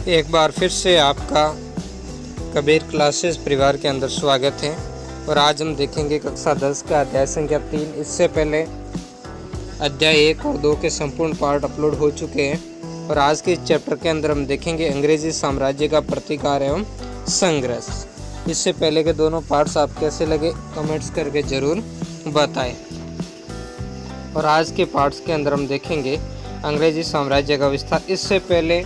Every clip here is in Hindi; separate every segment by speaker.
Speaker 1: एक बार फिर से आपका कबीर क्लासेस परिवार के अंदर स्वागत है। और आज हम देखेंगे कक्षा 10 का अध्याय संख्या 3। इससे पहले अध्याय 1 और 2 के संपूर्ण पार्ट अपलोड हो चुके हैं और आज के इस चैप्टर के अंदर हम देखेंगे अंग्रेजी साम्राज्य का प्रतिकार एवं संघर्ष। इससे पहले के दोनों पार्ट्स आप कैसे लगे कमेंट्स करके ज़रूर बताएं। और आज के पार्ट्स के अंदर हम देखेंगे अंग्रेजी साम्राज्य का विस्तार। इससे पहले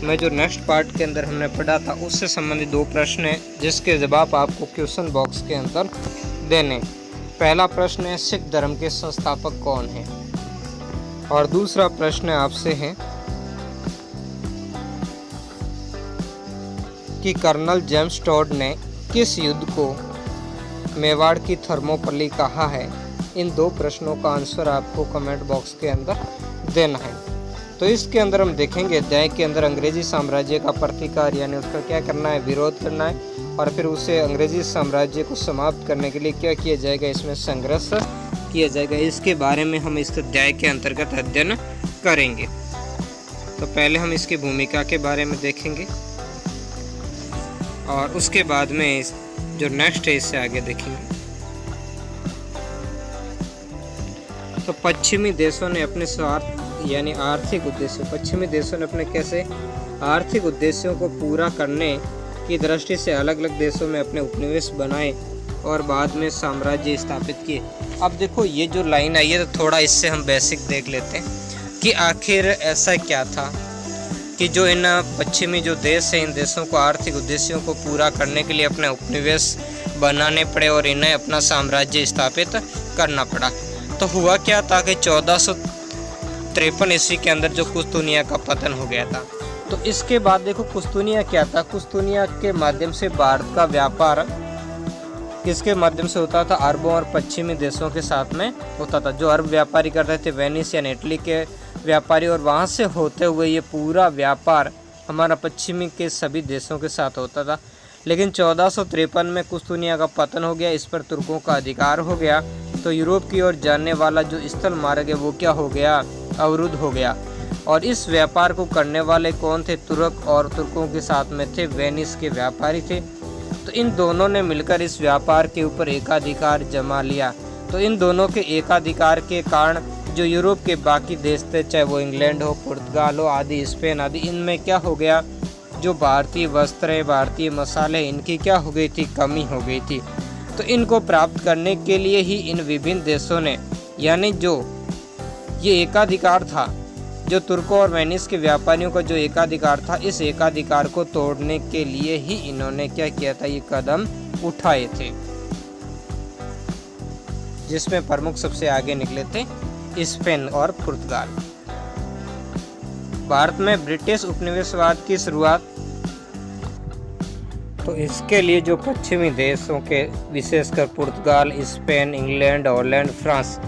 Speaker 1: मैं जो नेक्स्ट पार्ट के अंदर हमने पढ़ा था उससे संबंधित 2 प्रश्न हैं जिसके जवाब आपको क्वेश्चन बॉक्स के अंदर देने। पहला प्रश्न है सिख धर्म के संस्थापक कौन है, और दूसरा प्रश्न आपसे है कि कर्नल जेम्स टॉड ने किस युद्ध को मेवाड़ की थर्मोपल्ली कहा है। इन 2 प्रश्नों का आंसर आपको कमेंट बॉक्स के अंदर देना है। तो इसके अंदर हम देखेंगे अध्याय के अंदर अंग्रेजी साम्राज्य का प्रतिकार यानी उसका क्या करना है, विरोध करना है, और फिर उसे अंग्रेजी साम्राज्य को समाप्त करने के लिए क्या किया जाएगा, इसमें संघर्ष किया जाएगा। इसके बारे में हम इस अध्याय के अंतर्गत अध्ययन करेंगे। तो पहले हम इसकी भूमिका के बारे में देखेंगे और उसके बाद में जो नेक्स्ट है इससे आगे देखेंगे। तो पश्चिमी देशों ने अपने स्वार्थ यानी आर्थिक उद्देश्य, पश्चिमी देशों ने अपने कैसे आर्थिक उद्देश्यों को पूरा करने की दृष्टि से अलग अलग देशों में अपने उपनिवेश बनाए और बाद में साम्राज्य स्थापित किए। अब देखो ये जो लाइन आई है तो थोड़ा इससे हम बेसिक देख लेते हैं कि आखिर ऐसा क्या था कि जो इन पश्चिमी जो देश है इन देशों को आर्थिक उद्देश्यों को पूरा करने के लिए अपने उपनिवेश बनाने पड़े और इन्हें अपना साम्राज्य स्थापित करना पड़ा। तो हुआ क्या था कि 1453 ईस्वी के अंदर जो कुस्तुनिया का पतन हो गया था। तो इसके बाद देखो कुस्तुनिया क्या था, कुस्तुनिया के माध्यम से भारत का व्यापार किसके माध्यम से होता था, अरबों और पश्चिमी देशों के साथ में होता था। जो अरब व्यापारी करते थे वेनिस यानी इटली के व्यापारी, और वहाँ से होते हुए ये पूरा व्यापार हमारा पश्चिमी के सभी देशों के साथ होता था। लेकिन 1453 में कुस्तुनिया का पतन हो गया, इस पर तुर्कों का अधिकार हो गया। तो यूरोप की ओर जाने वाला जो स्थल मार्ग है वो क्या हो गया, अवरुद्ध हो गया। और इस व्यापार को करने वाले कौन थे, तुर्क, और तुर्कों के साथ में थे वेनिस के व्यापारी थे। तो इन दोनों ने मिलकर इस व्यापार के ऊपर एकाधिकार जमा लिया। तो इन दोनों के एकाधिकार के कारण जो यूरोप के बाकी देश थे, चाहे वो इंग्लैंड हो, पुर्तगाल हो आदि, स्पेन आदि, इनमें क्या हो गया, जो भारतीय वस्त्र, भारतीय मसाले, इनकी क्या हो गई थी, कमी हो गई थी। तो इनको प्राप्त करने के लिए ही इन विभिन्न देशों ने यानी जो ये एकाधिकार था, जो तुर्कों और वेनिस के व्यापारियों का जो एकाधिकार था, इस एकाधिकार को तोड़ने के लिए ही इन्होंने क्या किया था, ये कदम उठाए थे, जिसमें प्रमुख सबसे आगे निकले थे स्पेन और पुर्तगाल। भारत में ब्रिटिश उपनिवेशवाद की शुरुआत, तो इसके लिए जो पश्चिमी देशों के विशेषकर पुर्तगाल, स्पेन, इंग्लैंड, हॉलैंड, फ्रांस,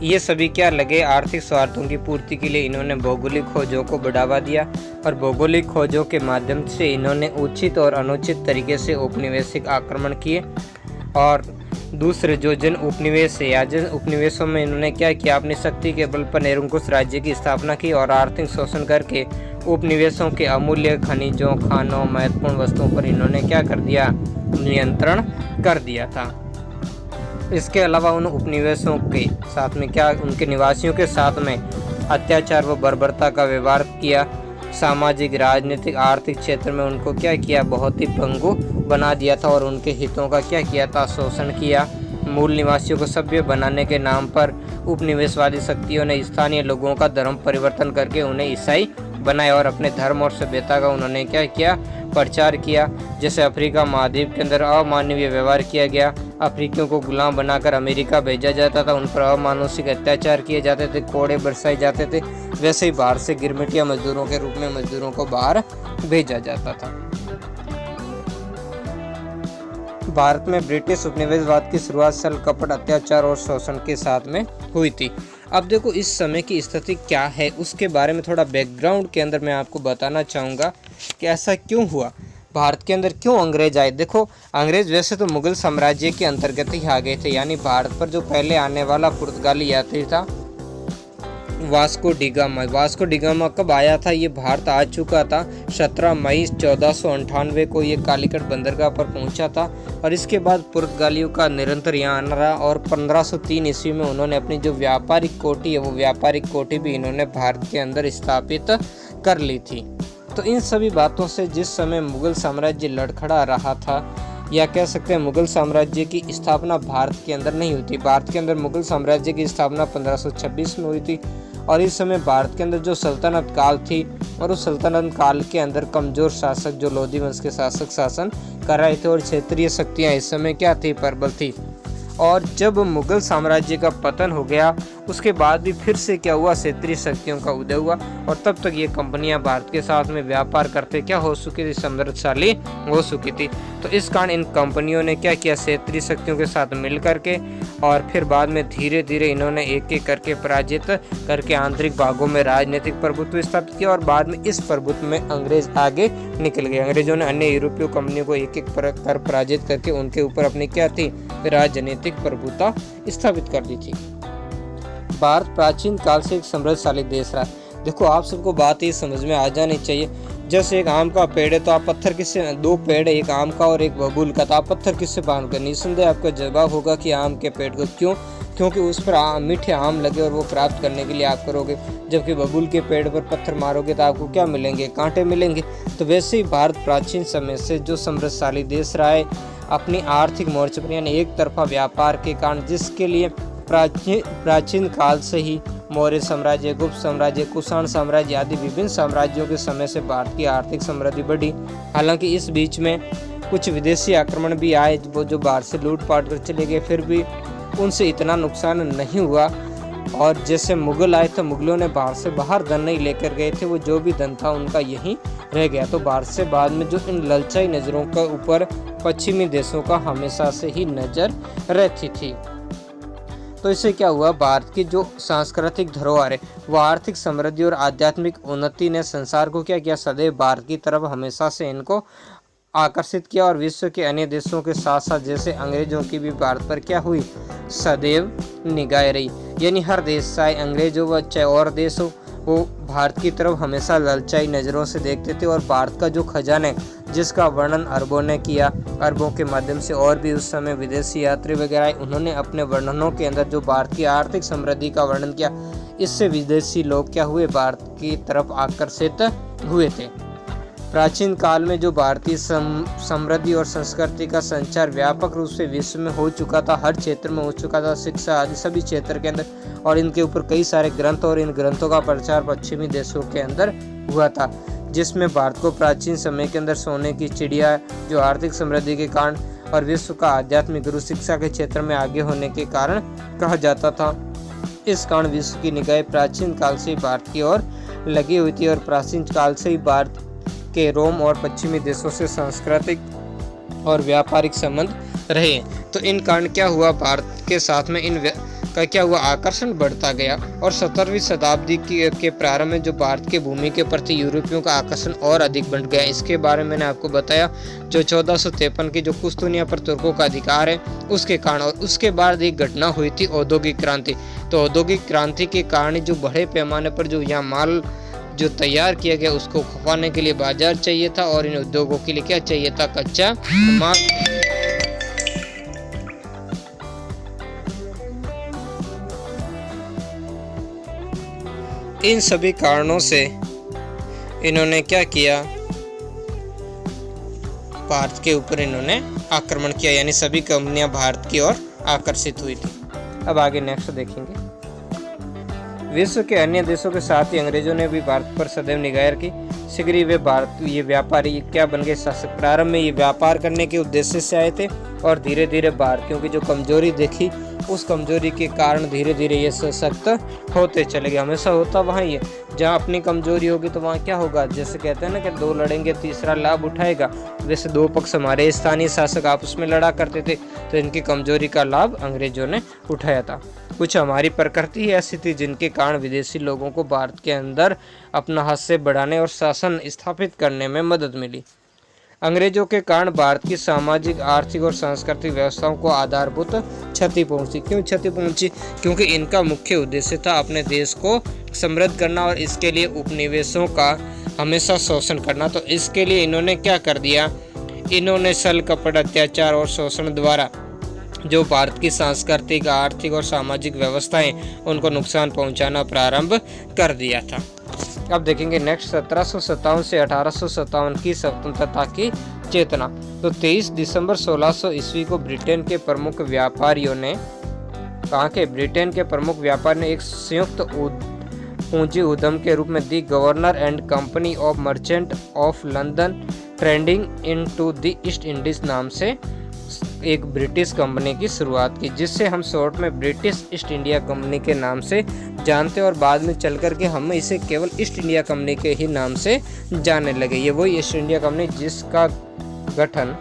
Speaker 1: ये सभी क्या लगे, आर्थिक स्वार्थों की पूर्ति के लिए इन्होंने भौगोलिक खोजों को बढ़ावा दिया। और भौगोलिक खोजों के माध्यम से इन्होंने उचित और अनुचित तरीके से औपनिवेशिक आक्रमण किए। और दूसरे जो जन उपनिवेश है या जन उपनिवेशों में इन्होंने क्या किया, अपनी शक्ति के बल पर निरंकुश राज्य की स्थापना की और आर्थिक शोषण करके उपनिवेशों के अमूल्य खनिजों, खानों, महत्वपूर्ण वस्तुओं पर इन्होंने क्या कर दिया, नियंत्रण कर दिया था। इसके अलावा उन उपनिवेशों के साथ में क्या, उनके निवासियों के साथ में अत्याचार व बर्बरता का व्यवहार किया। सामाजिक, राजनीतिक, आर्थिक क्षेत्र में उनको क्या किया, बहुत ही पंगु बना दिया था और उनके हितों का क्या किया था, शोषण किया। मूल निवासियों को सभ्य बनाने के नाम पर उपनिवेशवादी शक्तियों ने स्थानीय लोगों का धर्म परिवर्तन करके उन्हें ईसाई बनाया और अपने धर्म और सभ्यता का उन्होंने क्या किया, प्रचार किया। जैसे अफ्रीका महाद्वीप के अंदर अमानवीय व्यवहार किया गया, अफ्रीकियों को गुलाम बनाकर अमेरिका भेजा जाता था, उन पर अमानुषिक अत्याचार किए जाते थे, कोड़े बरसाए जाते थे। वैसे ही बाहर से गिरमिटिया मजदूरों के रूप में मजदूरों को बाहर भेजा जाता था। भारत में ब्रिटिश उपनिवेशवाद की शुरुआत छल, कपट, अत्याचार और शोषण के साथ में हुई थी। अब देखो इस समय की स्थिति क्या है उसके बारे में थोड़ा बैकग्राउंड के अंदर मैं आपको बताना चाहूँगा कि ऐसा क्यों हुआ, भारत के अंदर क्यों अंग्रेज आए। देखो अंग्रेज वैसे तो मुगल साम्राज्य के अंतर्गत ही आ गए थे, यानी भारत पर जो पहले आने वाला पुर्तगाली यात्री था वास्को डी गामा कब आया था? ये भारत आ चुका था 17 मई 1498 को ये कालीकट बंदरगाह पर पहुंचा था और इसके बाद पुर्तगालियों का निरंतर यहाँ आना रहा और 1503 ईस्वी में उन्होंने अपनी जो व्यापारिक कोठी है वो व्यापारिक कोठी भी इन्होंने भारत के अंदर स्थापित कर ली थी। तो इन सभी बातों से जिस समय मुगल साम्राज्य लड़खड़ा रहा था, या कह सकते हैं मुगल साम्राज्य की स्थापना भारत के अंदर नहीं हुई थी। भारत के अंदर मुगल साम्राज्य की स्थापना 1526 में हुई थी और इस समय भारत के अंदर जो सल्तनत काल थी और उस सल्तनत काल के अंदर कमजोर शासक जो लोधी वंश के शासक शासन कर रहे थे और क्षेत्रीय शक्तियाँ इस समय क्या थी? प्रबल थी। और जब मुगल साम्राज्य का पतन हो गया उसके बाद भी फिर से क्या हुआ? क्षेत्रीय शक्तियों का उदय हुआ और तब तक ये कंपनियां भारत के साथ में व्यापार करते क्या हो चुकी थी? समृद्धशाली हो चुकी थी। तो इस कारण इन कंपनियों ने क्या किया? क्षेत्रीय शक्तियों के साथ मिल करके और फिर बाद में धीरे धीरे इन्होंने एक एक करके पराजित करके आंतरिक भागों में राजनीतिक प्रभुत्व स्थापित किया और बाद में इस प्रभुत्व में अंग्रेज आगे निकल गए। अंग्रेजों ने अन्य यूरोपीय कंपनियों को एक एक कर पराजित करके उनके ऊपर अपनी क्या थी? राजनीतिक प्रभुता स्थापित कर दी थी। भारत प्राचीन काल से एक समृद्धशाली देश रहा। देखो आप सबको बात ये समझ में आ जानी चाहिए, जैसे एक आम का पेड़ है तो आप पत्थर किससे, दो पेड़ है एक आम का और एक बबूल का, तो आप पत्थर किससे बांधोगे? निस्संदेह आपका जवाब होगा कि आम के पेड़ को। क्यों? क्योंकि उस पर मीठे आम लगे और वो प्राप्त करने के लिए आप करोगे, जबकि बबूल के पेड़ पर पत्थर मारोगे तो आपको क्या मिलेंगे? कांटे मिलेंगे। तो वैसे ही भारत प्राचीन समय से जो समृद्धशाली देश रहा है अपनी आर्थिक मोर्चे पर यानी एक तरफा व्यापार के कारण, जिसके लिए प्राचीन काल से ही मौर्य साम्राज्य, गुप्त साम्राज्य, कुषाण साम्राज्य आदि विभिन्न साम्राज्यों के समय से भारत की आर्थिक समृद्धि बढ़ी। हालांकि इस बीच में कुछ विदेशी आक्रमण भी आए वो जो भारत से लूटपाट कर चले गए, फिर भी उनसे इतना नुकसान नहीं हुआ। और जैसे मुगल आए तो मुगलों ने भारत से बाहर धन नहीं लेकर गए थे, वो जो भी धन था उनका यहीं रह गया। तो भारत से बाद में जो इन ललचाई नज़रों के ऊपर पश्चिमी देशों का हमेशा से ही नज़र रहती थी। तो इससे क्या हुआ? भारत की जो सांस्कृतिक धरोहर है वह आर्थिक समृद्धि और आध्यात्मिक उन्नति ने संसार को क्या किया? सदैव भारत की तरफ हमेशा से इनको आकर्षित किया और विश्व के अन्य देशों के साथ साथ जैसे अंग्रेजों की भी भारत पर क्या हुई? सदैव निगाहें रही। यानी हर देश, चाहे अंग्रेज हो चाहे और देश हो, वो भारत की तरफ हमेशा ललचाई नज़रों से देखते थे और भारत का जो खजाना है जिसका वर्णन अरबों ने किया, अरबों के माध्यम से और भी उस समय विदेशी यात्री वगैरह उन्होंने अपने वर्णनों के अंदर जो भारत की आर्थिक समृद्धि का वर्णन किया, इससे विदेशी लोग क्या हुए? भारत की तरफ आकर्षित हुए थे। प्राचीन काल में जो भारतीय समृद्धि और संस्कृति का संचार व्यापक रूप से विश्व में हो चुका था, हर क्षेत्र में हो चुका था, शिक्षा आदि सभी क्षेत्र के अंदर, और इनके ऊपर कई सारे ग्रंथ और इन ग्रंथों का प्रचार पश्चिमी देशों के अंदर हुआ था, जिसमें भारत को प्राचीन समय के अंदर सोने की चिड़िया जो आर्थिक समृद्धि के कारण और विश्व का आध्यात्मिक गुरु शिक्षा के क्षेत्र में आगे होने के कारण कहा जाता था। इस कारण विश्व की निगाहें प्राचीन काल से भारत की ओर लगी हुई थी और प्राचीन काल से ही भारत के रोम और पश्चिमी देशों से सांस्कृतिक और व्यापारिक संबंध रहे। तो इन कारण क्या हुआ? भारत के साथ में इन का क्या हुआ? आकर्षण बढ़ता गया और 17वीं शताब्दी के प्रारंभ में जो भारत के भूमि के प्रति यूरोपियों का आकर्षण और अधिक बढ़ गया। इसके बारे में मैंने आपको बताया, जो 1453 की जो कुस्तुनिया पर तुर्कों का अधिकार है उसके कारण। और उसके बाद एक घटना हुई थी औद्योगिक क्रांति। तो औद्योगिक क्रांति के कारण जो बड़े पैमाने पर जो यहाँ माल जो तैयार किया गया उसको खपाने के लिए बाजार चाहिए था और इन उद्योगों के लिए क्या चाहिए था? कच्चा माल। इन सभी कारणों से इन्होंने क्या किया? भारत के ऊपर इन्होंने आक्रमण किया, यानी सभी कंपनियां भारत की ओर आकर्षित हुई थी। अब आगे नेक्स्ट देखेंगे। विश्व के अन्य देशों के साथ ही अंग्रेजों ने भी भारत पर सदैव निगाह रखी। शीघ्र ही वे भारत ये व्यापारी क्या बन गए? शासक। प्रारंभ में ये व्यापार करने के उद्देश्य से आए थे और धीरे धीरे भारतीयों की जो कमजोरी देखी, उस कमजोरी के कारण धीरे धीरे ये सशक्त होते चले गए। हमेशा होता वहाँ ये, जहाँ अपनी कमजोरी होगी तो वहाँ क्या होगा? जैसे कहते हैं ना कि दो लड़ेंगे तीसरा लाभ उठाएगा, वैसे दो पक्ष हमारे स्थानीय शासक आपस में लड़ा करते थे, तो इनकी कमजोरी का लाभ अंग्रेजों ने उठाया था। कुछ हमारी प्रकृति ही ऐसी थी जिनके कारण विदेशी लोगों को भारत के अंदर अपना हस्त बढ़ाने और शासन स्थापित करने में मदद मिली। अंग्रेजों के कारण भारत की सामाजिक, आर्थिक और सांस्कृतिक व्यवस्थाओं को आधारभूत क्षति पहुंची। क्यों क्षति पहुंची? क्योंकि इनका मुख्य उद्देश्य था अपने देश को समृद्ध करना और इसके लिए उपनिवेशों का हमेशा शोषण करना। तो इसके लिए इन्होंने क्या कर दिया, इन्होंने छल कपट अत्याचार और शोषण द्वारा जो भारत की सांस्कृतिक, आर्थिक और सामाजिक व्यवस्थाएं उनको नुकसान पहुंचाना प्रारंभ कर दिया था। अब देखेंगे नेक्स्ट 1757 से 1857 की स्वतंत्रता की चेतना। तो 23 दिसंबर 1600 ईस्वी को ब्रिटेन के प्रमुख व्यापारियों ने ब्रिटेन के प्रमुख व्यापारी ने एक संयुक्त पूंजी उद्यम के रूप में the governor and company of merchant of London trading into the East Indies नाम से एक ब्रिटिश कंपनी की शुरुआत की, जिससे हम शॉर्ट में ब्रिटिश ईस्ट इंडिया कंपनी के नाम से जानते और बाद में चल कर के हम इसे केवल ईस्ट इंडिया कंपनी के ही नाम से जानने लगे। ये वही ईस्ट इंडिया कंपनी जिसका गठन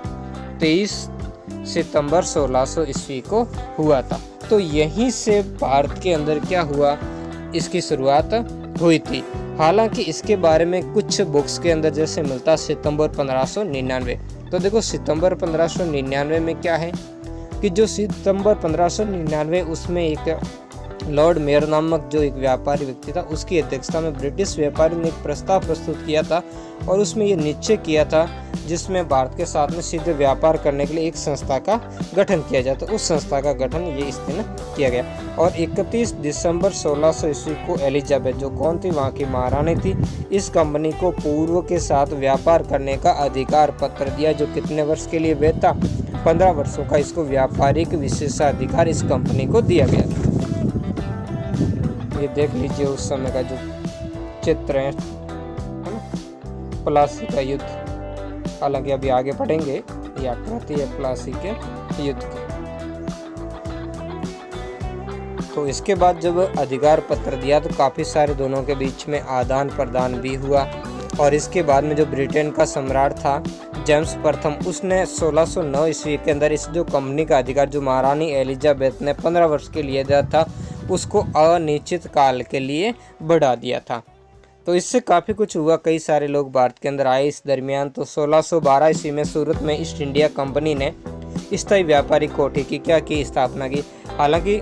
Speaker 1: 23 सितंबर 1600 ईस्वी को हुआ था। तो यहीं से भारत के अंदर क्या हुआ, इसकी शुरुआत हुई थी। हालांकि इसके बारे में कुछ बुक्स के अंदर जैसे मिलता सितंबर 1599। तो देखो सितंबर 1599 में क्या है कि जो सितंबर 1599 उसमें एक लॉर्ड मेयर नामक जो एक व्यापारी व्यक्ति था, उसकी अध्यक्षता में ब्रिटिश व्यापारी ने एक प्रस्ताव प्रस्तुत किया था और उसमें ये निश्चय किया था जिसमें भारत के साथ में सीधे व्यापार करने के लिए एक संस्था का गठन किया जाए। तो उस संस्था का गठन ये इस दिन किया गया। और 31 दिसंबर 1600 ईस्वी को एलिजाबेथ, जो कौन थी, वहाँ की महारानी थी, इस कंपनी को पूर्व के साथ व्यापार करने का अधिकार पत्र दिया, जो कितने वर्ष के लिए वैध था, 15 वर्षों का इसको व्यापारिक विशेषाधिकार इस कंपनी को दिया गया। ये देख लीजिए उस समय का जो चित्र है प्लासी का युद्ध। हालांकि अभी आगे पढ़ेंगे ये आकृति है प्लासी के युद्ध की। तो इसके बाद जब अधिकार पत्र दिया तो काफ़ी सारे दोनों के बीच में आदान प्रदान भी हुआ। और इसके बाद में जो ब्रिटेन का सम्राट था जेम्स प्रथम, उसने 1609 ईस्वी के अंदर इस जो कंपनी का अधिकार जो महारानी एलिजाबेथ ने 15 वर्ष के लिए दिया था उसको अनिश्चित काल के लिए बढ़ा दिया था। तो इससे काफ़ी कुछ हुआ, कई सारे लोग भारत के अंदर आए इस दरमियान। तो 1612 ईस्वी में सूरत में ईस्ट इंडिया कंपनी ने स्थायी व्यापारिक कोठी की स्थापना की। हालांकि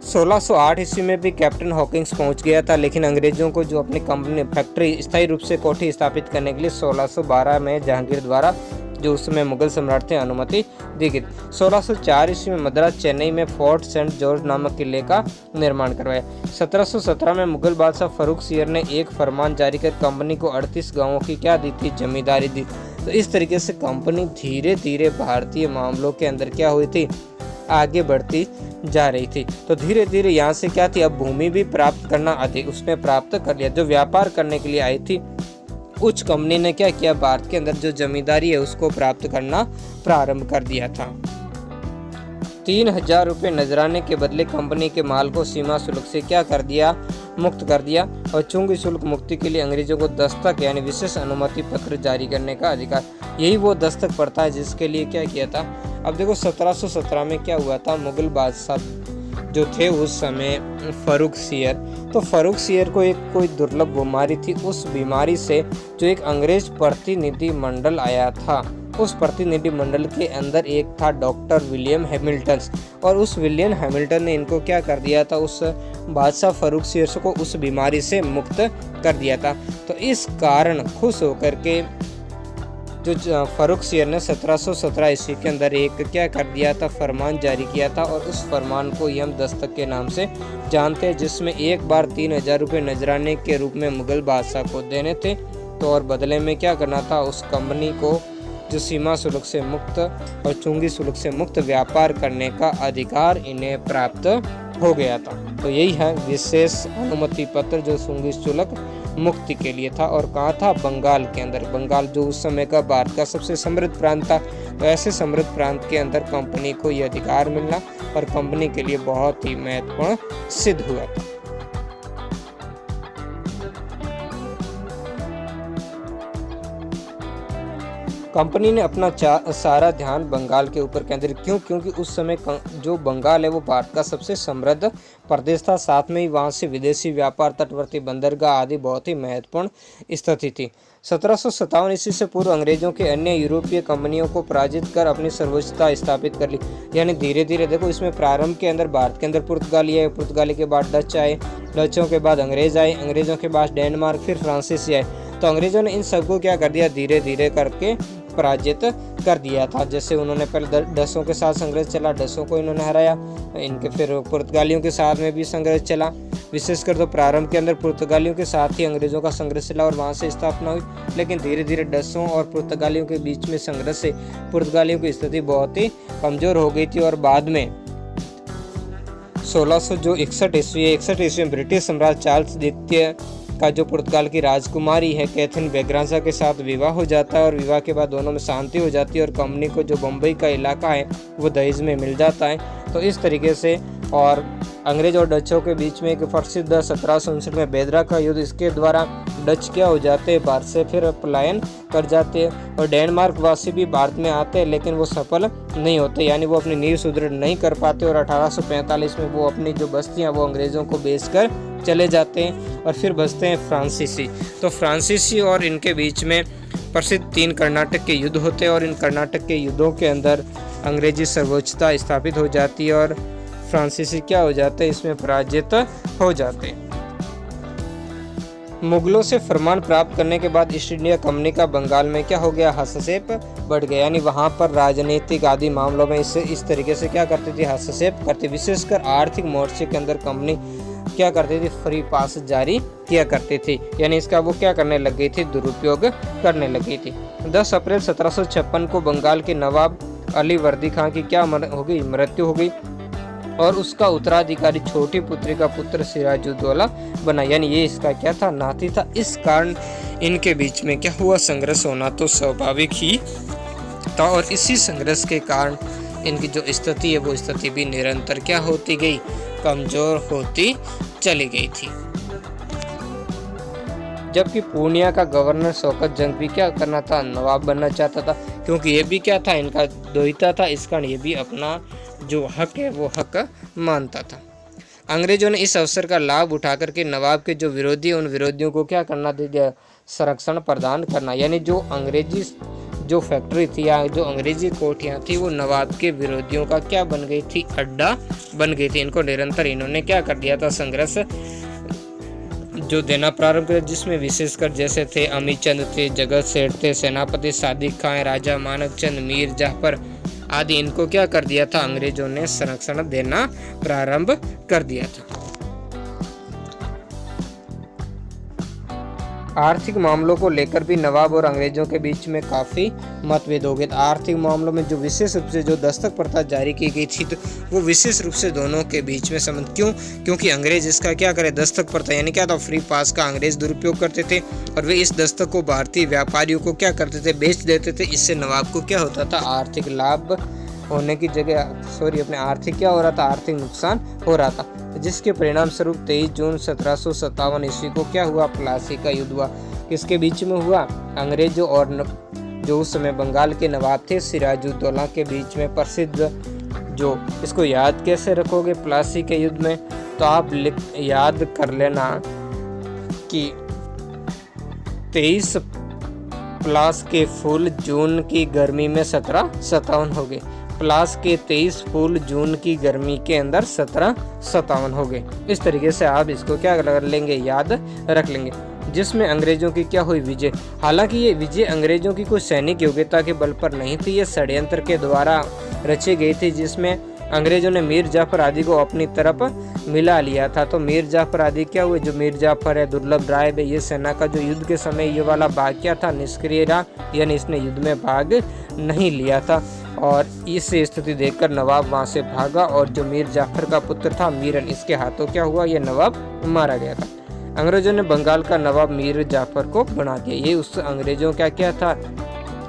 Speaker 1: 1608 ईस्वी में भी कैप्टन हॉकिंस पहुंच गया था, लेकिन अंग्रेजों को जो अपनी कंपनी फैक्ट्री स्थायी रूप से कोठी स्थापित करने के लिए 1612 में जहांगीर द्वारा, जो उस समय मुगल सम्राट थे, अनुमति दी गई। 1604 ईस्वी में मद्रास चेन्नई में फोर्ट सेंट जॉर्ज नामक किले का निर्माण करवाया। 1717 में मुगल बादशाह फर्रुख सियर ने एक फरमान जारी कर कंपनी को 38 गांवों की दी थी, जमींदारी दी। तो इस तरीके से कंपनी धीरे धीरे भारतीय मामलों के अंदर क्या हुई थी, आगे बढ़ती जा रही थी। तो धीरे धीरे यहाँ से क्या थी, अब भूमि भी प्राप्त करना अधिक उसने प्राप्त कर लिया। जो व्यापार करने के लिए आई थी उच्च कंपनी ने क्या किया, भारत के अंदर जो जमींदारी है उसको प्राप्त करना प्रारंभ कर दिया था। 3000 रुपये नजराने के बदले कंपनी के माल को सीमा शुल्क से क्या कर दिया, मुक्त कर दिया। और चूंकि शुल्क मुक्ति के लिए अंग्रेजों को दस्तक यानी विशेष अनुमति पत्र जारी करने का अधिकार, यही वो दस्तक पड़ता है जिसके लिए क्या किया था। अब देखो 1717 में क्या हुआ था, मुगल बादशाह जो थे उस समय फर्रुख सियर, तो फर्रुख सियर को एक कोई दुर्लभ बीमारी थी। उस बीमारी से जो एक अंग्रेज प्रतिनिधि मंडल आया था, उस प्रतिनिधि मंडल के अंदर एक था डॉक्टर विलियम हैमिल्टन, और उस विलियम हैमिल्टन ने इनको क्या कर दिया था, उस बादशाह फर्रुख सियर को उस बीमारी से मुक्त कर दिया था। तो इस कारण खुश होकर के जो फर्रुख सियर ने 1717 ईस्वी के अंदर एक क्या कर दिया था, फरमान जारी किया था। और उस फरमान को ही हम दस्तक के नाम से जानते हैं, जिसमें एक बार 3000 रुपये नजराने के रूप में मुगल बादशाह को देने थे। तो और बदले में क्या करना था, उस कंपनी को जो सीमा शुल्क से मुक्त और चुंगी शुल्क से मुक्त व्यापार करने का अधिकार इन्हें प्राप्त हो गया था। तो यही है विशेष अनुमति पत्र जो चुंगी शुल्क मुक्ति के लिए था। और कहाँ था, बंगाल के अंदर। बंगाल जो उस समय का भारत का सबसे समृद्ध प्रांत था। तो ऐसे समृद्ध प्रांत के अंदर कंपनी को ये अधिकार मिलना और कंपनी के लिए बहुत ही महत्वपूर्ण सिद्ध हुआ था। कंपनी ने अपना सारा ध्यान बंगाल के ऊपर केंद्रित क्यों, क्योंकि उस समय जो बंगाल है वो भारत का सबसे समृद्ध प्रदेश था। साथ में ही वहाँ से विदेशी व्यापार, तटवर्ती बंदरगाह आदि बहुत ही महत्वपूर्ण स्थिति थी। 1757 ईस्वी से पूर्व अंग्रेजों के अन्य यूरोपीय कंपनियों को पराजित कर अपनी सर्वोच्चता स्थापित कर ली। यानी धीरे धीरे देखो, इसमें प्रारंभ के अंदर भारत के अंदर पुर्तगाली आए, पुर्तगाली के बाद डच आए, डचों के बाद अंग्रेज आए, अंग्रेजों के बाद डेनमार्क, फिर फ्रांसीसी आए। तो अंग्रेजों ने इन सबको क्या कर दिया, धीरे धीरे करके पराजित कर दिया था। जैसे उन्होंने पहले डचों के साथ संघर्ष चला, डचों को इन्होंने हराया, इनके फिर पुर्तगालियों के साथ में भी संघर्ष चला। विशेषकर तो प्रारंभ के अंदर पुर्तगालियों के साथ ही अंग्रेजों का संघर्ष चला और वहाँ से स्थापना हुई। लेकिन धीरे धीरे डचों और पुर्तगालियों के बीच में संघर्ष से पुर्तगालियों की स्थिति बहुत ही कमजोर हो गई थी और बाद में 1661 ईस्वी में ब्रिटिश सम्राट चार्ल्स द्वितीय का जो पुर्तगाल की राजकुमारी है कैथरीन बेग्रांजा के साथ विवाह हो जाता है और विवाह के बाद दोनों में शांति हो जाती है और कंपनी को जो बम्बई का इलाका है वो दहेज में मिल जाता है। तो इस तरीके से और अंग्रेज और डचों के बीच में एक प्रसिद्ध 1759 में बेदरा का युद्ध, इसके द्वारा डच क्या हो जाते हैं, भारत से फिर पलायन कर जाते हैं और डेनमार्क वासी भी भारत में आते हैं, लेकिन वो सफल नहीं होते, यानी वो अपनी नींव सुदृढ़ नहीं कर पाते और 1845 में वो अपनी जो बस्तियां वो अंग्रेज़ों को बेचकर चले जाते हैं और फिर बसते हैं फ्रांसीसी। तो फ्रांसीसी और इनके बीच में प्रसिद्ध 3 कर्नाटक के युद्ध होते हैं और इन कर्नाटक के युद्धों के अंदर अंग्रेजी सर्वोच्चता स्थापित हो जाती है और फ्रांसीसी क्या हो जाते हैं, इसमें पराजित हो जाते हैं। मुगलों से फरमान प्राप्त करने के बाद ईस्ट इंडिया कंपनी का बंगाल में क्या हो गया, हस्तक्षेप बढ़ गया, यानी वहाँ पर राजनीतिक आदि मामलों में इस तरीके से क्या करती थी, हस्तक्षेप करती। विशेषकर आर्थिक मोर्चे के अंदर कंपनी क्या करती थी, फ्री पास जारी किया करती थी, यानी इसका वो क्या करने लग गई थी, दुरुपयोग करने लगी थी। 10 अप्रैल 1756 को बंगाल के नवाब अली वर्दी खान की क्या हो गई, मृत्यु हो गई और उसका उत्तराधिकारी छोटी पुत्री का पुत्र सिराजुद्दौला बना, यानी ये इसका क्या था, नाती था। इस कारण इनके बीच में क्या हुआ, संघर्ष होना तो स्वाभाविक ही था और इसी संघर्ष के कारण इनकी जो स्थिति है वो स्थिति भी निरंतर क्या होती गई, कमजोर होती चली गई थी। जबकि पूर्णिया का गवर्नर शौकत जंग भी क्या करना था, नवाब बनना चाहता था, क्योंकि ये भी क्या था, इनका दोहिता था, इस कारण ये भी अपना जो हक है वो हक मानता था। अंग्रेजों ने इस अवसर का लाभ उठा करके नवाब के जो विरोधी उन विरोधियों को क्या करना दे दिया, संरक्षण प्रदान करना, यानी जो अंग्रेजी जो फैक्ट्री थी या जो अंग्रेजी कोठियाँ थी वो नवाब के विरोधियों का क्या बन गई थी, अड्डा बन गई थी। इनको निरंतर इन्होंने क्या कर दिया था, संघर्ष जो देना प्रारंभ किया, जिसमें विशेषकर जैसे थे अमीर चंद थे, जगत सेठ थे, सेनापति सादिक खान, राजा मानक चंद, मीर जाफर आदि, इनको क्या कर दिया था, अंग्रेजों ने संरक्षण देना प्रारंभ कर दिया था। आर्थिक मामलों को लेकर भी नवाब और अंग्रेजों के बीच में काफ़ी मतभेद हो गए। आर्थिक मामलों में जो विशेष रूप से जो दस्तक प्रथा जारी की गई थी तो वो विशेष रूप से दोनों के बीच में संबंध, क्यों, क्योंकि अंग्रेज इसका क्या करे, दस्तक प्रथा यानी क्या था, फ्री पास का अंग्रेज दुरुपयोग करते थे और वे इस दस्तक को भारतीय व्यापारियों को क्या करते थे, बेच देते थे। इससे नवाब को क्या होता था, आर्थिक लाभ होने की जगह अपने आर्थिक क्या हो रहा था, आर्थिक नुकसान हो रहा था, जिसके परिणाम स्वरूप 23 जून 1757 ईस्वी को क्या हुआ, प्लासी का युद्ध हुआ। किसके बीच में हुआ, अंग्रेजों और जो उस समय बंगाल के नवाब थे सिराजुद्दौला के बीच में। प्रसिद्ध जो इसको याद कैसे रखोगे, प्लासी के युद्ध में, तो आप याद कर लेना कि 23 प्लास के फूल जून की गर्मी में 1757 हो गए, प्लास के 23 फूल जून की गर्मी के अंदर 1757 हो गए। इस तरीके से आप इसको क्या कर लेंगे, याद रख लेंगे, जिसमें अंग्रेजों की क्या हुई, विजय। हालांकि ये विजय अंग्रेजों की कोई सैनिक योग्यता के बल पर नहीं थी, ये षड्यंत्र के द्वारा रची गई थी, जिसमें अंग्रेजों ने मीर जाफर आदि को अपनी तरफ मिला लिया था। तो मीर जाफर आदि क्या हुए, जो मीर जाफर है, दुर्लभ राय है, ये सेना का जो युद्ध के समय ये वाला भाग क्या था, निष्क्रिय रहा, यानी इसने युद्ध में भाग नहीं लिया था और इस स्थिति देखकर नवाब वहां से भागा और जो मीर जाफर का पुत्र था मीरन, इसके हाथों क्या हुआ, ये नवाब मारा गया था। अंग्रेजों ने बंगाल का नवाब मीर जाफर को बना दिया। ये उस अंग्रेजों का क्या था,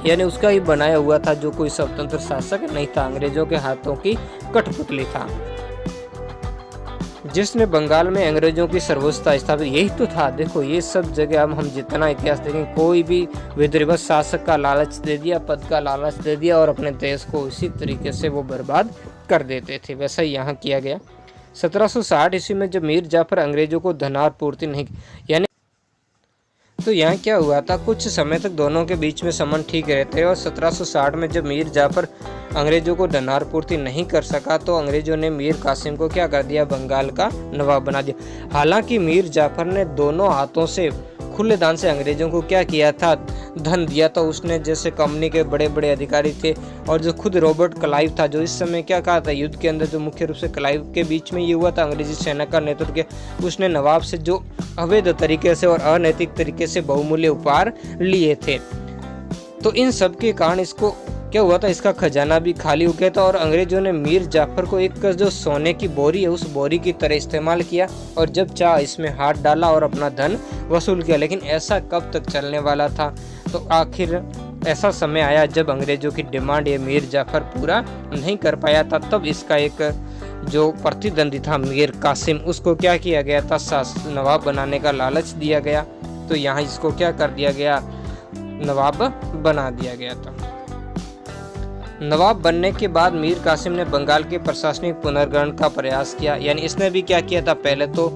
Speaker 1: यानी उसका ही बनाया हुआ था, जो कोई स्वतंत्र शासक नहीं था, अंग्रेजों के हाथों की कठपुतली था। जिसने बंगाल में अंग्रेजों की सर्वोच्चता स्थापित। यही तो था। देखो ये सब जगह हम जितना इतिहास देखें, कोई भी विधिवत शासक का लालच दे दिया, पद का लालच दे दिया और अपने देश को उसी तरीके से वो बर्बाद कर देते थे। वैसा ही यहाँ किया गया। 1760 ईस्वी में जब मीर जाफर अंग्रेजों को धनार पूर्ति नहीं, यानी तो यहाँ क्या हुआ था, कुछ समय तक दोनों के बीच में संबंध ठीक रहते और 1760 में जब मीर जाफर अंग्रेजों को धनार पूर्ति नहीं कर सका तो अंग्रेजों ने मीर कासिम को क्या कर दिया, बंगाल का नवाब बना दिया। हालांकि मीर जाफर ने दोनों हाथों से खुले दान से अंग्रेजों को क्या किया था, धन दिया था। उसने जैसे कंपनी के बड़े बड़े अधिकारी थे और जो खुद रॉबर्ट क्लाइव था, जो इस समय क्या कहा था, युद्ध के अंदर जो मुख्य रूप से क्लाइव के बीच में ये हुआ था, अंग्रेजी सेना का नेतृत्व किया, उसने नवाब से जो अवैध तरीके से और अनैतिक तरीके से बहुमूल्य उपहार लिए थे। तो इन सब के कारण इसको क्या हुआ था, इसका खजाना भी खाली हो गया था और अंग्रेजों ने मीर जाफर को एक जो सोने की बोरी है उस बोरी की तरह इस्तेमाल किया और जब चाह इसमें हाथ डाला और अपना धन वसूल किया। लेकिन ऐसा कब तक चलने वाला था, तो आखिर ऐसा समय आया जब अंग्रेजों की डिमांड ये मीर जाफर पूरा नहीं कर पाया था। तब इसका एक जो प्रतिद्वंदी था मीर कासिम, उसको क्या किया गया था, नवाब बनाने का लालच दिया गया। तो यहाँ इसको क्या कर दिया गया, नवाब बना दिया गया था। नवाब बनने के बाद मीर कासिम ने बंगाल के प्रशासनिक पुनर्गठन का प्रयास किया। यानी इसने भी क्या किया था, पहले तो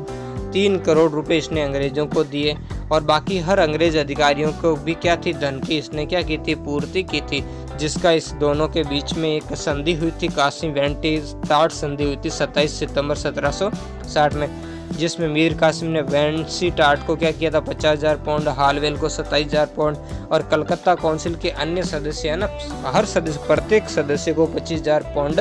Speaker 1: 3 करोड़ रुपए इसने अंग्रेजों को दिए और बाकी हर अंग्रेज अधिकारियों को भी क्या थी, धन की इसने क्या की थी, पूर्ति की थी। जिसका इस दोनों के बीच में एक संधि हुई थी, कासिम वेंटीटाट संधि हुई थी 27 सितंबर 1760 में, जिसमें मीर कासिम ने वेंटीटाट को क्या किया था, 50,000 पाउंड, हालवेल को 27,000 पाउंड और कलकत्ता काउंसिल के अन्य सदस्य है ना, हर सदस्य प्रत्येक सदस्य को 25,000 पाउंड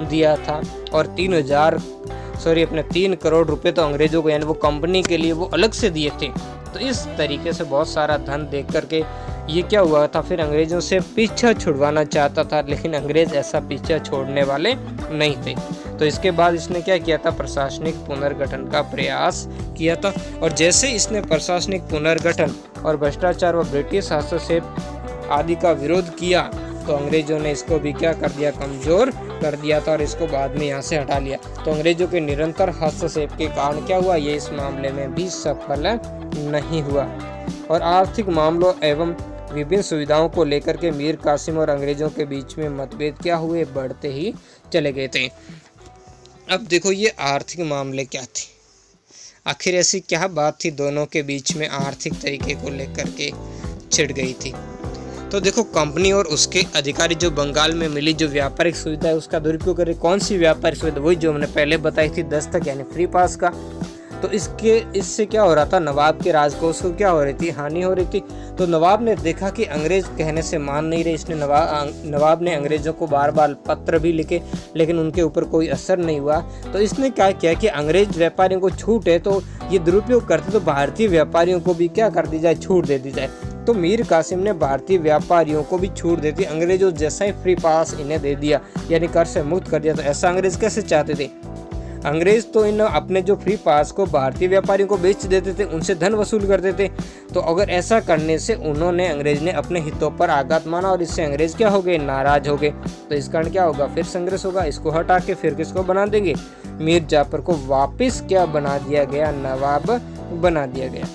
Speaker 1: दिया था और 3 करोड़ रुपए तो अंग्रेजों को, यानी वो कंपनी के लिए वो अलग से दिए थे। तो इस तरीके से बहुत सारा धन दे करके ये क्या हुआ था, फिर अंग्रेजों से पीछा छुड़वाना चाहता था, लेकिन अंग्रेज ऐसा पीछा छोड़ने वाले नहीं थे। तो इसके बाद इसने क्या किया था, प्रशासनिक पुनर्गठन का प्रयास किया था और जैसे इसने प्रशासनिक पुनर्गठन और भ्रष्टाचार व ब्रिटिश हस्तक्षेप आदि का विरोध किया तो अंग्रेजों ने इसको भी क्या कर दिया, कमजोर कर दिया था और इसको बाद में यहाँ से हटा लिया। तो अंग्रेजों के निरंतर हस्तक्षेप के कारण क्या हुआ, ये इस मामले में भी सफल नहीं हुआ और आर्थिक मामलों एवं विभिन्न सुविधाओं को लेकर के मीर कासिम और अंग्रेजों के बीच में मतभेद क्या हुए, बढ़ते ही चले गए थे। अब देखो ये आर्थिक मामले क्या थे, आखिर ऐसी क्या बात थी दोनों के बीच में आर्थिक तरीके को लेकर के छिड़ गई थी। तो देखो कंपनी और उसके अधिकारी जो बंगाल में मिली जो व्यापारिक सुविधा है उसका दुरुपयोग करे। कौन सी व्यापारिक सुविधा, वही जो हमने पहले बताई थी, दस्तक यानी फ्री पास का। तो इससे क्या हो रहा था, नवाब के राजकोष को क्या हो रही थी, हानि हो रही थी। तो नवाब ने देखा कि अंग्रेज कहने से मान नहीं रहे, इसने नवाब ने अंग्रेजों को बार बार पत्र भी लिखे लेकिन उनके ऊपर कोई असर नहीं हुआ। तो इसने क्या किया कि अंग्रेज व्यापारियों को छूट है तो ये दुरुपयोग करते तो भारतीय व्यापारियों को भी क्या कर दी जाए, छूट दे दी जाए। तो मीर कासिम ने भारतीय व्यापारियों को भी छूट देती, अंग्रेजों जैसा ही फ्री पास इन्हें दे दिया यानी कर से मुक्त कर दिया। तो ऐसा अंग्रेज कैसे चाहते थे, अंग्रेज तो इन अपने जो फ्री पास को भारतीय व्यापारियों को बेच देते थे, उनसे धन वसूल करते थे। तो अगर ऐसा करने से अंग्रेज ने अपने हितों पर आघात माना और इससे अंग्रेज क्या हो गए, नाराज हो गए। तो इस कारण क्या होगा, फिर संघर्ष होगा, इसको हटा के फिर किसको बना देंगे, मीर जाफर को वापिस क्या बना दिया गया, नवाब बना दिया गया।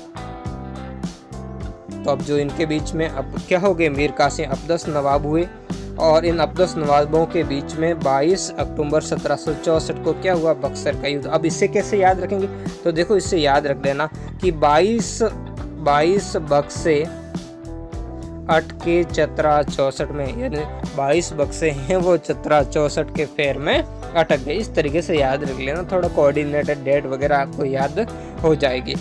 Speaker 1: तो अब जो इनके बीच में अब क्या हो गए, मीर कासिम अब 10 नवाब हुए और इन अब 10 नवाबों के बीच में 22 अक्टूबर 1764 को क्या हुआ, बक्सर का युद्ध। अब इससे कैसे याद रखेंगे, तो देखो इससे याद रख लेना कि 22 बक्से अटके चतरा 64 में, यानी 22 बक्से हैं वो चतरा 64 के फेर में अटक गए। इस तरीके से याद रख लेना, थोड़ा कोऑर्डिनेटेड डेट वगैरह आपको याद हो जाएगी।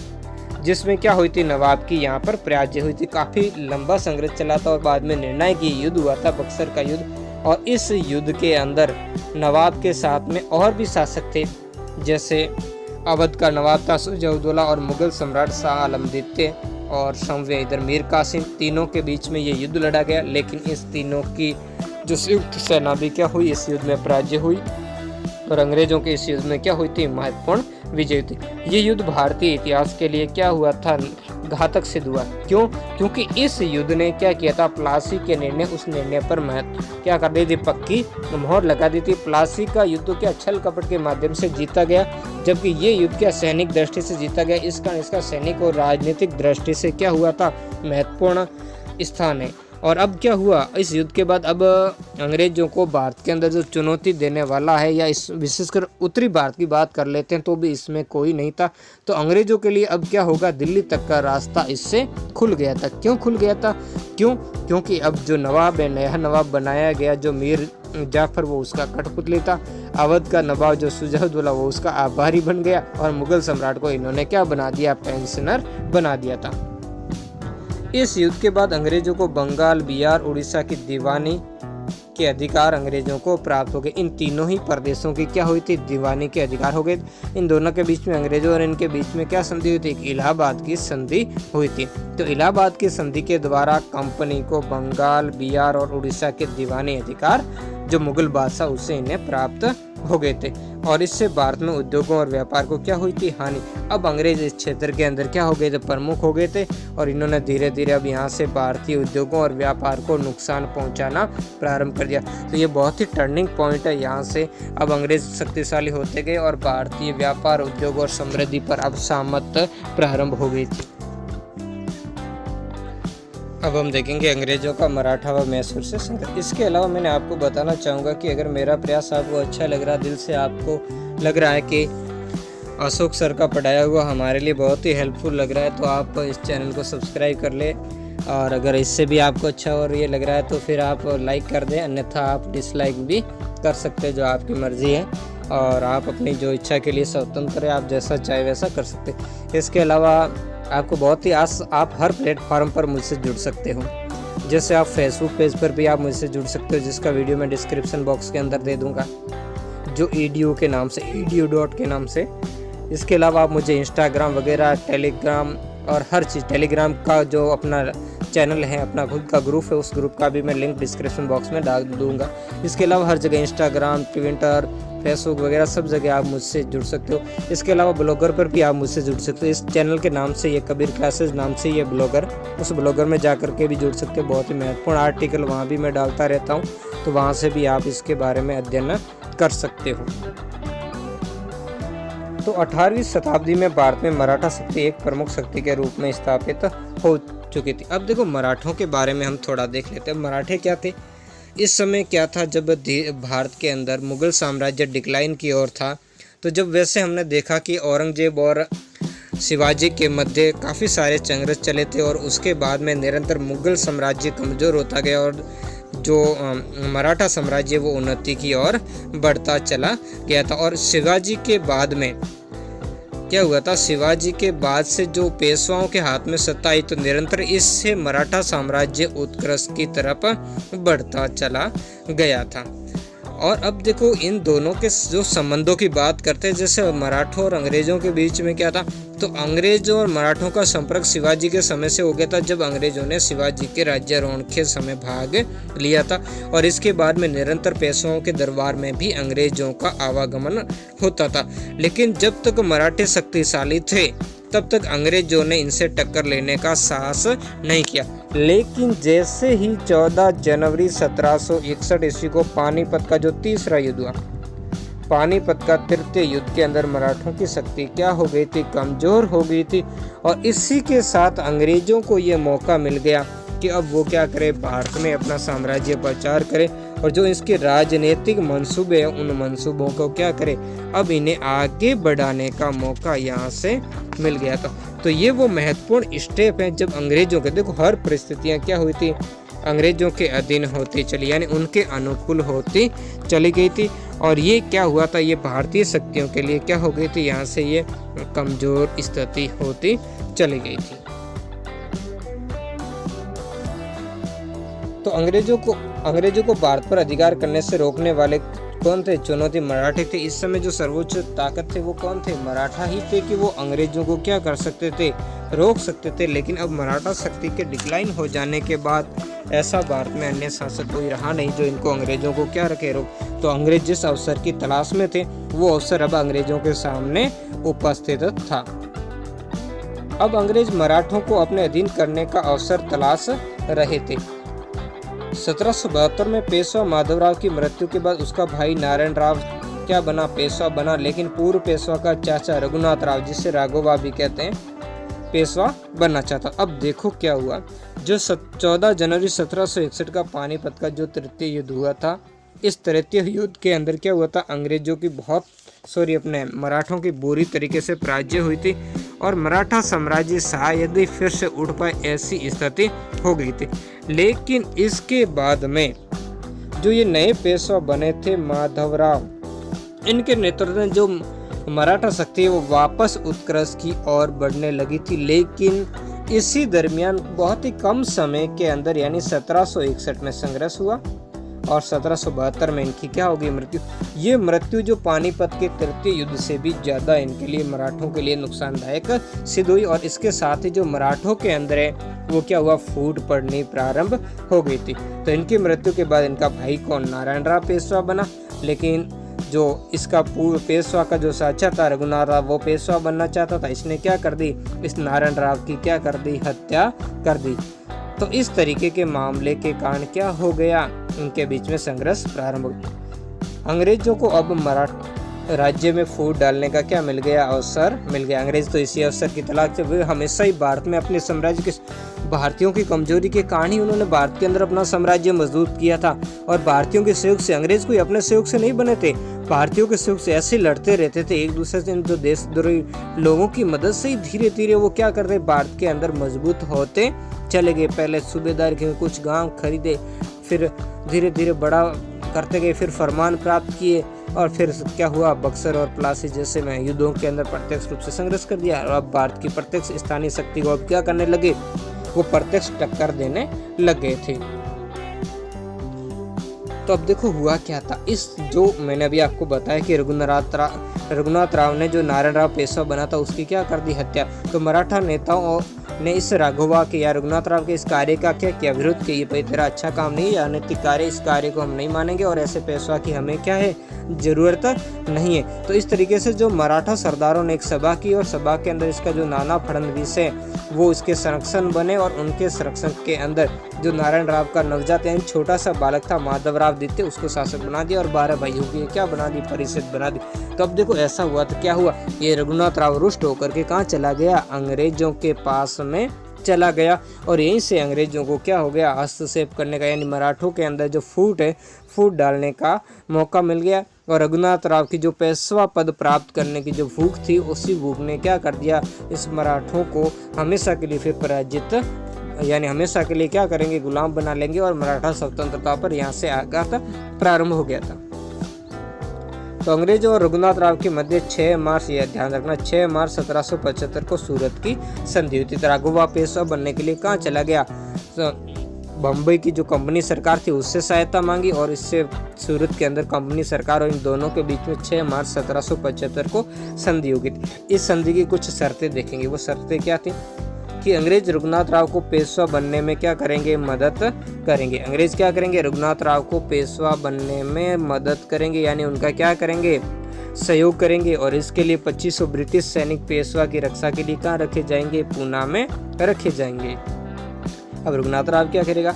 Speaker 1: जिसमें क्या हुई थी, नवाब की यहाँ पर पराजय हुई थी। काफ़ी लंबा संघर्ष चला था और बाद में निर्णायक युद्ध हुआ था, बक्सर का युद्ध। और इस युद्ध के अंदर नवाब के साथ में और भी शासक थे, जैसे अवध का नवाब था शुजा-उद-दौला और मुगल सम्राट शाह आलम द्वितीय और संवै इधर मीर कासिम। तीनों के बीच में ये युद्ध लड़ा गया, लेकिन इस तीनों की जो संयुक्त सेना भी क्या हुई, इस युद्ध में पराजय हुई और अंग्रेजों के इस युद्ध में क्या हुई थी, महत्वपूर्ण विजय थी। ये युद्ध भारतीय इतिहास के लिए क्या हुआ था, घातक सिद्ध हुआ। क्यों? क्योंकि इस युद्ध ने क्या किया था, प्लासी के निर्णय, उस निर्णय पर क्या कर दी थी, पक्की मोहर लगा दी थी। प्लासी का युद्ध क्या छल कपट के माध्यम से जीता गया, जबकि ये युद्ध क्या सैनिक दृष्टि से जीता गया। इसका सैनिक और राजनीतिक दृष्टि से क्या हुआ था, महत्वपूर्ण स्थान है। और अब क्या हुआ, इस युद्ध के बाद अब अंग्रेजों को भारत के अंदर जो चुनौती देने वाला है, या इस विशेषकर उत्तरी भारत की बात कर लेते हैं तो भी इसमें कोई नहीं था। तो अंग्रेजों के लिए अब क्या होगा, दिल्ली तक का रास्ता इससे खुल गया था। क्यों खुल गया था? क्योंकि अब जो नवाब है, नया नवाब बनाया गया जो मीर जाफर, वो उसका कठपुतली था। अवध का नवाब जो सुजाउद्दौला, वो उसका आभारी बन गया। और मुगल सम्राट को इन्होंने क्या बना दिया, पेंशनर बना दिया था। इस युद्ध के बाद अंग्रेजों को बंगाल, बिहार, उड़ीसा की दीवानी के अधिकार अंग्रेजों को प्राप्त हो गए। इन तीनों ही प्रदेशों की क्या हुई थी, दीवानी के अधिकार हो गए। इन दोनों के बीच में, अंग्रेजों और इनके बीच में क्या संधि हुई थी, इलाहाबाद की संधि हुई थी। तो इलाहाबाद की संधि के द्वारा कंपनी को बंगाल, बिहार और उड़ीसा के दीवानी अधिकार जो मुगल बादशाह, उससे इन्हें प्राप्त हो गए थे। और इससे भारत में उद्योगों और व्यापार को क्या हुई थी, हानि। अब अंग्रेज इस क्षेत्र के अंदर क्या हो गए थे, प्रमुख हो गए थे। और इन्होंने धीरे धीरे अब यहाँ से भारतीय उद्योगों और व्यापार को नुकसान पहुँचाना प्रारंभ कर दिया। तो ये बहुत ही टर्निंग पॉइंट है। यहाँ से अब अंग्रेज शक्तिशाली होते गए और भारतीय व्यापार, उद्योग और समृद्धि पर अब सामंत प्रारंभ हो गई थी। अब हम देखेंगे अंग्रेजों का मराठा व मैसूर से संघर्ष। इसके अलावा मैंने आपको बताना चाहूँगा कि अगर मेरा प्रयास आपको अच्छा लग रहा, दिल से आपको लग रहा है कि अशोक सर का पढ़ाया हुआ हमारे लिए बहुत ही हेल्पफुल लग रहा है, तो आप इस चैनल को सब्सक्राइब कर ले। और अगर इससे भी आपको अच्छा और ये लग रहा है तो फिर आप लाइक कर दें, अन्यथा आप डिसलाइक भी कर सकते हैं, जो आपकी मर्ज़ी है। और आप अपनी जो इच्छा के लिए स्वतंत्र है, आप जैसा चाहे वैसा कर सकते हैं। इसके अलावा आपको बहुत ही आप हर प्लेटफॉर्म पर मुझसे जुड़ सकते हो। जैसे आप फेसबुक पेज पर भी आप मुझसे जुड़ सकते हो, जिसका वीडियो मैं डिस्क्रिप्शन बॉक्स के अंदर दे दूंगा, जो ईडीयू के नाम से, ईडीयू के नाम से। इसके अलावा आप मुझे इंस्टाग्राम वगैरह, टेलीग्राम और हर चीज़, टेलीग्राम का जो अपना चैनल है, अपना खुद का ग्रुप है, उस ग्रुप का भी मैं लिंक डिस्क्रिप्शन बॉक्स में डाल दूंगा। इसके अलावा हर जगह इंस्टाग्राम, ट्विटर, फेसबुक वगैरह सब जगह आप मुझसे जुड़ सकते हो। इसके अलावा ब्लॉगर पर भी आप मुझसे जुड़ सकते हो। इस चैनल के नाम से, ये कबीर क्लासेस नाम से ये ब्लॉगर, उस ब्लॉगर में जा करके भी जुड़ सकते हो। बहुत ही महत्वपूर्ण आर्टिकल वहाँ भी मैं डालता रहता हूँ, तो वहाँ से भी आप इसके बारे में अध्ययन कर सकते हो। तो 18वीं शताब्दी में भारत में मराठा शक्ति एक प्रमुख शक्ति के रूप में स्थापित हो चुकी थी। अब देखो मराठों के बारे में हम थोड़ा देख लेते हैं। मराठे क्या थे, इस समय क्या था, जब भारत के अंदर मुगल साम्राज्य डिक्लाइन की ओर था। तो जब वैसे हमने देखा कि औरंगजेब और शिवाजी के मध्य काफ़ी सारे संघर्ष चले थे, और उसके बाद में निरंतर मुगल साम्राज्य कमज़ोर होता गया, और जो मराठा साम्राज्य वो उन्नति की ओर बढ़ता चला गया था। और शिवाजी के बाद में क्या हुआ था, शिवाजी के बाद से जो पेशवाओं के हाथ में सत्ता आई, तो निरंतर इससे मराठा साम्राज्य उत्कर्ष की तरफ बढ़ता चला गया था। और अब देखो इन दोनों के जो संबंधों की बात करते हैं, जैसे मराठों और अंग्रेजों के बीच में क्या था, तो अंग्रेजों और मराठों का संपर्क शिवाजी के समय से हो गया था, जब अंग्रेजों ने शिवाजी के राज्यारोहण के समय भाग लिया था। और इसके बाद में निरंतर पेशवाओं के दरबार में भी अंग्रेजों का आवागमन होता था। लेकिन जब तक मराठे शक्तिशाली थे, तब तक अंग्रेजों ने इनसे टक्कर लेने का साहस नहीं किया। लेकिन जैसे ही 14 जनवरी 1761 ईस्वी को पानीपत का जो तीसरा युद्ध हुआ, पानीपत का तृतीय युद्ध के अंदर मराठों की शक्ति क्या हो गई थी, कमजोर हो गई थी। और इसी के साथ अंग्रेजों को ये मौका मिल गया कि अब वो क्या करे, भारत में अपना साम्राज्य प्रचार करे, और जो इसके राजनीतिक मंसूबे हैं, उन मंसूबों को क्या करे, अब इन्हें आगे बढ़ाने का मौका यहाँ से मिल गया था। तो ये वो महत्वपूर्ण स्टेप हैं, जब अंग्रेजों के, देखो हर परिस्थितियाँ क्या हुई थी, अंग्रेजों के अधीन होती चली, यानी उनके अनुकूल होती चली गई थी। और ये क्या हुआ था, ये भारतीय शक्तियों के लिए क्या हो गई थी, यहाँ से ये कमजोर स्थिति होती चली गई थी। तो अंग्रेजों को भारत पर अधिकार करने से रोकने वाले कौन थे, चुनौती मराठे थे। इस समय जो सर्वोच्च ताकत थे वो कौन थे, मराठा ही थे, कि वो अंग्रेजों को क्या कर सकते थे, रोक सकते थे। लेकिन अब मराठा शक्ति के डिक्लाइन हो जाने के बाद ऐसा भारत में अन्य शासक कोई रहा नहीं जो इनको अंग्रेजों को क्या रखे रोक। तो अंग्रेज जिस अवसर की तलाश में थे, वो अवसर अब अंग्रेजों के सामने उपस्थित था। अब अंग्रेज मराठों को अपने अधीन करने का अवसर तलाश रहे थे। 1772 में पेशवा माधवराव की मृत्यु के बाद उसका भाई नारायण राव क्या बना, पेशवा बना, लेकिन पूर्व पेशवा का चाचा रघुनाथ राव, जिसे राघोबा भी कहते हैं, पेशवा बनना चाहता। अब देखो क्या हुआ, जो 14 जनवरी 1761 का पानीपत का जो तृतीय युद्ध हुआ था, इस तृतीय युद्ध के अंदर क्या हुआ था, अंग्रेजों की अपने मराठों की बुरी तरीके से पराजय हुई थी और मराठा साम्राज्य शायद ही फिर से उठ पाए, ऐसी स्थिति हो गई थी। लेकिन इसके बाद में जो ये नए पेशवा बने थे माधवराव, इनके नेतृत्व में जो मराठा शक्ति है वो वापस उत्कर्ष की ओर बढ़ने लगी थी। लेकिन इसी दरमियान बहुत ही कम समय के अंदर यानी 1761 में संघर्ष हुआ और 1772 में इनकी क्या होगी, मृत्यु। ये मृत्यु जो पानीपत के तृतीय युद्ध से भी ज्यादा इनके लिए, मराठों के लिए नुकसानदायक सिद्ध हुई और इसके साथ ही जो मराठों के अंदर है वो क्या हुआ, फूट पड़नी प्रारंभ हो गई थी। तो इनकी मृत्यु के बाद इनका भाई कौन, नारायण राव पेशवा बना। लेकिन जो इसका पूर्व पेशवा का जो साचा था रघुनाथ राव, वो पेशवा बनना चाहता था। इसने क्या कर दी, इस नारायण राव की क्या कर दी, हत्या कर दी। तो इस तरीके के मामले के कारण क्या हो गया, इनके बीच में संघर्ष प्रारंभ हो गया। अंग्रेजों को अब मराठा राज्य में फूट डालने का क्या मिल गया, अवसर मिल गया। अंग्रेज तो इसी अवसर की तलाश से, वे हमेशा ही भारत में अपने साम्राज्य के, भारतीयों की कमजोरी के कारण ही उन्होंने भारत के अंदर अपना साम्राज्य मजबूत किया था और भारतीयों के सहयोग से, अंग्रेज कोई अपने सहयोग से नहीं बने थे, भारतीयों के सहयोग से ऐसे लड़ते रहते थे एक दूसरे से। जो देशद्रोही लोगों की मदद से ही धीरे धीरे वो क्या करते, भारत के अंदर मजबूत होते चले गए। पहले सूबेदार के कुछ गांव खरीदे, फिर धीरे धीरे बड़ा करते गए, फिर फरमान प्राप्त किए और फिर क्या हुआ, बक्सर और प्लासी जैसे में युद्धों के अंदर प्रत्यक्ष रूप से संघर्ष कर दिया और अब भारत की प्रत्यक्ष स्थानीय शक्ति को अब क्या करने लगे, वो प्रत्यक्ष टक्कर देने लग गए थे। तो अब देखो हुआ क्या था, इस जो मैंने अभी आपको बताया कि रघुनाथ राव ने जो नारायण राव पेशवा बना था उसकी क्या कर दी, हत्या। तो मराठा नेताओं ने इस राघोबा के या रघुनाथ राव के इस कार्य का क्या किया, विरोध किया। भाई तेरा अच्छा काम नहीं है, अनैतिक कार्य, इस कार्य को हम नहीं मानेंगे और ऐसे पेशवा की हमें क्या है, जरूरत नहीं है। तो इस तरीके से जो मराठा सरदारों ने एक सभा की और सभा के अंदर इसका जो नाना फडणवीस है वो इसके संरक्षण बने और उनके संरक्षण के अंदर जो नारायण राव का नवजात यानी छोटा सा बालक था माधवराव द्वितीय, उसको शासक बना दिया और 12 भाइयों की क्या बना दी, परिषद बना दी। तो अब देखो ऐसा हुआ तो क्या हुआ, ये रघुनाथ राव रुष्ट होकर के कहाँ चला गया, अंग्रेजों के पास में चला गया और यहीं से अंग्रेजों को क्या हो गया, हस्तक्षेप करने का यानी मराठों के अंदर जो फूट है, फूट डालने का मौका मिल गया। और रघुनाथ राव की जो पेशवा पद प्राप्त करने की जो भूख थी, उसी भूख ने क्या कर दिया, इस मराठों को हमेशा के लिए फिर पराजित यानी हमेशा के लिए क्या करेंगे, गुलाम बना लेंगे और मराठा स्वतंत्रता पर यहाँ से आघात प्रारंभ हो गया था। तो अंग्रेजों और रघुनाथ राव के मध्य 6 मार्च, यह ध्यान रखना, 6 मार्च 1775 को सूरत की संधि हुई थी। तो राघोबा पेशवा बनने के लिए कहाँ चला गया, तो बम्बई की जो कंपनी सरकार थी उससे सहायता मांगी और इससे सूरत के अंदर कंपनी सरकार और इन दोनों के बीच में 6 मार्च 1775 को संधि हो गई थी। इस संधि की कुछ शर्तें देखेंगे, वो शर्तें क्या थी कि अंग्रेज रघुनाथ राव को पेशवा बनने में क्या करेंगे, मदद करेंगे। अंग्रेज क्या करेंगे, रघुनाथ राव को पेशवा बनने में मदद करेंगे यानी उनका क्या करेंगे, सहयोग करेंगे और इसके लिए 2500 ब्रिटिश सैनिक पेशवा की रक्षा के लिए कहाँ रखे जाएंगे, पूना में रखे जाएंगे। अब रघुनाथ राव क्या करेगा,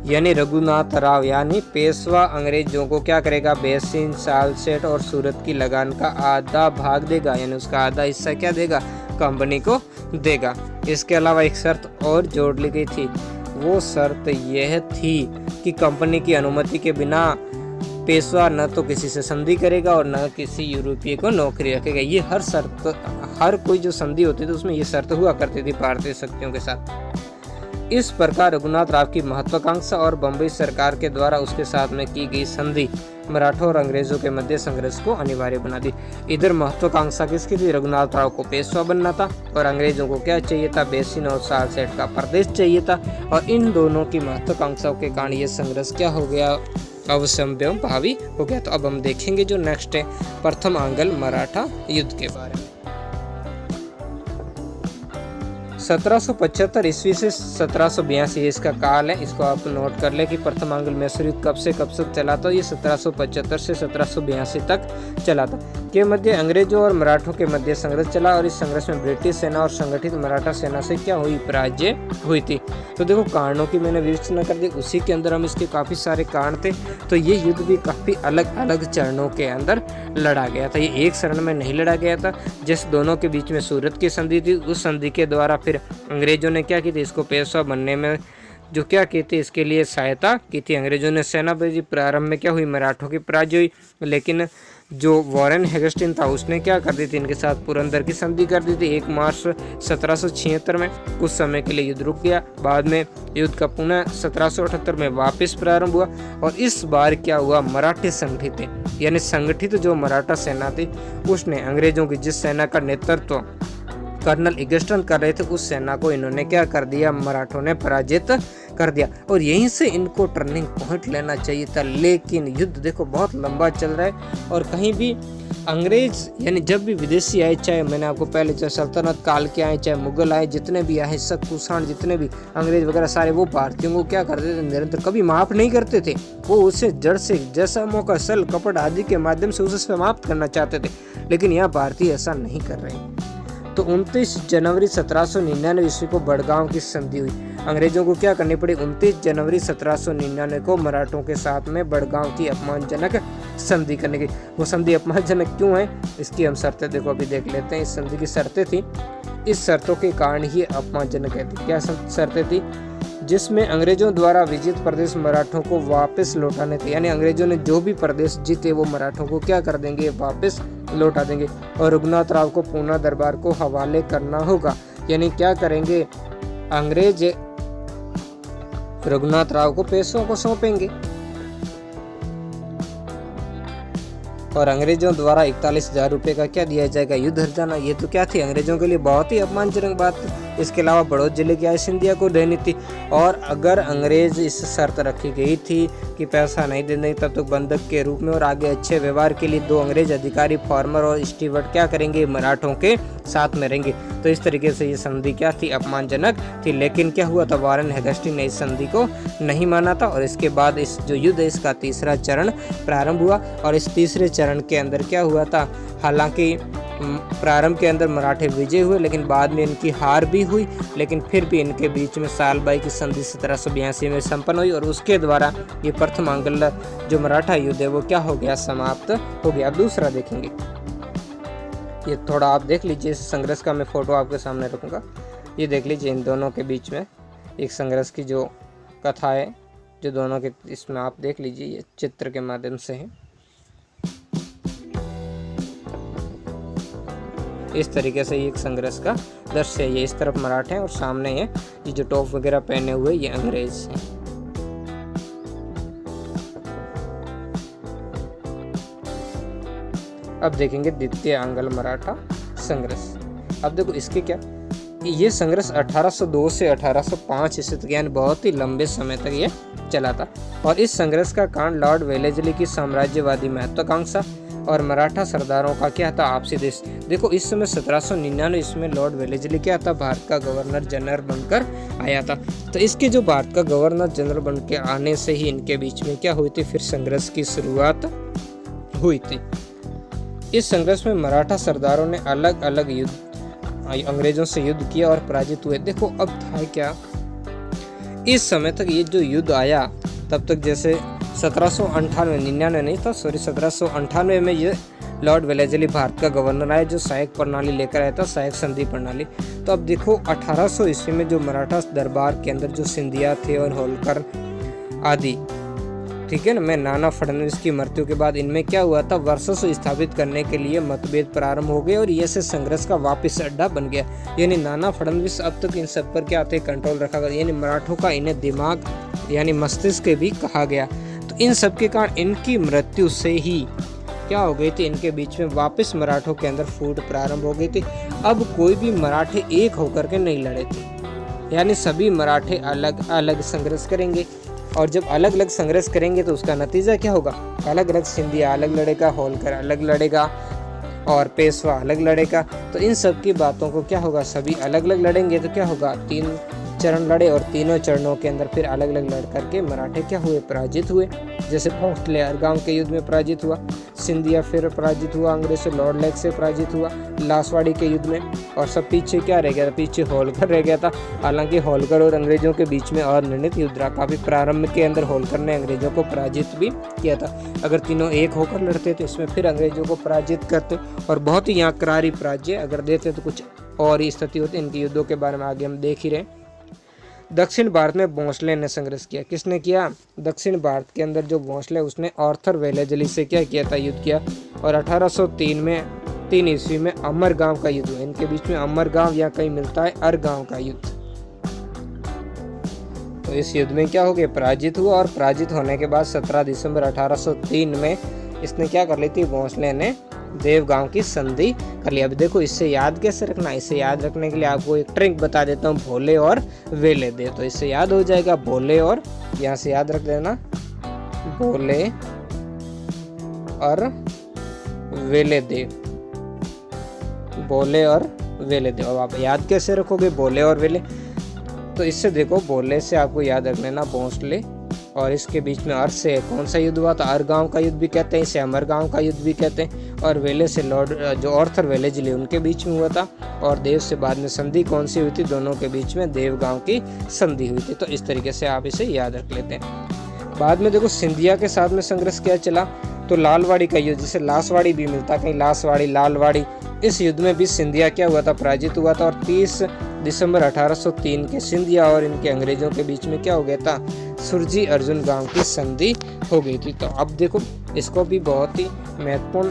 Speaker 1: यानी रघुनाथ राव यानी पेशवा अंग्रेजों को क्या करेगा, बेसिन, सालसेट और सूरत की लगान का आधा भाग देगा यानी उसका आधा हिस्सा क्या देगा, कंपनी को देगा। इसके अलावा एक शर्त और जोड़ ली गई थी, वो शर्त यह थी कि कंपनी की अनुमति के बिना पेशवा न तो किसी से संधि करेगा और न किसी यूरोपीय को नौकरी रखेगा। ये हर कोई जो संधि होती थी उसमें ये शर्त हुआ करती थी भारतीय शक्तियों के साथ। इस प्रकार रघुनाथ राव की महत्वाकांक्षा और बम्बई सरकार के द्वारा उसके साथ में की गई संधि मराठों और अंग्रेजों के मध्य संघर्ष को अनिवार्य बना दी। इधर महत्वाकांक्षा किसकी थी, रघुनाथ राव को पेशवा बनना था और अंग्रेजों को क्या चाहिए था, बेसिन और सालसेट का प्रदेश चाहिए था। और इन दोनों की महत्वाकांक्षाओं के कारण ये संघर्ष क्या हो गया, अवश्यम्य एवं भावी हो गया। तो अब हम देखेंगे जो नेक्स्ट है प्रथम आंग्ल मराठा युद्ध के बारे में। 1775 ईस्वी से 1782 इसका काल है। इसको आप नोट कर ले कि प्रथम आंग्ल मैसूर युद्ध कब से कब तक चला था। ये 1775 से 1782 तक चला था। के मध्य अंग्रेजों और मराठों के मध्य संघर्ष चला और इस संघर्ष में ब्रिटिश सेना और संगठित मराठा सेना से क्या हुई, पराजय हुई थी। तो देखो कारणों की मैंने विवेचना कर दी, उसी के अंदर हम इसके काफ़ी सारे कारण थे। तो ये युद्ध भी काफ़ी अलग अलग चरणों के अंदर लड़ा गया था। ये एक शरण में नहीं लड़ा गया था। जिस दोनों के बीच में सूरत की संधि थी, उस संधि के द्वारा फिर अंग्रेजों ने क्या की थी, इसको पेशवा बनने में जो क्या की थी, इसके लिए सहायता की थी। अंग्रेजों ने सेना भेजी। प्रारंभ में क्या हुई, मराठों की पराजय हुई। लेकिन जो वॉरेन हेगस्टिन था उसने क्या कर दी थी, इनके साथ पुरंदर की संधि कर दी थी 1 मार्च 1776 में। कुछ समय के लिए युद्ध रुक गया। बाद में युद्ध का पुनः 1778 में वापस प्रारंभ हुआ और इस बार क्या हुआ, मराठे संगठित थे, यानी संगठित जो मराठा सेना थी उसने अंग्रेजों की जिस सेना का नेतृत्व कर्नल इगस्टन कर रहे थे, उस सेना को इन्होंने क्या कर दिया, मराठों ने पराजित कर दिया। और यहीं से इनको टर्निंग पॉइंट लेना चाहिए था। लेकिन युद्ध देखो बहुत लंबा चल रहा है और कहीं भी अंग्रेज यानी जब भी विदेशी आए, चाहे मैंने आपको पहले चाहे सल्तनत काल के आए, चाहे मुगल आए, जितने भी आए, शक कुषाण जितने भी अंग्रेज वगैरह सारे, वो भारतीयों को क्या करते थे, निरंतर कभी माफ नहीं करते थे। वो उसे जड़ से जैसा मौका सल कपट आदि के माध्यम से उसे समाप्त करना चाहते थे। लेकिन यहाँ भारतीय ऐसा नहीं कर रहे। तो 29 जनवरी 1799 ईस्वी को बड़गांव की संधि हुई। अंग्रेजों को क्या करनी पड़ी, 29 जनवरी 1799 को मराठों के साथ में बड़गांव की अपमानजनक संधि करने की। वो संधि अपमानजनक क्यों है, इसकी हम शर्तें देखो अभी देख लेते हैं। इस संधि की शर्तें थी, इस शर्तों के कारण ही अपमानजनक है। क्या शर्तें थी, जिसमें अंग्रेजों द्वारा विजित प्रदेश मराठों को वापस लौटाने थे। यानी अंग्रेजों ने जो भी प्रदेश जीते वो मराठों को क्या कर देंगे, वापस लौटा देंगे। और रघुनाथ राव को पूना दरबार को हवाले करना होगा। यानी क्या करेंगे, अंग्रेज रघुनाथ राव को पेशवा को सौंपेंगे और अंग्रेजों द्वारा 41,000 रुपये का क्या दिया जाएगा, युद्ध हर्जाना। ये तो क्या थी, अंग्रेजों के लिए बहुत ही अपमानजनक बात थी। इसके अलावा बड़ौद जिले की आय सिंधिया को देनी थी। और अगर अंग्रेज इस शर्त रखी गई थी कि पैसा नहीं देने तब तो बंधक के रूप में और आगे अच्छे व्यवहार के लिए 2 अंग्रेज अधिकारी फार्मर और स्टीवर्ट क्या करेंगे, मराठों के साथ में रहेंगे। तो इस तरीके से ये संधि क्या थी, अपमानजनक थी। लेकिन क्या हुआ था, वॉरेन हेगस्टिन ने इस संधि को नहीं माना था और इसके बाद इस जो युद्ध है इसका तीसरा चरण प्रारंभ हुआ। और इस तीसरे चरण के अंदर क्या हुआ था, हालांकि प्रारंभ के अंदर मराठे विजय हुए लेकिन बाद में इनकी हार भी हुई। लेकिन फिर भी इनके बीच में सालबाई की संधि 1782 में संपन्न हुई और उसके द्वारा ये प्रथम आंग्ल जो मराठा युद्ध है वो क्या हो गया, समाप्त हो गया। अब दूसरा देखेंगे, ये थोड़ा आप देख लीजिए। इस संघर्ष का मैं फोटो आपके सामने रखूंगा। ये देख लीजिए, इन दोनों के बीच में एक संघर्ष की जो कथा है, जो दोनों के, इसमें आप देख लीजिए, ये चित्र के माध्यम से है। इस तरीके से एक संघर्ष का दृश्य है। ये इस तरफ मराठे हैं और सामने ये जो टॉप वगैरह पहने हुए ये अंग्रेज हैं। अब देखेंगे द्वितीय आंग्ल मराठा संघर्ष। अब देखो इसके क्या, ये संघर्ष 1802 से 1805 ईस्वी तक यानी बहुत ही लंबे समय तक ये चला था। और इस संघर्ष का कारण लॉर्ड वेलेस्ली की साम्राज्यवादी महत्वाकांक्षा और मराठा सरदारों का क्या था, आपसी देश। देखो इस समय 1799 इसमें लॉर्ड वेलेस्ली क्या था, भारत का गवर्नर जनरल बनकर आया था। तो इसके जो भारत का गवर्नर जनरल बनकर आने से ही इनके बीच में क्या हुई थी, फिर संघर्ष की शुरुआत हुई थी। इस संघर्ष में मराठा सरदारों ने अलग अलग युद्ध अंग्रेजों से युद्ध किया और पराजित हुए। देखो अब था क्या, इस समय तक ये जो युद्ध आया तब तक जैसे 1798 में ये लॉर्ड वेलेस्ली भारत का गवर्नर आया जो सहायक प्रणाली लेकर आया था, सहायक संधि प्रणाली। तो अब देखो 1800 ईस्वी में जो मराठा दरबार के अंदर जो सिंधिया थे और होलकर आदि, ठीक है ना, मैं नाना फडणवीस की मृत्यु के बाद इनमें क्या हुआ था, वर्चस्व स्थापित करने के लिए मतभेद प्रारंभ हो गए और ये से संघर्ष का वापस अड्डा बन गया। यानी नाना फडणवीस अब तक इन सब पर क्या थे, कंट्रोल रखा गया। यानी मराठों का इन्हें दिमाग यानी मस्तिष्क भी कहा गया। तो इन सब के कारण इनकी मृत्यु से ही क्या हो गई थी, इनके बीच में वापस मराठों के अंदर फूट प्रारंभ हो गई थी। अब कोई भी मराठे एक होकर के नहीं लड़े थे, यानी सभी मराठे अलग अलग संघर्ष करेंगे। और जब अलग अलग संघर्ष करेंगे तो उसका नतीजा क्या होगा, अलग अलग सिंधिया अलग लड़ेगा, होलकर अलग लड़ेगा, और पेशवा अलग लड़ेगा। तो इन सब की बातों को क्या होगा, सभी अलग अलग लड़ेंगे तो क्या होगा, 3 चरण लड़े और तीनों चरणों के अंदर फिर अलग अलग लड़ करके मराठे क्या हुए, पराजित हुए। जैसे भोसले अरगांव के युद्ध में पराजित हुआ, सिंधिया फिर पराजित हुआ अंग्रेज से, लॉर्ड लेक से पराजित हुआ लासवाड़ी के युद्ध में। और सब पीछे क्या रह गया था, पीछे होलकर रह गया था। हालांकि होलकर और अंग्रेजों के बीच में अनिर्णित युद्ध रहा। काफी प्रारंभ के अंदर होलकर ने अंग्रेजों को पराजित भी किया था। अगर तीनों एक होकर लड़ते तो इसमें फिर अंग्रेजों को पराजित करते और बहुत ही यहाँ करारी पराजय अगर देते तो कुछ और ही स्थिति होती। इनके युद्धों के बारे में आगे हम देख ही रहे। दक्षिण भारत में भोंसले ने संघर्ष किया। किसने किया, दक्षिण भारत के अंदर जो भोंसले, उसने आर्थर वेलेजली से क्या किया था, युद्ध किया। और 1803 ईस्वी में अमरगांव का युद्ध हुआ। इनके बीच में अमरगांव या कहीं मिलता है अरगांव का युद्ध। तो इस युद्ध में क्या हो गया, पराजित हुआ। और पराजित होने के बाद 17 दिसंबर 1803 में इसने क्या कर ली थी, भोंसले ने देवगांव की संधि कर लिया। अब देखो इससे याद कैसे रखना, इसे याद रखने के लिए आपको एक ट्रिक बता देता हूँ, भोले और वेले दे। तो इससे याद हो जाएगा भोले और, यहाँ से याद रख देना, भोले और वेले देव, भोले और वेले देव। अब आप याद कैसे रखोगे भोले और वेले, तो इससे देखो भोले से आपको याद रख लेना भोंसले, और इसके बीच में अर्थ से कौन सा युद्ध हुआ था, अरगांव का युद्ध भी कहते हैं, इसे अमरगांव का युद्ध भी कहते हैं। और वेले से लॉर्ड जो आर्थर वेलेजली उनके बीच में हुआ था। और देव से बाद में संधि कौन सी हुई थी, दोनों के बीच में देवगांव की संधि हुई थी। तो इस तरीके से आप इसे याद रख लेते हैं। बाद में देखो सिंधिया के साथ में संघर्ष क्या चला, तो लालवाड़ी का युद्ध, जिसे लासवाड़ी भी मिलता, कहीं लासवाड़ी लालवाड़ी, इस युद्ध में भी सिंधिया क्या हुआ था, पराजित हुआ था। और 30 दिसंबर 1803 के सिंधिया और इनके अंग्रेजों के बीच में क्या हो गया था, सुरजी अर्जुन गांव की संधि हो गई थी। तो अब देखो इसको भी बहुत ही महत्वपूर्ण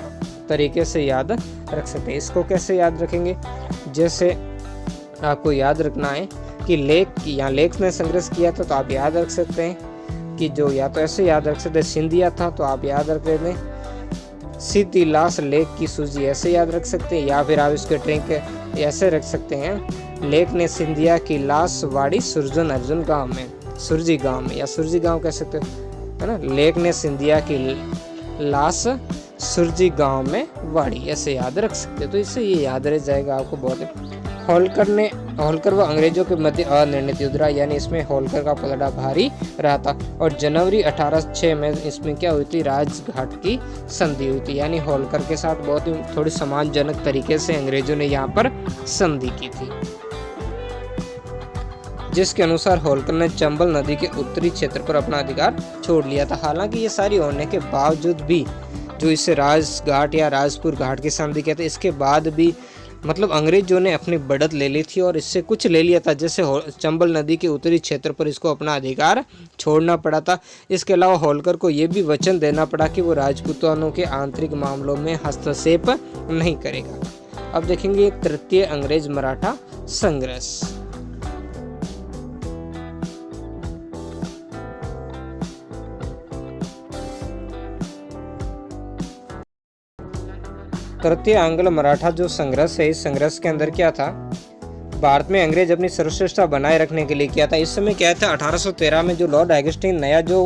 Speaker 1: तरीके से याद रख सकते हैं। इसको कैसे याद रखेंगे, जैसे आपको याद रखना है कि लेक ने संघर्ष किया था, तो आप याद रख सकते हैं कि जो, या तो ऐसे याद रख सकते हैं सिंधिया था, तो आप याद रख लेते हैं सीती लास लेक की सूजी, ऐसे याद रख सकते हैं। या फिर आप इसके ट्रिक ऐसे रख सकते हैं, लेक ने सिंधिया की लाश वाड़ी सुरजन अर्जुन गांव में, सुरजी गांव में, या सुरजी गांव कह सकते हो, है ना। लेक ने सिंधिया की लाश सुरजी गांव में वाड़ी, ऐसे याद रख सकते हो। तो इससे ये याद रह जाएगा आपको बहुत। होलकर व अंग्रेजों के मध्य अनिर्णित युद्ध रहा, यानी इसमें होलकर का पलड़ा भारी रहा था। और जनवरी 1806 में इसमें क्या हुई थी, राजघाट की संधि हुई थी। यानी होलकर के साथ बहुत ही थोड़ी सम्मानजनक तरीके से अंग्रेजों ने यहाँ पर संधि की थी, जिसके अनुसार होलकर ने चंबल नदी के उत्तरी क्षेत्र पर अपना अधिकार छोड़ लिया था। हालांकि ये सारी होने के बावजूद भी, जो इसे राजघाट या राजपुर घाट की संधि कहते हैं, इसके बाद भी मतलब अंग्रेजों ने अपनी बढ़त ले ली थी और इससे कुछ ले लिया था, जैसे चंबल नदी के उत्तरी क्षेत्र पर इसको अपना अधिकार छोड़ना पड़ा था। इसके अलावा होलकर को ये भी वचन देना पड़ा कि वो राजपूतानों के आंतरिक मामलों में हस्तक्षेप नहीं करेगा। अब देखेंगे तृतीय अंग्रेज मराठा संघर्ष। तृतीय आंग्ल मराठा जो संघर्ष है, इस संघर्ष के अंदर क्या था, भारत में अंग्रेज अपनी सर्वश्रेष्ठता बनाए रखने के लिए किया था। इस समय क्या था, 1813 में जो लॉर्ड ऑगस्टिन नया जो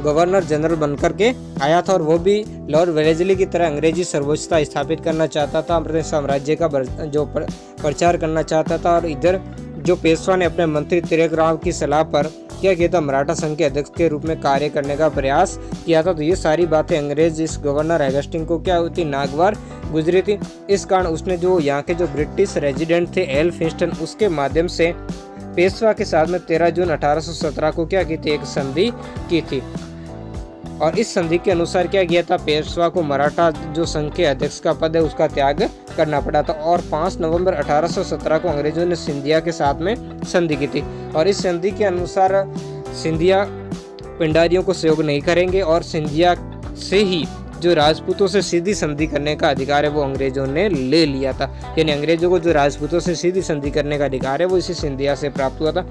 Speaker 1: गवर्नर जनरल बनकर के आया था, और वो भी लॉर्ड वेलेजली की तरह अंग्रेजी सर्वोच्चता स्थापित करना चाहता था, अपने साम्राज्य का जो प्रचार करना चाहता था। और इधर जो पेशवा ने अपने मंत्री तिलक राव की सलाह पर क्या किया था, मराठा संघ के अध्यक्ष के रूप में कार्य करने का प्रयास किया था। तो ये सारी बातें अंग्रेज इस गवर्नर ऑगस्टिन को क्या होती, नागवार गुजरी थी। इस कारण उसने जो यहाँ के जो ब्रिटिश रेजिडेंट थे एल्फिंस्टन, उसके माध्यम से पेशवा के साथ में 13 जून 1817 को क्या की थी, एक संधि की थी। और इस संधि के अनुसार क्या किया था, पेशवा को मराठा जो संघ के अध्यक्ष का पद है उसका त्याग करना पड़ा था। और 5 नवंबर 1817 को अंग्रेजों ने सिंधिया के साथ में संधि की थी। और इस संधि के अनुसार सिंधिया पिंडारियों को सहयोग नहीं करेंगे, और सिंधिया से ही जो राजपूतों से सीधी संधि करने का अधिकार है वो अंग्रेजों ने ले लिया था। यानी अंग्रेजों को जो राजपूतों से सीधी संधि करने का अधिकार है वो इसी सिंधिया से प्राप्त हुआ था।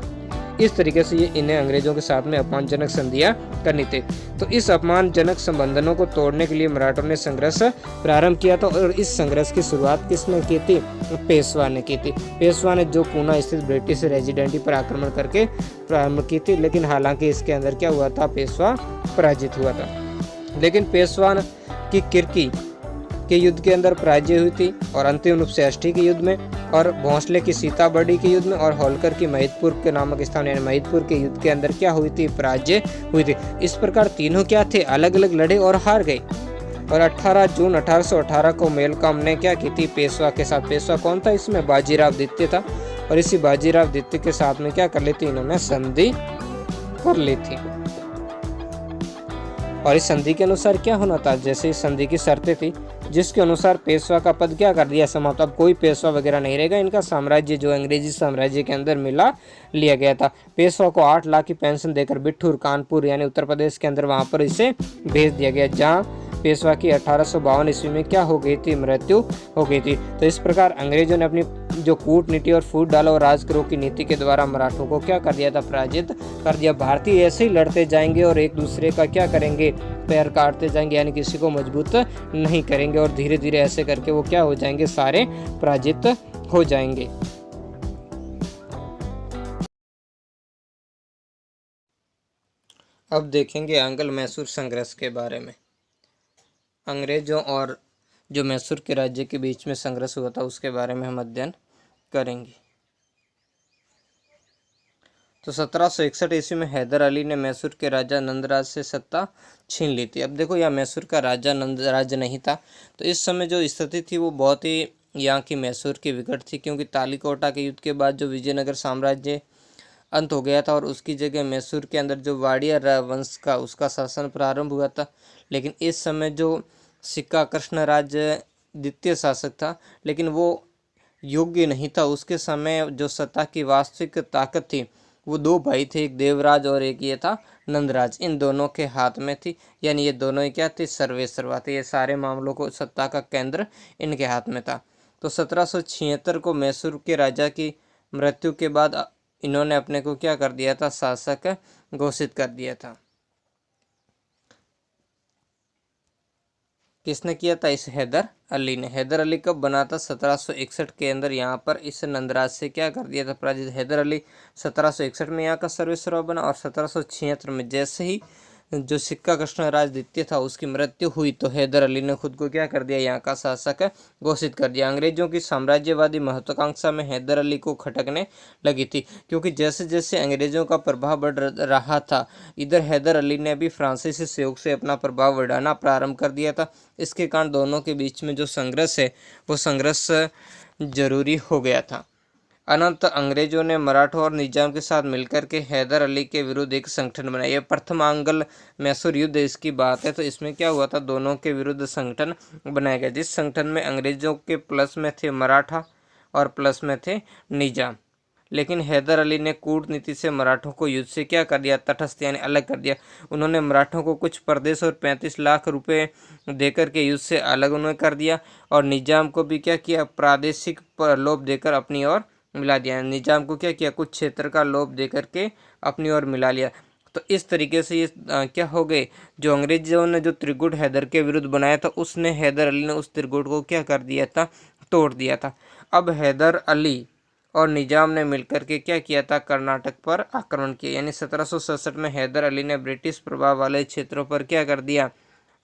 Speaker 1: इस तरीके से ये इन्हें अंग्रेजों के साथ में अपमानजनक संधियां करनी थी। तो इस अपमानजनक संबंधों को तोड़ने के लिए मराठों ने संघर्ष प्रारंभ किया था। और इस संघर्ष की शुरुआत किसने की थी, पेशवा ने की थी। पेशवा ने जो पूना स्थित ब्रिटिश रेजिडेंटी पर आक्रमण करके प्रारंभ की थी, लेकिन हालांकि इसके अंदर क्या हुआ था, पेशवा पराजित हुआ था। लेकिन पेशवा की के युद्ध के अंदर पराजय हुई थी, और अंतिम रूप से अष्टी के युद्ध में, और भोंसले की सीताबढ़ी के युद्ध में, और होलकर की महिदपुर के नामक स्थान यानी महिदपुर के युद्ध के अंदर क्या हुई थी, पराजय हुई थी। इस प्रकार तीनों क्या थे, अलग अलग लड़े और हार गए। और 18 जून 1818 को मेलकॉम ने क्या की थी, पेशवा के साथ। पेशवा कौन था इसमें, बाजीराव द्वितीय था, और इसी बाजीराव द्वितीय के साथ में क्या कर ली थी, इन्होंने संधि कर ली थी। और इस संधि के अनुसार क्या होना था, जैसे इस संधि की शर्तें थी जिसके अनुसार पेशवा का पद क्या कर दिया, समाप्त। अब कोई पेशवा वगैरह नहीं रहेगा, इनका साम्राज्य जो अंग्रेजी साम्राज्य के अंदर मिला लिया गया था। पेशवा को 8 लाख की पेंशन देकर बिठूर कानपुर यानी उत्तर प्रदेश के अंदर वहां पर इसे भेज दिया गया, जहां पेशवा की 1852 ईस्वी में क्या हो गई थी, मृत्यु हो गई थी। तो इस प्रकार अंग्रेजों ने अपनी जो कूटनीति और फूट डालो और राजकरों की नीति के द्वारा मराठों को क्या कर दिया था, पराजित कर दिया। भारतीय ऐसे ही लड़ते जाएंगे और एक दूसरे का क्या करेंगे, पैर काटते जाएंगे, यानी किसी को मजबूत नहीं करेंगे, और धीरे धीरे ऐसे करके वो क्या हो जाएंगे, सारे पराजित हो जाएंगे। अब देखेंगे आंग्ल मैसूर संघर्ष के बारे में। अंग्रेजों और जो मैसूर के राज्य के बीच में संघर्ष हुआ था उसके बारे में हम अध्ययन करेंगे। तो 1761 ईस्वी में हैदर अली ने मैसूर के राजा नंदराज से सत्ता छीन ली थी। अब देखो, यह मैसूर का राजा नंदराज नहीं था, तो इस समय जो स्थिति थी वो बहुत ही यहाँ की मैसूर की विकट थी, क्योंकि तालीकोटा के युद्ध के बाद जो विजयनगर साम्राज्य अंत हो गया था और उसकी जगह मैसूर के अंदर जो वाड़िया वंश का उसका शासन प्रारंभ हुआ था। लेकिन इस समय जो सिक्का कृष्णराज द्वितीय शासक था, लेकिन वो योग्य नहीं था। उसके समय जो सत्ता की वास्तविक ताकत थी वो 2 भाई थे, एक देवराज और एक ये था नंदराज। इन दोनों के हाथ में थी, यानी ये दोनों ही क्या थे, सर्वेसर्वा थे। ये सारे मामलों को सत्ता का केंद्र इनके हाथ में था। तो 1776 को मैसूर के राजा की मृत्यु के बाद इन्होंने अपने को क्या कर दिया था, शासक घोषित कर दिया था। किसने किया था, इस हैदर अली ने। हैदर अली कब बना था, 1761 के अंदर यहाँ पर इस नंदराज से क्या कर दिया था, पराजित। हैदर अली 1761 में यहाँ का सर्वेसर्वा बना, और 1776 में जैसे ही जो सिक्का कृष्णराज द्वितीय था उसकी मृत्यु हुई तो हैदर अली ने खुद को क्या कर दिया, यहाँ का शासक घोषित कर दिया। अंग्रेजों की साम्राज्यवादी महत्वाकांक्षा में हैदर अली को खटकने लगी थी, क्योंकि जैसे जैसे अंग्रेजों का प्रभाव बढ़ रहा था, इधर हैदर अली ने भी फ्रांसीसी सहयोग से अपना प्रभाव बढ़ाना प्रारंभ कर दिया था। इसके कारण दोनों के बीच में जो संघर्ष है वो संघर्ष जरूरी हो गया था। अनंत अंग्रेजों ने मराठों और निजाम के साथ मिलकर के हैदर अली के विरुद्ध एक संगठन बनाया। यह प्रथम आंग्ल मैसूर युद्ध इसकी बात है। तो इसमें क्या हुआ था, दोनों के विरुद्ध संगठन बनाया गया, जिस संगठन में अंग्रेजों के प्लस में थे मराठा और प्लस में थे निजाम। लेकिन हैदर अली ने कूटनीति से मराठों को युद्ध से क्या कर दिया, तटस्थ यानी अलग कर दिया। उन्होंने मराठों को कुछ प्रदेश और 35 लाख रुपए देकर के युद्ध से अलग उन्होंने कर दिया, और निजाम को भी क्या किया, प्रादेशिक लोभ देकर अपनी ओर मिला दिया। निजाम को क्या किया, कुछ क्षेत्र का लोभ देकर के अपनी ओर मिला लिया। तो इस तरीके से ये क्या हो गए, जो अंग्रेजों ने जो त्रिगुट हैदर के विरुद्ध बनाया था उसने हैदर अली ने उस त्रिगुट को क्या कर दिया था, तोड़ दिया था। अब हैदर अली और निजाम ने मिलकर के क्या किया था, कर्नाटक पर आक्रमण किया। यानी 1767 में हैदर अली ने ब्रिटिश प्रभाव वाले क्षेत्रों पर क्या कर दिया,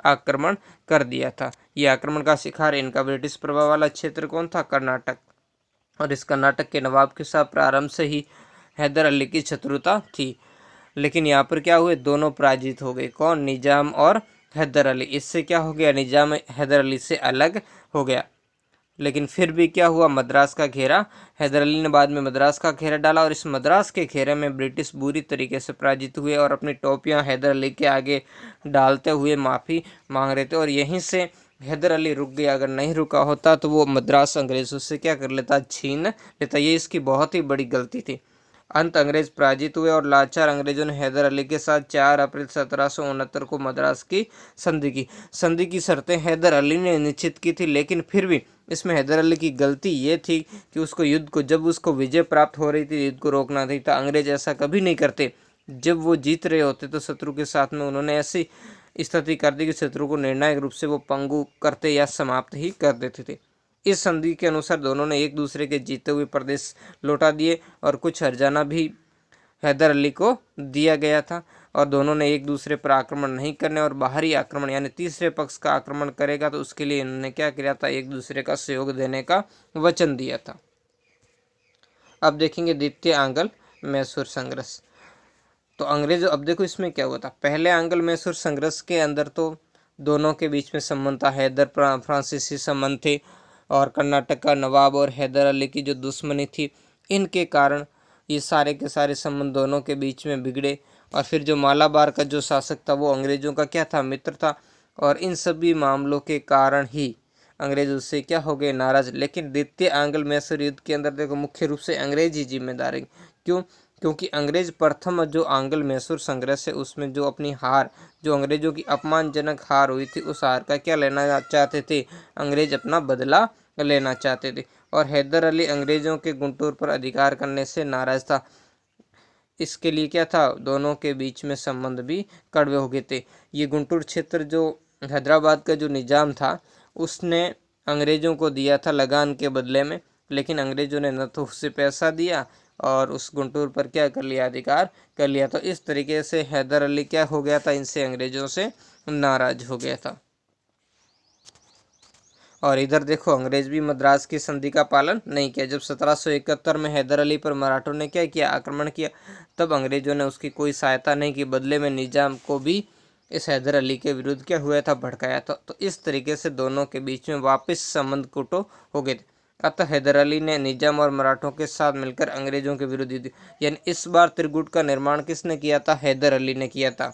Speaker 1: आक्रमण कर दिया था। ये आक्रमण का शिकार इनका ब्रिटिश प्रभाव वाला क्षेत्र कौन था, कर्नाटक। और इस कर्नाटक के नवाब के साथ प्रारंभ से ही हैदर अली की शत्रुता थी। लेकिन यहाँ पर क्या हुए, दोनों पराजित हो गए। कौन, निजाम और हैदर अली। इससे क्या हो गया, निजाम हैदर अली से अलग हो गया। लेकिन फिर भी क्या हुआ, मद्रास का घेरा, हैदर अली ने बाद में मद्रास का घेरा डाला, और इस मद्रास के घेरे में ब्रिटिश बुरी तरीके से पराजित हुए और अपनी टोपियां हैदर अली के आगे डालते हुए माफ़ी मांग रहे थे। और यहीं से हैदर अली रुक गया। अगर नहीं रुका होता तो वो मद्रास अंग्रेजों से क्या कर लेता, छीन लेता। ये इसकी बहुत ही बड़ी गलती थी। अंत अंग्रेज पराजित हुए और लाचार अंग्रेजों ने हैदर अली के साथ 4 अप्रैल 1769 को मद्रास की संधि की। संधि की शर्तें हैदर अली ने निश्चित की थी, लेकिन फिर भी इसमें हैदर अली की गलती ये थी कि उसको युद्ध को, जब उसको विजय प्राप्त हो रही थी, युद्ध को रोकना नहीं था। अंग्रेज ऐसा कभी नहीं करते। जब वो जीत रहे होते तो शत्रु के साथ में उन्होंने ऐसी स्थिति कर दी कि शत्रु को निर्णायक रूप से वो पंगु करते या समाप्त ही कर देते थे। इस संधि के अनुसार दोनों ने एक दूसरे के जीते हुए प्रदेश लौटा दिए और कुछ हर्जाना भी हैदर अली को दिया गया था। और दोनों ने एक दूसरे पर आक्रमण नहीं करने और बाहरी आक्रमण यानी तीसरे पक्ष का आक्रमण करेगा तो उसके लिए इन्होंने क्या किया था, एक दूसरे का सहयोग देने का वचन दिया था। अब देखेंगे द्वितीय आंग्ल मैसूर संघर्ष। तो अंग्रेज, अब देखो इसमें क्या हुआ था, पहले आंग्ल मैसूर संघर्ष के अंदर तो दोनों के बीच में संबंध था, हैदर फ्रांसीसी संबंध थे और कर्नाटक का नवाब और हैदर अली की जो दुश्मनी थी, इनके कारण ये सारे के सारे संबंध दोनों के बीच में बिगड़े। और फिर जो मालाबार का जो शासक था वो अंग्रेजों का क्या था, मित्र था, और इन सभी मामलों के कारण ही अंग्रेज उससे क्या हो गए, नाराज। लेकिन द्वितीय आंग्ल मैसूर युद्ध के अंदर देखो मुख्य रूप से अंग्रेज ही जिम्मेदार है। क्यों? क्योंकि अंग्रेज प्रथम जो आंग्ल मैसूर संघर्ष है उसमें जो अपनी हार, जो अंग्रेजों की अपमानजनक हार हुई थी, उस हार का क्या लेना चाहते थे, अंग्रेज अपना बदला लेना चाहते थे। और हैदर अली अंग्रेजों के गुंटूर पर अधिकार करने से नाराज था। इसके लिए क्या था, दोनों के बीच में संबंध भी कड़वे हो गए थे। ये गुंटूर क्षेत्र जो हैदराबाद का जो निजाम था उसने अंग्रेजों को दिया था लगान के बदले में, लेकिन अंग्रेजों ने न तो उससे पैसा दिया और उस गुंटूर पर क्या कर लिया, अधिकार कर लिया। तो इस तरीके से हैदर अली क्या हो गया था, इनसे अंग्रेजों से नाराज हो गया था। और इधर देखो अंग्रेज भी मद्रास की संधि का पालन नहीं किया। जब 1771 में हैदर अली पर मराठों ने क्या किया, आक्रमण किया, तब अंग्रेजों ने उसकी कोई सहायता नहीं की, बदले में निजाम को भी इस हैदर अली के विरुद्ध क्या हुआ था, भड़काया था। तो इस तरीके से दोनों के बीच में वापस संबंध कुटो हो गए थे। अतः हैदर अली ने निजाम और मराठों के साथ मिलकर अंग्रेजों के विरुद्ध युद्ध, यानी इस बार त्रिगुट का निर्माण किसने किया था, हैदर अली ने किया था।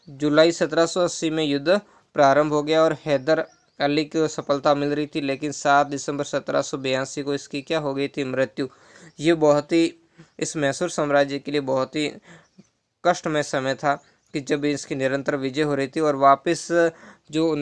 Speaker 1: जुलाई 1780 में युद्ध प्रारंभ हो गया और हैदर अली को सफलता मिल रही थी, लेकिन 7 दिसंबर 1782 को इसकी क्या हो गई थी, मृत्यु। ये बहुत ही इस मैसूर साम्राज्य के लिए बहुत ही कष्टमय समय था कि जब इसकी निरंतर विजय हो रही थी और वापस जो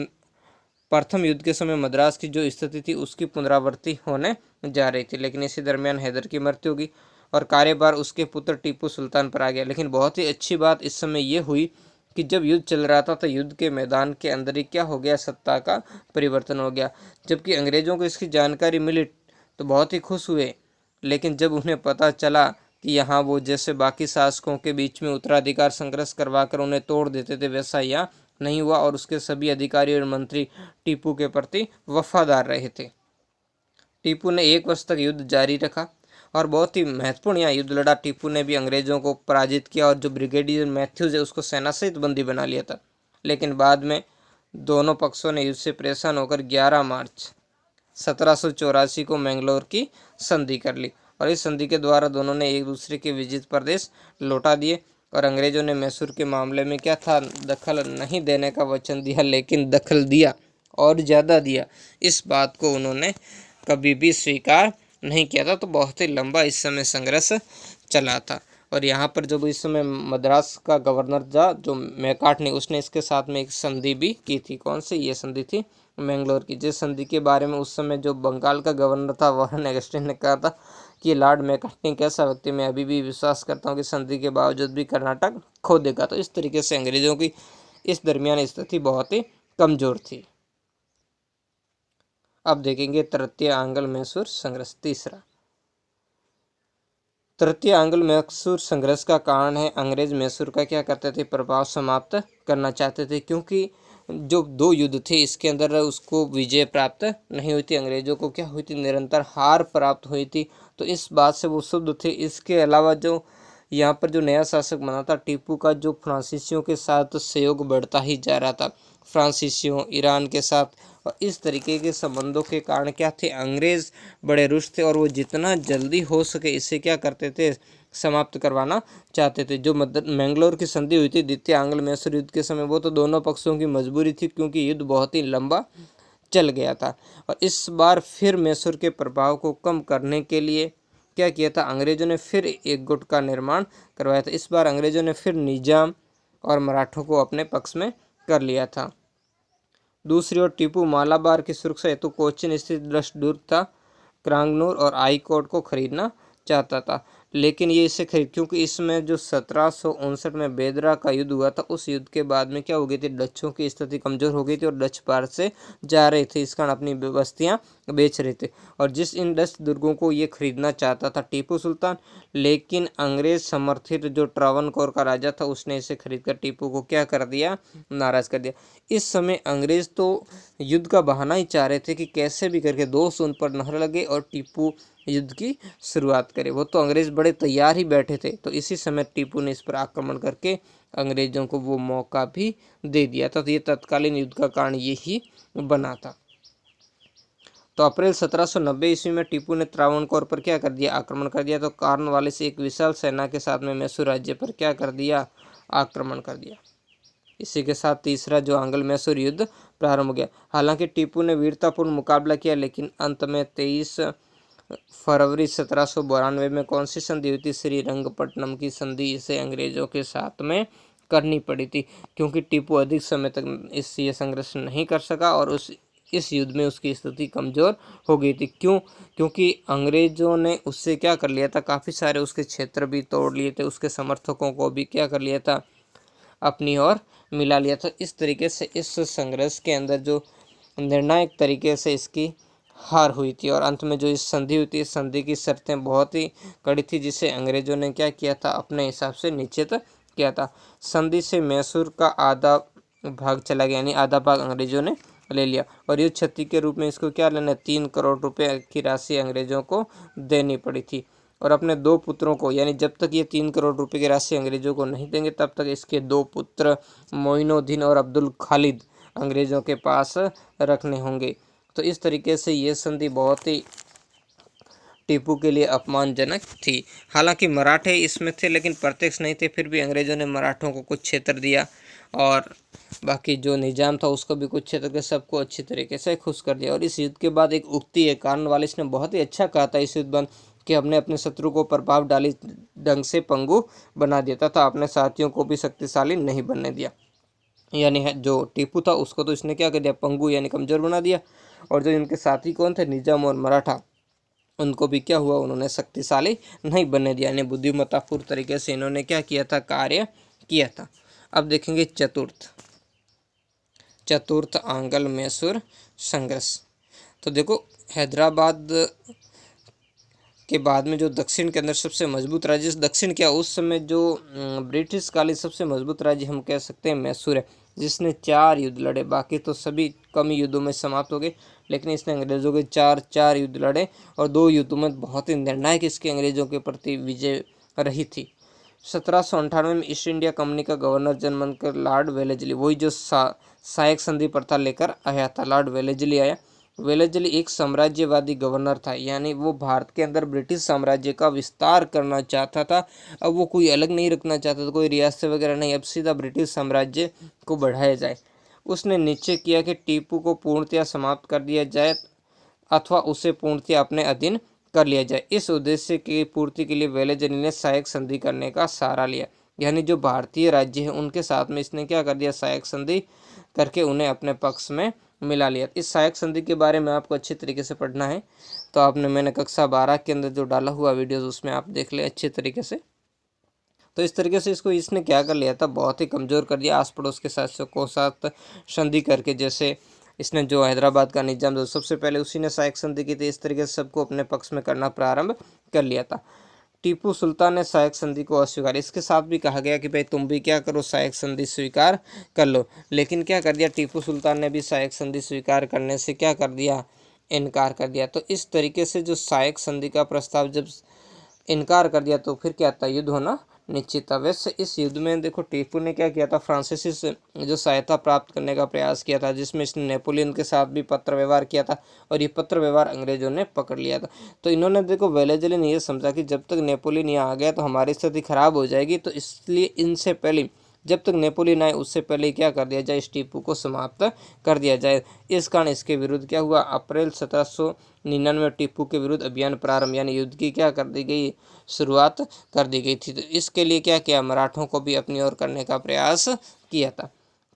Speaker 1: प्रथम युद्ध के समय मद्रास की जो स्थिति थी उसकी पुनरावृत्ति होने जा रही थी। लेकिन इसी दरमियान हैदर की मृत्यु होगी और कार्यभार उसके पुत्र टीपू सुल्तान पर आ गया। लेकिन बहुत ही अच्छी बात इस समय ये हुई कि जब युद्ध चल रहा था तो युद्ध के मैदान के अंदर ही क्या हो गया, सत्ता का परिवर्तन हो गया। जबकि अंग्रेजों को इसकी जानकारी मिली तो बहुत ही खुश हुए, लेकिन जब उन्हें पता चला कि यहाँ वो जैसे बाकी शासकों के बीच में उत्तराधिकार संघर्ष करवा कर उन्हें तोड़ देते थे, वैसा यहाँ नहीं हुआ और उसके सभी अधिकारी और मंत्री टीपू के प्रति वफादार रहे थे। टीपू ने 1 वर्ष तक युद्ध जारी रखा और बहुत ही महत्वपूर्ण यहाँ युद्ध लड़ा। टीपू ने भी अंग्रेजों को पराजित किया और जो ब्रिगेडियर मैथ्यूज है उसको सेना सहित बंदी बना लिया था। लेकिन बाद में दोनों पक्षों ने युद्ध से परेशान होकर 11 मार्च 1784 को मैंगलोर की संधि कर ली और इस संधि के द्वारा दोनों ने एक दूसरे के विजित प्रदेश लौटा दिए। और अंग्रेजों ने मैसूर के मामले में क्या था, दखल नहीं देने का वचन दिया, लेकिन दखल दिया और ज़्यादा दिया। इस बात को उन्होंने कभी भी स्वीकार नहीं किया था। तो बहुत ही लंबा इस समय संघर्ष चला था। और यहाँ पर जब इस समय मद्रास का गवर्नर था जो मैकार्टनी, उसने इसके साथ में एक संधि भी की थी। कौन सी ये संधि थी, मैंगलोर की। जिस संधि के बारे में उस समय जो बंगाल का गवर्नर था वारेन हेस्टिंग्स ने कहा था कि लॉर्ड मैकार्टनी कैसा व्यक्ति, मैं अभी भी विश्वास करता हूँ कि संधि के बावजूद भी कर्नाटक खो देगा। तो इस तरीके से अंग्रेजों की इस दरमियान स्थिति बहुत ही कमजोर थी। अब देखेंगे तृतीय आंग्ल मैसूर संघर्ष, तीसरा। तृतीय आंग्ल मैसूर संघर्ष का कारण है अंग्रेज मैसूर का क्या करते थे, प्रभाव समाप्त करना चाहते थे। क्योंकि जो 2 युद्ध थे इसके अंदर उसको विजय प्राप्त नहीं हुई थी, अंग्रेजों को क्या हुई थी, निरंतर हार प्राप्त हुई थी। तो इस बात से वो शुद्ध थे। इसके अलावा जो यहाँ पर जो नया शासक बना था टीपू का, जो फ्रांसीसियों के साथ सहयोग बढ़ता ही जा रहा था, फ्रांसीसियों, ईरान के साथ, और इस तरीके के संबंधों के कारण क्या थे, अंग्रेज बड़े रुष्ट थे और वो जितना जल्दी हो सके इसे क्या करते थे, समाप्त करवाना चाहते थे। जो मैंगलोर की संधि हुई थी द्वितीय आंग्ल मैसूर युद्ध के समय, वो तो दोनों पक्षों की मजबूरी थी क्योंकि युद्ध बहुत ही लंबा चल गया था। और इस बार फिर मैसूर के प्रभाव को कम करने के लिए क्या किया था, अंग्रेजों ने फिर एक गुट का निर्माण करवाया था। इस बार अंग्रेजों ने फिर निजाम और मराठों को अपने पक्ष में कर लिया था। दूसरी ओर टीपू मालाबार की सुरक्षा हेतु कोचीन स्थित दुर्ग था क्रांगनूर और आईकोट को खरीदना चाहता था, लेकिन ये इसे खरीद, क्योंकि इसमें जो 1759 में बेदरा का युद्ध हुआ था, उस युद्ध के बाद में क्या हो गई थी, डचों की स्थिति कमजोर हो गई थी और डच भारत से जा रहे थे, इस कारण अपनी बस्तियां बेच रहे थे। और जिस इन 10 दुर्गों को ये खरीदना चाहता था टीपू सुल्तान, लेकिन अंग्रेज समर्थित जो ट्रावनकोर का राजा था उसने इसे खरीदकर टीपू को क्या कर दिया, नाराज कर दिया। इस समय अंग्रेज तो युद्ध का बहाना ही चाह रहे थे कि कैसे भी करके दोस्त उन पर नहर लगे और टीपू युद्ध की शुरुआत करे। वो तो अंग्रेज बड़े तैयार ही बैठे थे। तो इसी समय टीपू ने इस पर आक्रमण करके अंग्रेजों को वो मौका भी दे दिया था। तो ये तत्कालीन युद्ध का कारण यही बना था। तो अप्रैल 1790 ईस्वी में टीपू ने त्रावणकोर पर क्या कर दिया, आक्रमण कर दिया। तो कॉर्नवालिस से एक विशाल सेना के साथ में मैसूर राज्य पर क्या कर दिया, आक्रमण कर दिया। इसी के साथ तीसरा जो आंग्ल मैसूर युद्ध प्रारंभ हो गया। हालांकि टीपू ने वीरतापूर्ण मुकाबला किया, लेकिन अंत में 23 फरवरी 1792 में कौन सी संधि हुई थी, श्रीरंगपट्टनम की संधि इसे अंग्रेजों के साथ में करनी पड़ी थी, क्योंकि टीपू अधिक समय तक ये संघर्ष नहीं कर सका और इस युद्ध में उसकी स्थिति कमज़ोर हो गई थी। क्यों? क्योंकि अंग्रेज़ों ने उससे क्या कर लिया था, काफ़ी सारे उसके क्षेत्र भी तोड़ लिए थे, उसके समर्थकों को भी क्या कर लिया था, अपनी ओर मिला लिया था। इस तरीके से इस संघर्ष के अंदर जो निर्णायक तरीके से इसकी हार हुई थी और अंत में जो इस संधि हुई थी, इस संधि की शर्तें बहुत ही कड़ी थी, जिसे अंग्रेज़ों ने क्या किया था, अपने हिसाब से निश्चित किया था। संधि से मैसूर का आधा भाग चला गया, यानी आधा भाग अंग्रेज़ों ने ले लिया और युद्ध क्षति के रूप में इसको क्या लेना, 3 करोड़ रुपए की राशि अंग्रेजों को देनी पड़ी थी। और अपने 2 पुत्रों को, यानी जब तक ये 3 करोड़ रुपए की राशि अंग्रेजों को नहीं देंगे तब तक इसके 2 पुत्र मोइनुद्दीन और अब्दुल खालिद अंग्रेजों के पास रखने होंगे। तो इस तरीके से ये संधि बहुत ही टीपू के लिए अपमानजनक थी। हालांकि मराठे इसमें थे लेकिन प्रत्यक्ष नहीं थे, फिर भी अंग्रेज़ों ने मराठों को कुछ क्षेत्र दिया और बाकी जो निजाम था उसको भी कुछ क्षेत्र के, सबको अच्छी तरीके से खुश कर दिया। और इस युद्ध के बाद एक उक्ति है, कॉर्नवालिस ने बहुत ही अच्छा कहा था इस युद्ध बंद कि हमने अपने शत्रु को प्रभावशाली ढंग से पंगु बना दिया था, अपने साथियों को भी शक्तिशाली नहीं बनने दिया। यानी जो टीपू था उसको तो इसने क्या कर दिया, पंगु यानी कमज़ोर बना दिया, और जो इनके साथी कौन थे, निजाम और मराठा, उनको भी क्या हुआ, उन्होंने शक्तिशाली नहीं बनने दिया। यानी बुद्धिमत्तापूर्ण तरीके से इन्होंने क्या किया था, कार्य किया था। अब देखेंगे चतुर्थ आंग्ल मैसूर संघर्ष। तो देखो हैदराबाद के बाद में जो दक्षिण के अंदर सबसे मजबूत राज्य, दक्षिण क्या उस समय जो ब्रिटिश कालीन सबसे मजबूत राज्य हम कह सकते हैं मैसूर है, जिसने 4 युद्ध लड़े। बाकी तो सभी कम युद्धों में समाप्त हो गए, लेकिन इसने अंग्रेज़ों के 4 युद्ध लड़े और 2 युद्धों में बहुत ही निर्णायक इसकी अंग्रेज़ों के प्रति विजय रही थी। 1798 में ईस्ट इंडिया कंपनी का गवर्नर जनरल बनकर लॉर्ड वेलेस्ली, वही जो सहायक संधि प्रथा लेकर आया था, लॉर्ड वेलेस्ली आया। वेलेस्ली एक साम्राज्यवादी गवर्नर था, यानी वो भारत के अंदर ब्रिटिश साम्राज्य का विस्तार करना चाहता था। अब वो कोई अलग नहीं रखना चाहता था, कोई रियासत वगैरह नहीं, अब सीधा ब्रिटिश साम्राज्य को बढ़ाया जाए। उसने निश्चय किया कि टीपू को पूर्णतया समाप्त कर दिया जाए अथवा उसे पूर्णतया अपने अधीन कर लिया जाए। इस उद्देश्य की पूर्ति के लिए वेलेस्ली ने सहायक संधि करने का सहारा लिया, यानी जो भारतीय राज्य है उनके साथ में इसने क्या कर दिया, सहायक संधि करके उन्हें अपने पक्ष में मिला लिया। इस सहायक संधि के बारे में आपको अच्छी तरीके से पढ़ना है, तो मैंने कक्षा 12 के अंदर जो डाला हुआ वीडियोस उसमें आप देख ले अच्छे तरीके से। तो इस तरीके से इसने क्या कर लिया था, बहुत ही कमज़ोर कर दिया, आस पड़ोस के शासकों के साथ संधि करके। जैसे इसने जो हैदराबाद का निजाम जो सबसे पहले उसी ने सहायक संधि की थी, इस तरीके से सबको अपने पक्ष में करना प्रारंभ कर लिया था। टीपू सुल्तान ने सहायक संधि को अस्वीकार, इसके साथ भी कहा गया कि भाई तुम भी क्या करो, सहायक संधि स्वीकार कर लो, लेकिन क्या कर दिया, टीपू सुल्तान ने भी सहायक संधि स्वीकार करने से क्या कर दिया, इनकार कर दिया। तो इस तरीके से जो सहायक संधि का प्रस्ताव जब इनकार कर दिया तो फिर क्या था, युद्ध होना निश्चित था। वैसे इस युद्ध में देखो टीपू ने क्या किया था, फ्रांसीसी से जो सहायता प्राप्त करने का प्रयास किया था, जिसमें इसने नेपोलियन के साथ भी पत्र व्यवहार किया था और ये पत्र व्यवहार अंग्रेजों ने पकड़ लिया था। तो इन्होंने देखो वेलेस्ली ने ये समझा कि जब तक नेपोलियन यहाँ आ गया तो हमारी स्थिति खराब हो जाएगी, तो इसलिए इनसे पहले जब तक नेपोलियन आए उससे पहले क्या कर दिया जाए, इस टीपू को समाप्त कर दिया जाए। इस कारण इसके विरुद्ध क्या हुआ, अप्रैल 1799 टीपू के विरुद्ध अभियान प्रारंभ, यानी युद्ध की क्या कर दी गई, शुरुआत कर दी गई थी। तो इसके लिए क्या किया, मराठों को भी अपनी ओर करने का प्रयास किया था।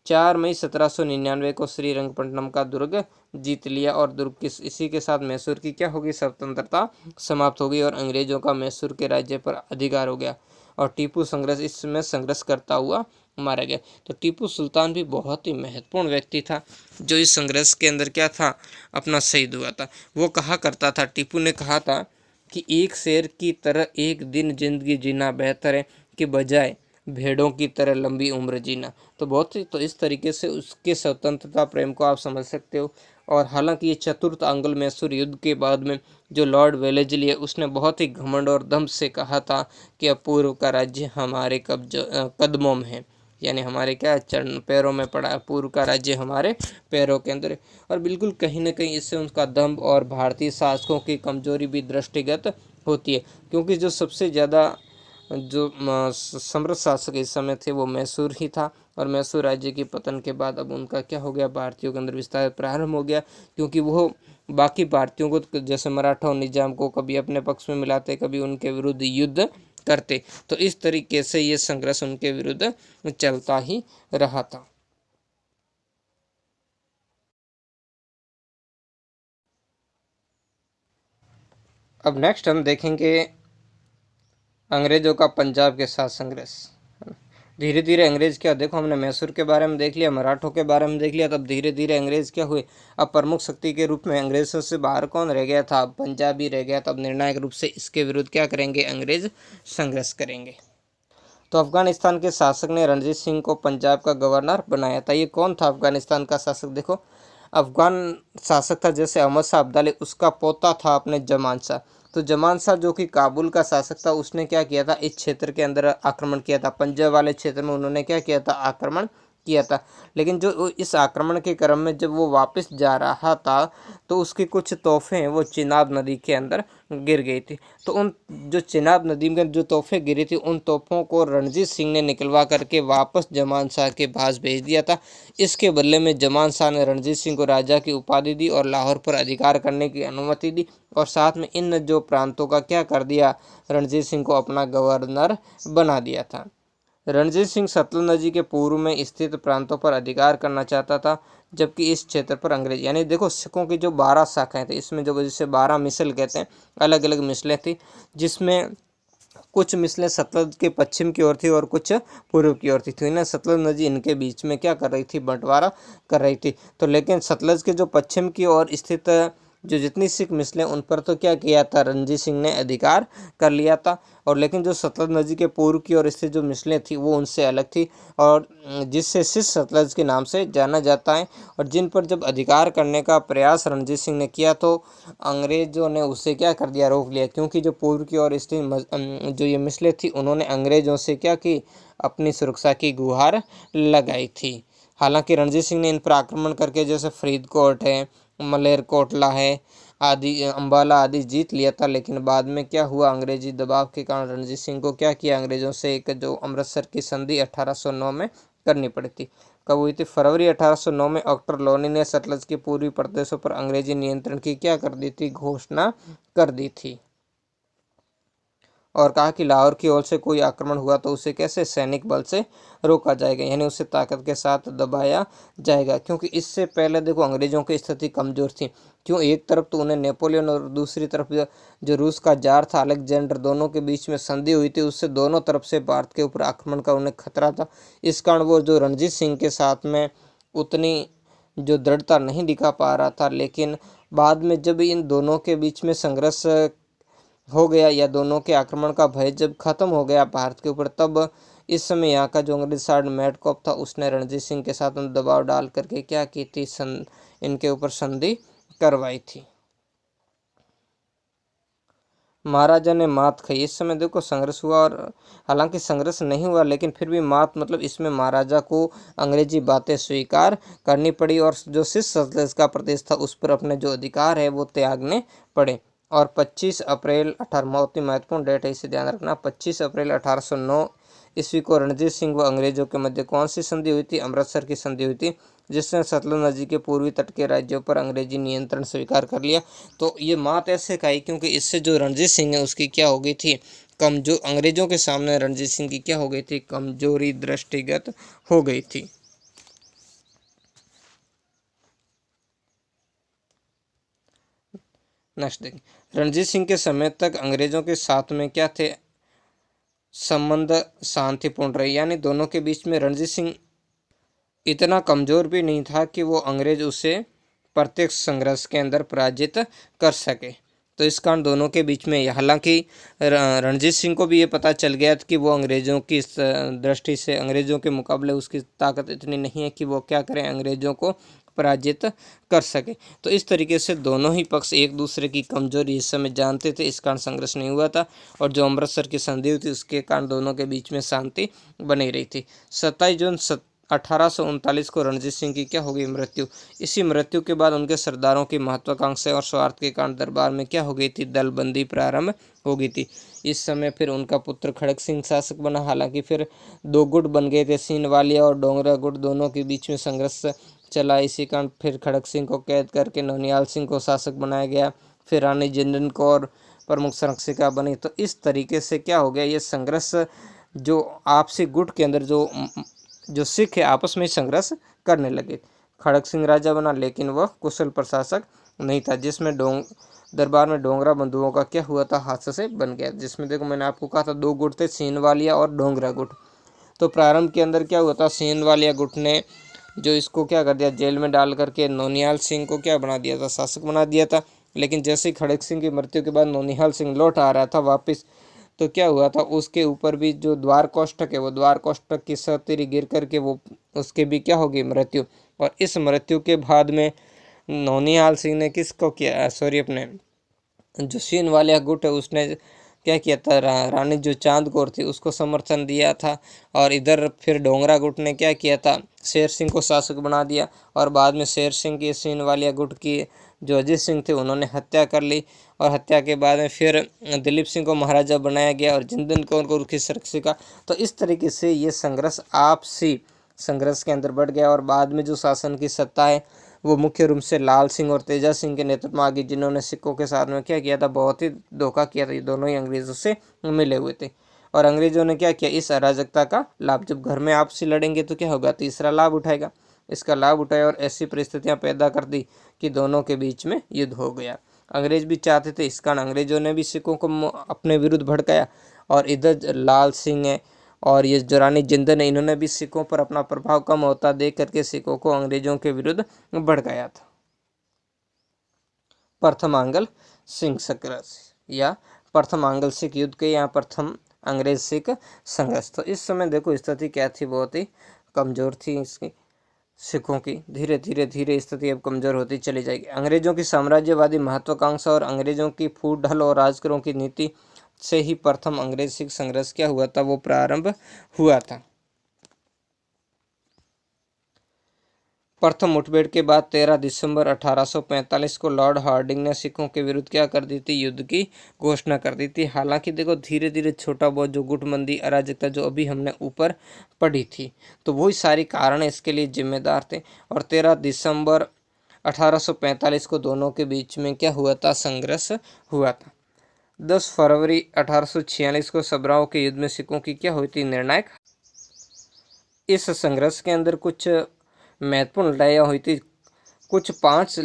Speaker 1: 4 मई 1799 को श्रीरंगपट्टनम का दुर्ग जीत लिया और दुर्ग की इसी के साथ मैसूर की क्या होगी, स्वतंत्रता समाप्त हो गई और अंग्रेजों का मैसूर के राज्य पर अधिकार हो गया और टीपू इसमें संघर्ष करता हुआ मारा गया। तो टीपू सुल्तान भी बहुत ही महत्वपूर्ण व्यक्ति था जो इस संघर्ष के अंदर क्या था, अपना शहीद हुआ था। वो कहा करता था, टीपू ने कहा था कि एक शेर की तरह एक दिन जिंदगी जीना बेहतर है कि बजाय भेड़ों की तरह लंबी उम्र जीना। तो बहुत ही, तो इस तरीके से उसके स्वतंत्रता प्रेम को आप समझ सकते हो। और हालांकि ये चतुर्थ आंग्ल मैसूर युद्ध के बाद में जो लॉर्ड वेलेस्ली है उसने बहुत ही घमंड और दम से कहा था कि अब पूर्व का राज्य हमारे कदमों में है, यानी हमारे क्या चरण पैरों में पड़ा है, पूर्व का राज्य हमारे पैरों के अंदर है। और बिल्कुल कहीं ना कहीं इससे उनका दम्भ और भारतीय शासकों की कमजोरी भी दृष्टिगत होती है, क्योंकि जो सबसे ज़्यादा जो समृद्ध शासक इस समय थे वो मैसूर ही था। और मैसूर राज्य के पतन के बाद अब उनका क्या हो गया, भारतीयों के अंदर विस्तार प्रारंभ हो गया, क्योंकि वो बाकी भारतीयों को जैसे मराठा और निजाम को कभी अपने पक्ष में मिलाते, कभी उनके विरुद्ध युद्ध करते। तो इस तरीके से ये संघर्ष उनके विरुद्ध चलता ही रहा था। अब नेक्स्ट हम देखेंगे अंग्रेजों का पंजाब के साथ संघर्ष। धीरे धीरे अंग्रेज क्या, देखो हमने मैसूर के बारे में देख लिया, मराठों के बारे में देख लिया, तब धीरे धीरे अंग्रेज क्या हुए, अब प्रमुख शक्ति के रूप में अंग्रेजों से बाहर कौन रह गया था, अब पंजाब ही रह गया। तब निर्णायक रूप से इसके विरुद्ध क्या करेंगे, अंग्रेज संघर्ष करेंगे। तो अफगानिस्तान के शासक ने रणजीत सिंह को पंजाब का गवर्नर बनाया था। ये कौन था अफगानिस्तान का शासक, देखो अफगान शासक था जैसे अहमद शाह अब्दाली, उसका पोता था अपने जमान शाह। तो जमान शाह जो कि काबुल का शासक था, उसने क्या किया था, इस क्षेत्र के अंदर आक्रमण किया था, पंजाब वाले क्षेत्र में उन्होंने क्या किया था, आक्रमण किया था। लेकिन जो इस आक्रमण के क्रम में जब वो वापस जा रहा था तो उसकी कुछ तोहफे वो चिनाब नदी के अंदर गिर गई थी। तो उन जो चिनाब नदी में जो तोहफे गिरी थी, उन तोहफों को रणजीत सिंह ने निकलवा करके वापस जमान शाह के पास भेज दिया था। इसके बदले में जमान शाह ने रणजीत सिंह को राजा की उपाधि दी और लाहौर पर अधिकार करने की अनुमति दी, और साथ में इन जो प्रांतों का क्या कर दिया, रणजीत सिंह को अपना गवर्नर बना दिया था। रणजीत सिंह सतलुज नदी के पूर्व में स्थित प्रांतों पर अधिकार करना चाहता था, जबकि इस क्षेत्र पर अंग्रेज, यानी देखो सिखों की जो 12 शाखाएं थी, इसमें जो जिसे 12 मिसल कहते हैं, अलग अलग मिसलें थी, जिसमें कुछ मिसलें सतलुज के पश्चिम की ओर थी और कुछ पूर्व की ओर थी। तो ना सतलुज नदी इनके बीच में क्या कर रही थी, बंटवारा कर रही थी। तो लेकिन सतलुज के जो पश्चिम की ओर स्थित जो जितनी सिख मिसलें, उन पर तो क्या किया था, रणजीत सिंह ने अधिकार कर लिया था। और लेकिन जो सतलुज नदी के पूर्व की ओर स्थित जो मिसलें थी वो उनसे अलग थी, और जिससे सिख सतलुज के नाम से जाना जाता है, और जिन पर जब अधिकार करने का प्रयास रणजीत सिंह ने किया तो अंग्रेजों ने उसे क्या कर दिया, रोक लिया, क्योंकि जो पूर्व की ओर स्थित जो ये मिसलें थी उन्होंने अंग्रेजों से क्या की, अपनी सुरक्षा की गुहार लगाई थी। हालांकि रणजीत सिंह ने इन पर आक्रमण करके जैसे फरीदकोट है, मलेरकोटला है आदि, अंबाला आदि जीत लिया था, लेकिन बाद में क्या हुआ, अंग्रेजी दबाव के कारण रणजीत सिंह को क्या किया, अंग्रेजों से एक जो अमृतसर की संधि 1809 में करनी पड़ी थी। कब हुई थी, फरवरी 1809 में डॉक्टर लोनी ने सतलज के पूर्वी प्रदेशों पर अंग्रेजी नियंत्रण की क्या कर दी थी, घोषणा कर दी थी, और कहा कि लाहौर की ओर से कोई आक्रमण हुआ तो उसे कैसे, सैनिक बल से रोका जाएगा, यानी उसे ताकत के साथ दबाया जाएगा। क्योंकि इससे पहले देखो अंग्रेजों की स्थिति कमजोर थी, क्यों, एक तरफ तो उन्हें नेपोलियन और दूसरी तरफ जो रूस का जार था अलेक्जेंडर, दोनों के बीच में संधि हुई थी, उससे दोनों तरफ से भारत के ऊपर आक्रमण का उन्हें खतरा था। इस कारण वो जो रणजीत सिंह के साथ में उतनी जो दृढ़ता नहीं दिखा पा रहा था। लेकिन बाद में जब इन दोनों के बीच में संघर्ष हो गया, या दोनों के आक्रमण का भय जब खत्म हो गया भारत के ऊपर, तब इस समय यहाँ का जो अंग्रेज सार्ड मैडकॉप था उसने रणजीत सिंह के साथ दबाव डाल करके क्या की थी, इनके ऊपर संधि करवाई थी। महाराजा ने मात खाई। इस समय देखो संघर्ष हुआ, और हालांकि संघर्ष नहीं हुआ लेकिन फिर भी मात, मतलब इसमें महाराजा को अंग्रेजी बातें स्वीकार करनी पड़ी, और जो सिख सतलज का प्रदेश था उस पर अपने जो अधिकार है वो त्यागने पड़े। और 25 अप्रैल 18, बहुत ही महत्वपूर्ण डेट है, इसे ध्यान रखना, 25 अप्रैल 1809 ईस्वी को रणजीत सिंह व अंग्रेजों के मध्य कौन सी संधि हुई थी, अमृतसर की संधि हुई थी, जिसने सतलुज नदी के पूर्वी तट के राज्यों पर अंग्रेजी नियंत्रण स्वीकार कर लिया। तो ये मात ऐसे खाई क्योंकि इससे जो रणजीत सिंह है उसकी क्या हो गई थी, जो अंग्रेजों के सामने रणजीत सिंह की क्या हो गई थी, कमजोरी दृष्टिगत हो गई थी। नेक्स्ट देखिए, रणजीत सिंह के समय तक अंग्रेजों के साथ में क्या थे, संबंध शांतिपूर्ण रहे, यानी दोनों के बीच में रणजीत सिंह इतना कमज़ोर भी नहीं था कि वो अंग्रेज उसे प्रत्यक्ष संघर्ष के अंदर पराजित कर सके। तो इस कारण दोनों के बीच में, हालांकि रणजीत सिंह को भी ये पता चल गया था कि वो अंग्रेज़ों की दृष्टि से अंग्रेज़ों के मुकाबले उसकी ताकत इतनी नहीं है कि वो क्या करें, अंग्रेज़ों को पराजित कर सके। तो इस तरीके से दोनों ही पक्ष एक दूसरे की कमजोरी इस समय जानते थे, इस कारण संघर्ष नहीं हुआ था। और जो अमृतसर की संधि हुई थी उसके कारण दोनों के बीच में शांति बनी रही थी। 27 जून 1839 को रणजीत सिंह की क्या हो गई, मृत्यु। इसी मृत्यु के बाद उनके सरदारों की महत्वाकांक्षा और स्वार्थ के कारण दरबार में क्या हो गई थी, दलबंदी प्रारंभ हो गई थी। इस समय फिर उनका पुत्र खड़क सिंह शासक बना। हालांकि फिर दो गुट बन गए थे, सीनवालिया और डोगरा गुट, दोनों के बीच में संघर्ष चला। इसी कारण फिर खड़क सिंह को कैद करके नौनियाल सिंह को शासक बनाया गया। फिर रानी जिंदन कौर प्रमुख संरक्षिका बनी। तो इस तरीके से क्या हो गया, ये संघर्ष जो आपसी गुट के अंदर जो सिख है आपस में संघर्ष करने लगे। खड़क सिंह राजा बना, लेकिन वह कुशल प्रशासक नहीं था, जिसमें दरबार में डोगरा बंधुओं का क्या हुआ था, हादसे से बन गया। जिसमें देखो मैंने आपको कहा था दो गुट थे, सीनवालिया और डोगरा गुट। तो प्रारंभ के अंदर क्या हुआ था, सीनवालिया गुट ने जो इसको क्या कर दिया, जेल में डाल करके नौनिहाल सिंह को क्या बना दिया था, शासक बना दिया था। लेकिन जैसे ही खड़क सिंह की मृत्यु के बाद नौनिहाल सिंह लौट आ रहा था वापस, तो क्या हुआ था, उसके ऊपर भी जो द्वार कोष्ठक है, वो द्वार कोष्ठक की सतीरी गिर करके वो उसके भी क्या होगी, मृत्यु। और इस मृत्यु के बाद में नौनिहाल सिंह ने किसको किया, सॉरी अपने जो सीनवालिया गुट है उसने क्या किया था, रानी जो चांद कौर थी उसको समर्थन दिया था। और इधर फिर डोगरा गुट ने क्या किया था, शेर सिंह को शासक बना दिया। और बाद में शेर सिंह की सीनवालिया गुट की जो अजीत सिंह थे उन्होंने हत्या कर ली। और हत्या के बाद में फिर दिलीप सिंह को महाराजा बनाया गया और जिंदन कौर को उनकी संरक्षिका। तो इस तरीके से ये संघर्ष आपसी संघर्ष के अंदर बढ़ गया। और बाद में जो शासन की सत्ता है वो मुख्य रूप से लाल सिंह और तेजा सिंह के नेतृत्व में आ गई, जिन्होंने सिखों के साथ में क्या किया था, बहुत ही धोखा किया था। ये दोनों ही अंग्रेजों से मिले हुए थे। और अंग्रेजों ने क्या किया, इस अराजकता का लाभ, जब घर में आपसी लड़ेंगे तो क्या होगा, तीसरा लाभ उठाएगा। इसका लाभ उठाया और ऐसी परिस्थितियां पैदा कर दी कि दोनों के बीच में युद्ध हो गया। अंग्रेज भी चाहते थे, इस कारण अंग्रेजों ने भी सिखों को अपने विरुद्ध भड़काया। और इधर लाल सिंह है और ये जो रानी जिंदन है, इन्होंने भी सिखों पर अपना प्रभाव कम होता देख करके सिखों को अंग्रेजों के विरुद्ध भड़काया था। प्रथम आंग्ल सिंह संघर्ष या प्रथम आंग्ल सिख युद्ध के यहाँ प्रथम अंग्रेज सिख संघर्ष। तो इस समय देखो स्थिति क्या थी, बहुत ही कमजोर थी इसकी सिखों की। धीरे धीरे धीरे स्थिति अब कमजोर होती चली जाएगी। अंग्रेजों की साम्राज्यवादी महत्वाकांक्षा और अंग्रेजों की फूट ढल और राजकरों की नीति से ही प्रथम अंग्रेज सिख संघर्ष क्या हुआ था, वो प्रारंभ हुआ था। प्रथम मुठभेड़ के बाद 13 दिसंबर 1845 को लॉर्ड हार्डिंग ने सिखों के विरुद्ध क्या कर दी थी, युद्ध की घोषणा कर दी थी। हालांकि देखो धीरे धीरे छोटा बहुत जो गुटबंदी अराजकता जो अभी हमने ऊपर पढ़ी थी, तो वही सारी कारण इसके लिए जिम्मेदार थे। और 13 दिसंबर 1845 को दोनों के बीच में क्या हुआ था, संघर्ष हुआ था। 10 फरवरी 1846 को सबराओं के युद्ध में सिखों की क्या हुई थी, निर्णायक। इस संघर्ष के अंदर कुछ महत्वपूर्ण लड़ाइयाँ हुई थी, कुल 5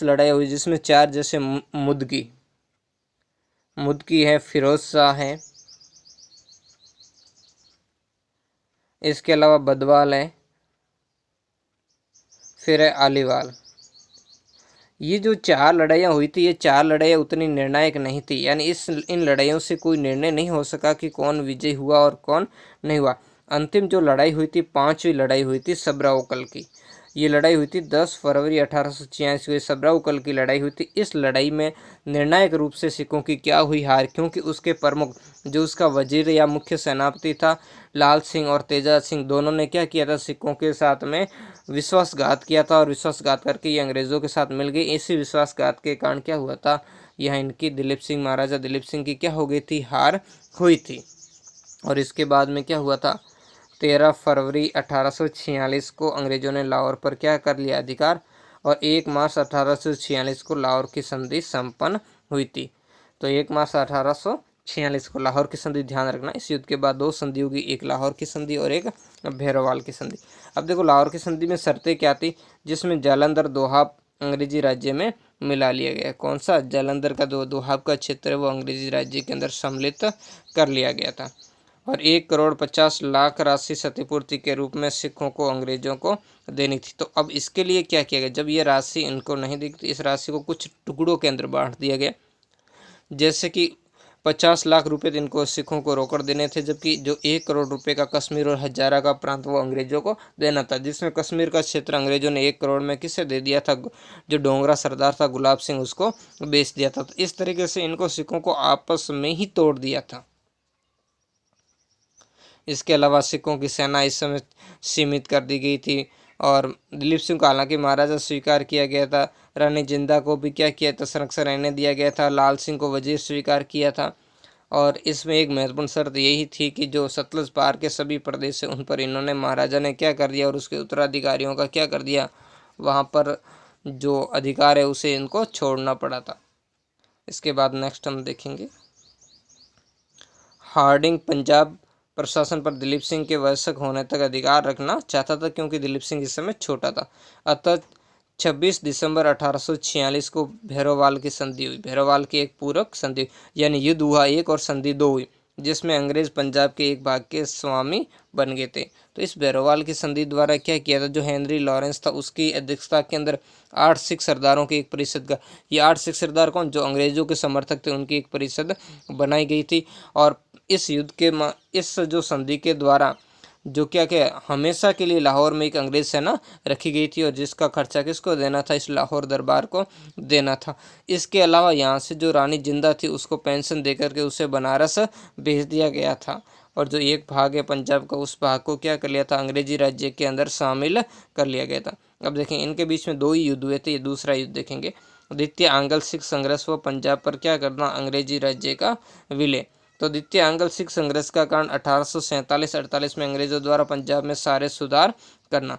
Speaker 1: लड़ाइयाँ हुई, जिसमें 4 जैसे मुदकी है, फिरोज शाह है, इसके अलावा बदवाल है, फिर है आलीवाल। ये जो 4 लड़ाइयाँ हुई थी, ये 4 लड़ाइयाँ उतनी निर्णायक नहीं थी, यानी इन लड़ाइयों से कोई निर्णय नहीं हो सका कि कौन विजयी हुआ और कौन नहीं हुआ। अंतिम जो लड़ाई हुई थी, 5वीं लड़ाई हुई थी सबराउकल की। ये लड़ाई हुई थी 10 फरवरी 1886 को, सबराउकल की लड़ाई हुई थी। इस लड़ाई में निर्णायक रूप से सिखों की क्या हुई, हार, क्योंकि उसके प्रमुख जो उसका वजीर या मुख्य सेनापति था लाल सिंह और तेजा सिंह, दोनों ने क्या किया था, सिखों के साथ में विश्वासघात किया था। और विश्वासघात करके ये अंग्रेज़ों के साथ मिल गई। इसी विश्वासघात के कारण क्या हुआ था, यह इनकी महाराजा दिलीप सिंह की क्या हो गई थी, हार हुई थी। और इसके बाद में क्या हुआ था, 13 फरवरी 1846 को अंग्रेजों ने लाहौर पर क्या कर लिया, अधिकार। और 1 मार्च 1846 को लाहौर की संधि संपन्न हुई थी। तो 1 मार्च 1846 को लाहौर की संधि, ध्यान रखना। इस युद्ध के बाद 2 संधि होगी, एक लाहौर की संधि और एक भैरववाल की संधि। अब देखो लाहौर की संधि में शर्तें क्या थी, जिसमें जालंधर दोहा अंग्रेजी राज्य में मिला लिया गया। कौन सा? जालंधर का जो दोहाब का क्षेत्र है वो अंग्रेजी राज्य के अंदर सम्मिलित कर लिया गया था। और 1,50,00,000 राशि क्षतिपूर्ति के रूप में सिखों को अंग्रेजों को देनी थी। तो अब इसके लिए क्या किया गया? जब ये राशि इनको नहीं दी तो इस राशि को कुछ टुकड़ों के अंदर बांट दिया गया। जैसे कि 50,00,000 रुपये इनको सिखों को रोकड़ देने थे, जबकि जो 1 करोड़ रुपए का कश्मीर और हजारा का प्रांत वो अंग्रेजों को देना था, जिसमें कश्मीर का क्षेत्र अंग्रेजों ने 1 करोड़ में किसे दे दिया था? जो डोंगरा सरदार था गुलाब सिंह, उसको बेच दिया था। तो इस तरीके से इनको सिखों को आपस में ही तोड़ दिया था। इसके अलावा सिखों की सेना इस समय सीमित कर दी गई थी और दिलीप सिंह को हालांकि महाराजा स्वीकार किया गया था। रानी जिंदा को भी क्या किया था? संरक्षण रहने दिया गया था। लाल सिंह को वजीर स्वीकार किया था। और इसमें एक महत्वपूर्ण शर्त यही थी कि जो सतलज पार के सभी प्रदेश है उन पर इन्होंने, महाराजा ने क्या कर दिया और उसके उत्तराधिकारियों का क्या कर दिया, वहाँ पर जो अधिकार है उसे इनको छोड़ना पड़ा था। इसके बाद नेक्स्ट हम देखेंगे, हार्डिंग पंजाब प्रशासन पर दिलीप सिंह के वयस्क होने तक अधिकार रखना चाहता था, क्योंकि दिलीप सिंह इस समय छोटा था। अतः 26 दिसंबर 1846 को भैरोवाल की संधि हुई। भैरोवाल की एक पूरक संधि, यानी युद्ध हुआ एक और संधि दो हुई, जिसमें अंग्रेज पंजाब के एक भाग के स्वामी बन गए थे। तो इस भैरोवाल की संधि द्वारा क्या किया था? जो हेनरी लॉरेंस था उसकी अध्यक्षता के अंदर 8 सिख सरदारों की एक परिषद का, ये 8 सिख सरदार कौन? जो अंग्रेजों के समर्थक थे, उनकी एक परिषद बनाई गई थी। और इस युद्ध के इस जो संधि के द्वारा जो क्या क्या हमेशा के लिए लाहौर में एक अंग्रेज सेना रखी गई थी और जिसका खर्चा किसको देना था? इस लाहौर दरबार को देना था। इसके अलावा यहाँ से जो रानी जिंदा थी उसको पेंशन देकर के उसे बनारस भेज दिया गया था। और जो एक भाग है पंजाब का, उस भाग को क्या कर लिया था? अंग्रेजी राज्य के अंदर शामिल कर लिया गया था। अब देखें, इनके बीच में 2 ही युद्ध हुए थे। ये दूसरा युद्ध देखेंगे, द्वितीय आंग्ल सिख संघर्ष व पंजाब पर क्या करना? अंग्रेजी राज्य का विलय। तो द्वितीय आंग्ल सिख संघर्ष का कारण 1847-48 में अंग्रेजों द्वारा पंजाब में सारे सुधार करना,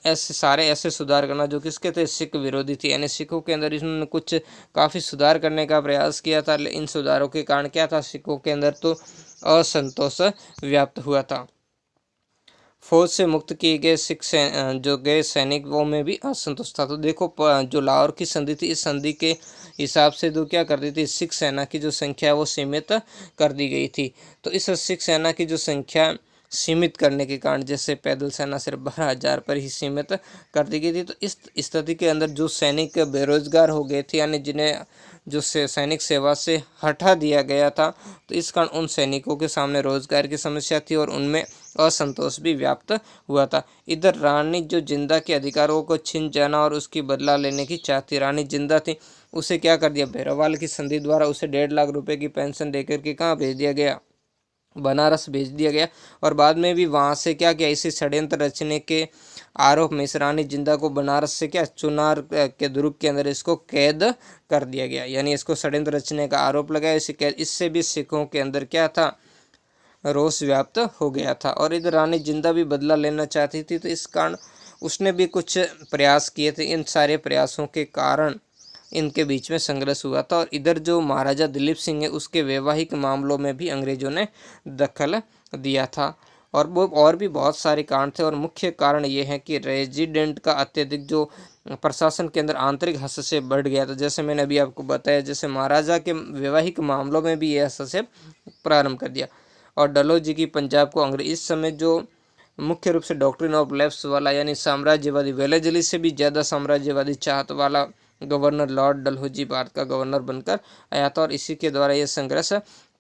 Speaker 1: ऐसे सुधार करना जो किसके थे? सिख विरोधी थी, यानी सिखों के अंदर इन्होंने कुछ काफ़ी सुधार करने का प्रयास किया था। इन सुधारों के कारण क्या था? सिखों के अंदर तो असंतोष व्याप्त हुआ था। फौज से मुक्त किए गए जो गए सैनिकों में भी असंतोष था। तो देखो, जो लाहौर की संधि थी, इस संधि के हिसाब से तो क्या कर दी थी? सिख सेना की जो संख्या है वो सीमित कर दी गई थी। तो इस सिख सेना की जो संख्या सीमित करने के कारण, जैसे पैदल सेना सिर्फ 12,000 पर ही सीमित कर दी गई थी, तो इस स्थिति के अंदर जो सैनिक बेरोजगार हो गए थे, यानी जिन्हें जो सैनिक सेवा से हटा दिया गया था, तो इस कारण उन सैनिकों के सामने रोजगार की समस्या थी और उनमें असंतोष भी व्याप्त हुआ था। इधर रानी जो जिंदा के अधिकारों को छिन जाना और उसकी बदला लेने की चाहती रानी जिंदा थी, उसे क्या कर दिया? भैरववाल की संधि द्वारा उसे 1.5 लाख रुपए की पेंशन देकर के कहाँ भेज दिया गया? बनारस भेज दिया गया। और बाद में भी वहाँ से क्या किया? इसी षड्यंत्र रचने के आरोप में इस रानी जिंदा को बनारस से क्या चुनार के दुर्ग के अंदर इसको कैद कर दिया गया, यानी इसको षड्यंत्र रचने का आरोप लगाया, इसे कैद। इससे भी सिखों के अंदर क्या था? रोष व्याप्त हो गया था। और इधर रानी जिंदा भी बदला लेना चाहती थी, तो इस कारण उसने भी कुछ प्रयास किए थे। इन सारे प्रयासों के कारण इनके बीच में संघर्ष हुआ था। और इधर जो महाराजा दिलीप सिंह है उसके वैवाहिक मामलों में भी अंग्रेजों ने दखल दिया था। और वो और भी बहुत सारे कारण थे, और मुख्य कारण ये है कि रेजिडेंट का अत्यधिक जो प्रशासन के अंदर आंतरिक हस्तक्षेप बढ़ गया था। जैसे मैंने अभी आपको बताया, जैसे महाराजा के वैवाहिक मामलों में भी ये हस्तक्षेप प्रारंभ कर दिया। और डलहौजी की पंजाब को अंग्रेज, इस समय जो मुख्य रूप से डॉक्ट्रिन ऑफ लेफ्ट वाला, यानी साम्राज्यवादी, वेलेजली से भी ज़्यादा साम्राज्यवादी चाहत वाला गवर्नर लॉर्ड डलहौजी भारत का गवर्नर बनकर आया था, और इसी के द्वारा यह संघर्ष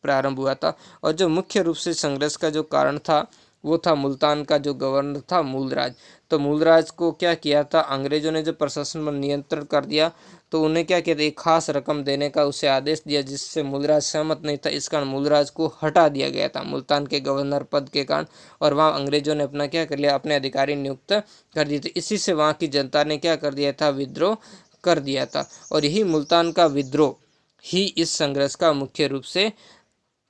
Speaker 1: प्रारंभ हुआ था। और जो मुख्य रूप से संघर्ष का जो कारण था वो था मुल्तान का जो गवर्नर था मूलराज। तो मूलराज को क्या किया था? अंग्रेजों ने जो प्रशासन पर नियंत्रण कर दिया, तो उन्हें क्या किया था? एक खास रकम देने का उसे आदेश दिया, जिससे मूलराज सहमत नहीं था। इस कारण मूलराज को हटा दिया गया था मुल्तान के गवर्नर पद के कारण, और वहाँ अंग्रेजों ने अपना क्या कर लिया? अपने अधिकारी नियुक्त कर दिए थे। इसी से वहाँ की जनता ने क्या कर दिया था? विद्रोह कर दिया था। और यही मुल्तान का विद्रोह ही इस संघर्ष का मुख्य रूप से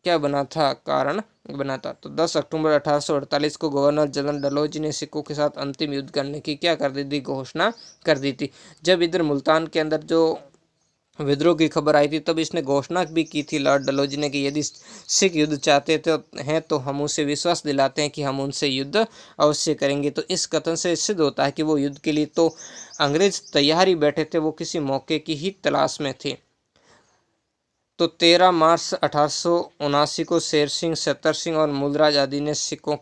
Speaker 1: क्या बना था? कारण बना था। तो 10 अक्टूबर 1848 को गवर्नर जनरल डलहौजी ने सिखों के साथ अंतिम युद्ध करने की क्या कर दी थी? घोषणा कर दी थी। जब इधर मुल्तान के अंदर जो विद्रोह की खबर आई थी, तब इसने घोषणा भी की थी लॉर्ड डलहौजी ने कि यदि सिख युद्ध चाहते हैं तो हम उसे विश्वास दिलाते हैं कि हम उनसे युद्ध अवश्य करेंगे। तो इस कथन से सिद्ध होता है कि वो युद्ध के लिए तो अंग्रेज तैयार ही बैठे थे, वो किसी मौके की ही तलाश में थे। तो 13 मार्च 1879 को शेर सिंह, सत्तर सिंह और मूलराज आदि ने सिखों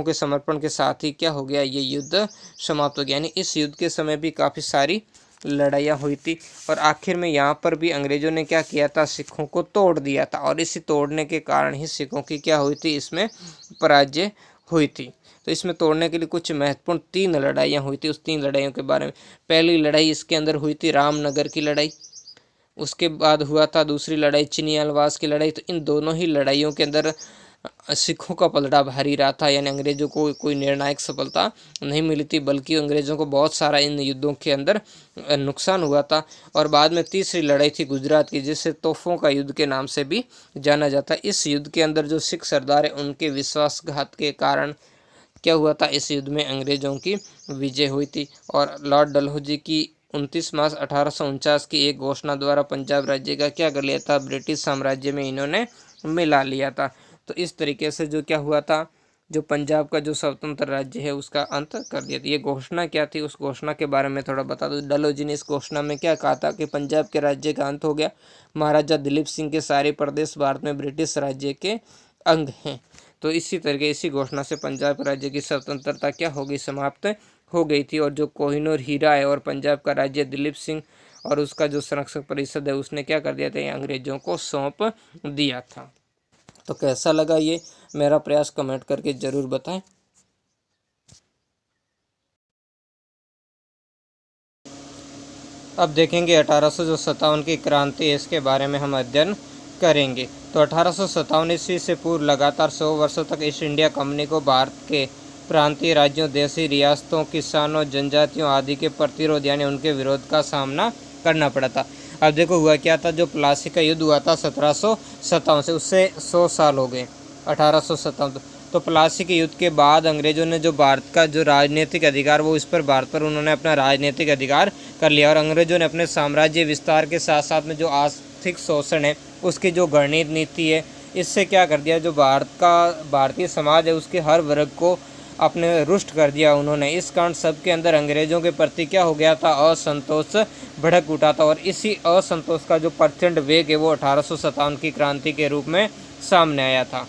Speaker 1: के समर्पण के साथ ही क्या हो गया, ये युद्ध समाप्त हो गया। यानी इस युद्ध के समय भी काफ़ी सारी लड़ाइयाँ हुई थी और आखिर में यहाँ पर भी अंग्रेजों ने क्या किया था, सिखों को तोड़ दिया था और इसी तोड़ने के कारण ही सिखों की क्या हुई थी, इसमें पराजय हुई थी। तो इसमें तोड़ने के लिए कुछ महत्वपूर्ण 3 लड़ाइयाँ हुई थी। उस 3 लड़ाइयों के बारे में, पहली लड़ाई इसके अंदर हुई थी रामनगर की लड़ाई, उसके बाद हुआ था दूसरी लड़ाई चिनियालवास की लड़ाई। तो इन दोनों ही लड़ाइयों के अंदर सिखों का पलड़ा भारी रहा था, यानी अंग्रेजों को कोई निर्णायक सफलता नहीं मिली थी, बल्कि अंग्रेजों को बहुत सारा इन युद्धों के अंदर नुकसान हुआ था। और बाद में तीसरी लड़ाई थी गुजरात की, जिसे तोपों का युद्ध के नाम से भी जाना जाता है। इस युद्ध के अंदर जो सिख सरदार है, उनके विश्वासघात के कारण क्या हुआ था, इस युद्ध में अंग्रेजों की विजय हुई थी और लॉर्ड डलहौजी की 29 मार्च 1849 की एक घोषणा द्वारा पंजाब राज्य का क्या कर लिया था, ब्रिटिश साम्राज्य में इन्होंने मिला लिया था। तो इस तरीके से जो क्या हुआ था, जो पंजाब का जो स्वतंत्र राज्य है उसका अंत कर दिया था। ये घोषणा क्या थी, उस घोषणा के बारे में थोड़ा बता दो। डलहौजी ने इस घोषणा में क्या कहा था कि पंजाब के राज्य का अंत हो गया, महाराजा दिलीप सिंह के सारे प्रदेश भारत में ब्रिटिश राज्य के अंग हैं। तो इसी तरीके इसी घोषणा से पंजाब राज्य की स्वतंत्रता क्या हो गई, समाप्त हो गई थी। और जो कोहिनूर हीरा है और पंजाब का राज्य दिलीप सिंह और उसका जो संरक्षक परिषद है उसने क्या कर दिया था, ये अंग्रेजों को सौंप दिया था। तो कैसा लगा ये मेरा प्रयास, कमेंट करके जरूर बताएं। अब देखेंगे 1857 की क्रांति, इसके बारे में हम अध्ययन करेंगे। तो 1857 ईस्वी से पूर्व लगातार 100 वर्षों तक ईस्ट इंडिया कंपनी को भारत के प्रांतीय राज्यों, देशी रियासतों, किसानों, जनजातियों आदि के प्रतिरोध यानी उनके विरोध का सामना करना पड़ा था। अब देखो हुआ क्या था, जो प्लासी का युद्ध हुआ था 1757 से, उससे 100 साल हो गए, 1857। तो प्लासी के युद्ध के बाद अंग्रेजों ने जो भारत का जो राजनीतिक अधिकार, वो इस पर भारत पर उन्होंने अपना राजनीतिक अधिकार कर लिया और अंग्रेजों ने अपने साम्राज्य विस्तार के साथ साथ में जो आर्थिक शोषण है, उसकी जो घृणित नीति है, इससे क्या कर दिया, जो भारतीय समाज है उसके हर वर्ग को अपने रुष्ट कर दिया उन्होंने। इस कारण सबके अंदर अंग्रेजों के प्रति क्या हो गया था, असंतोष भड़क उठा था और इसी असंतोष का जो प्रचंड वेग है वो 1857 की क्रांति के रूप में सामने आया था।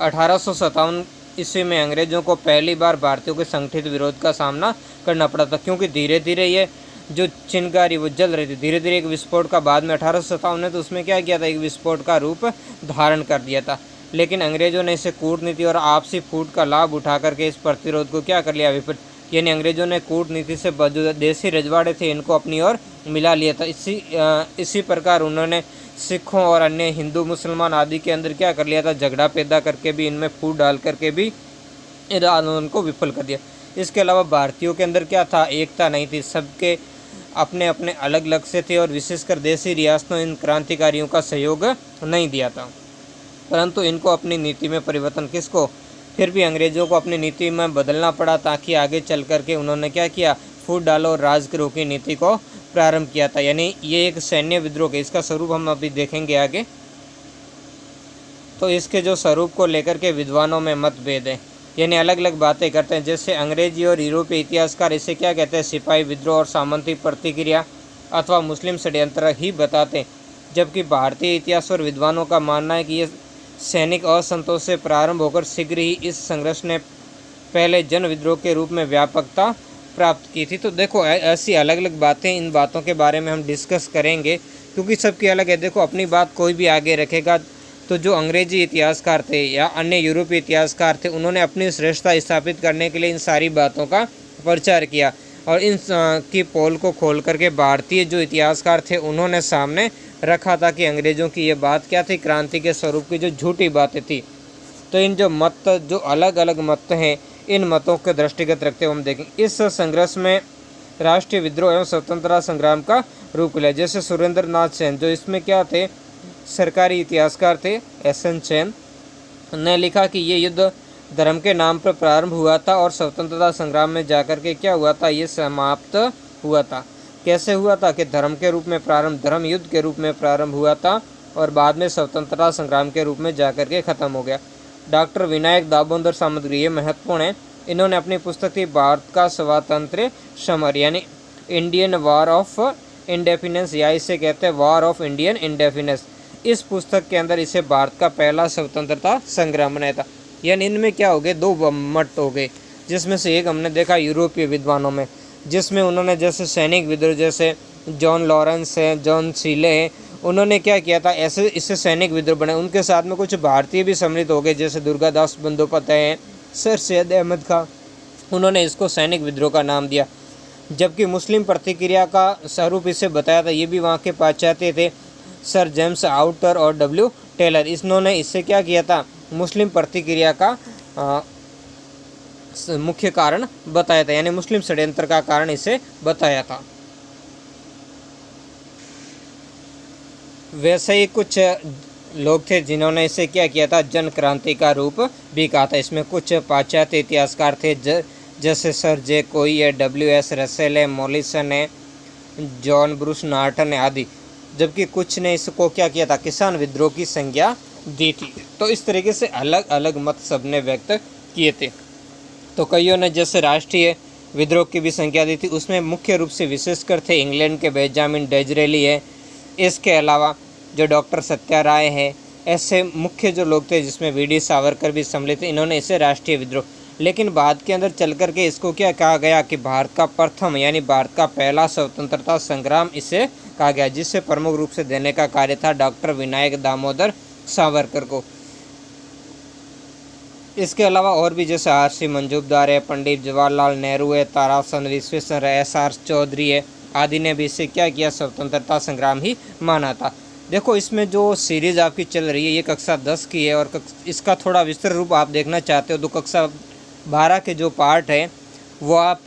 Speaker 1: 1857 ईस्वी में अंग्रेजों को पहली बार भारतीयों के संगठित विरोध का सामना करना पड़ा था, क्योंकि धीरे धीरे ये जो चिंगारी वो जल रही थी, धीरे धीरे एक विस्फोट का बाद में 1857 ने तो उसमें क्या किया था, एक विस्फोट का रूप धारण कर दिया था। लेकिन अंग्रेजों ने इसे कूटनीति और आपसी फूट का लाभ उठा करके इस प्रतिरोध को क्या कर लिया, विफल। यानी अंग्रेजों ने कूटनीति से जो देसी रजवाड़े थे इनको अपनी ओर मिला लिया था। इसी प्रकार उन्होंने सिखों और अन्य हिंदू मुसलमान आदि के अंदर क्या कर लिया था, झगड़ा पैदा करके भी, इनमें फूट डाल करके भी इन आंदोलन को विफल कर दिया। इसके अलावा भारतीयों के अंदर क्या था, एकता नहीं थी, सबके अपने अपने अलग अलग से थे और विशेषकर देसी रियासतों इन क्रांतिकारियों का सहयोग नहीं दिया था। परंतु इनको अपनी नीति में परिवर्तन फिर भी अंग्रेजों को अपनी नीति में बदलना पड़ा, ताकि आगे चल करके उन्होंने क्या किया, फूट डालो और राजगृह की नीति को प्रारंभ किया था। यानी ये एक सैन्य विद्रोह है, इसका स्वरूप हम अभी देखेंगे आगे। तो इसके जो स्वरूप को लेकर के विद्वानों में मतभेद है, यानी अलग अलग बातें करते हैं। जैसे अंग्रेजी और यूरोपीय इतिहासकार इसे क्या कहते हैं, सिपाही विद्रोह और सामंती प्रतिक्रिया अथवा मुस्लिम षड्यंत्र ही बताते हैं, जबकि भारतीय इतिहास और विद्वानों का मानना है कि ये सैनिक असंतोष से प्रारंभ होकर शीघ्र ही इस संघर्ष ने पहले जन विद्रोह के रूप में व्यापकता प्राप्त की थी। तो देखो ऐसी अलग अलग बातें, इन बातों के बारे में हम डिस्कस करेंगे, क्योंकि सबकी अलग है। देखो अपनी बात कोई भी आगे रखेगा, तो जो अंग्रेजी इतिहासकार थे या अन्य यूरोपीय इतिहासकार थे, उन्होंने अपनी श्रेष्ठता स्थापित करने के लिए इन सारी बातों का प्रचार किया और इन की पोल को खोल करके भारतीय जो इतिहासकार थे उन्होंने सामने रखा था कि अंग्रेज़ों की ये बात क्या थी, क्रांति के स्वरूप की जो झूठी बातें थी। तो इन जो अलग अलग मत हैं, इन मतों के दृष्टिगत रखते हुए हम देखें इस संघर्ष में राष्ट्रीय विद्रोह एवं स्वतंत्रता संग्राम का रूप लिया। जैसे सुरेंद्र नाथ सेन, जो इसमें क्या थे, सरकारी इतिहासकार थे, SN सेन ने लिखा कि ये युद्ध धर्म के नाम पर प्रारंभ हुआ था और स्वतंत्रता संग्राम में जाकर के क्या हुआ था, ये समाप्त हुआ था। कैसे हुआ था कि धर्म के रूप में प्रारंभ, धर्म युद्ध के रूप में प्रारंभ हुआ था और बाद में स्वतंत्रता संग्राम के रूप में जाकर के ख़त्म हो गया। डॉक्टर विनायक दामोदर सामग्री, ये महत्वपूर्ण है। इन्होंने अपनी पुस्तक थी भारत का स्वातंत्र्य समर यानी इंडियन वॉर ऑफ इंडिपेंडेंस, या इसे कहते हैं वॉर ऑफ इंडियन इंडिपेंडेंस। इस पुस्तक के अंदर इसे भारत का पहला स्वतंत्रता संग्राम बनाया था। यानी इनमें क्या हो गए, दो मत हो गए, जिसमें से एक हमने देखा यूरोपीय विद्वानों में, जिसमें उन्होंने जैसे सैनिक विद्रोह, जैसे जॉन लॉरेंस है, जॉन सीले है, उन्होंने क्या किया था, ऐसे इससे सैनिक विद्रोह बने। उनके साथ में कुछ भारतीय भी सम्मिलित हो गए, जैसे दुर्गादास बंदोपाध्याय हैं, सर सैयद अहमद खां, उन्होंने इसको सैनिक विद्रोह का नाम दिया। जबकि मुस्लिम प्रतिक्रिया का स्वरूप इसे बताया था, ये भी वहाँ के पाश्चात्य थे, सर जेम्स आउटर और डब्ल्यू टेलर। इन्होंने इससे क्या किया था, मुस्लिम प्रतिक्रिया का मुख्य कारण बताया था, यानी मुस्लिम षड्यंत्र का कारण इसे बताया था। वैसे ही कुछ लोग थे जिन्होंने इसे क्या किया था, जन क्रांति का रूप भी कहा था। इसमें कुछ पाश्चात्य इतिहासकार थे जैसे सर जे कोई है, WS रसेल है, मॉलिसन है, जॉन ब्रूस नॉर्टन है आदि। जबकि कुछ ने इसको क्या किया था, किसान विद्रोह की संज्ञा दी थी। तो इस तरीके से अलग अलग मत सबने व्यक्त किए थे। तो कईयों ने जैसे राष्ट्रीय विद्रोह की भी संज्ञा दी थी, उसमें मुख्य रूप से विशेषकर थे इंग्लैंड के बेंजामिन डिज़रेली है, इसके अलावा जो डॉक्टर सत्याराय है, ऐसे मुख्य जो लोग थे, जिसमें VD सावरकर भी सम्मिलित थे। इन्होंने इसे राष्ट्रीय विद्रोह, लेकिन बाद के अंदर चल कर के इसको क्या कहा गया कि भारत का प्रथम यानी भारत का पहला स्वतंत्रता संग्राम इसे कहा गया, जिससे प्रमुख रूप से देने का कार्य था डॉक्टर विनायक दामोदर सावरकर को। इसके अलावा और भी जैसे RC मंजूमदार है, पंडित जवाहरलाल नेहरू है, ताराचंद विश्वेश्वर है, SR चौधरी है आदि ने भी इसे क्या किया, स्वतंत्रता संग्राम ही माना था। देखो इसमें जो सीरीज़ आपकी चल रही है ये कक्षा 10 की है और इसका थोड़ा विस्तृत रूप आप देखना चाहते हो तो कक्षा 12 के जो पार्ट है वो आप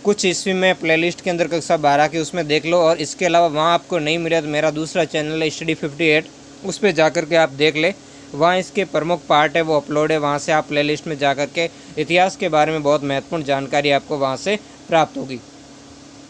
Speaker 1: कुछ ईस्वी में प्लेलिस्ट के अंदर कक्षा 12 के उसमें देख लो, और इसके अलावा वहाँ आपको नहीं मिला तो मेरा दूसरा चैनल है स्टडी 58, उस पर जा कर के आप देख ले, वहाँ इसके प्रमुख पार्ट है वो अपलोड है, वहाँ से आप प्लेलिस्ट में जा कर के इतिहास के बारे में बहुत महत्वपूर्ण जानकारी आपको वहाँ से प्राप्त होगी।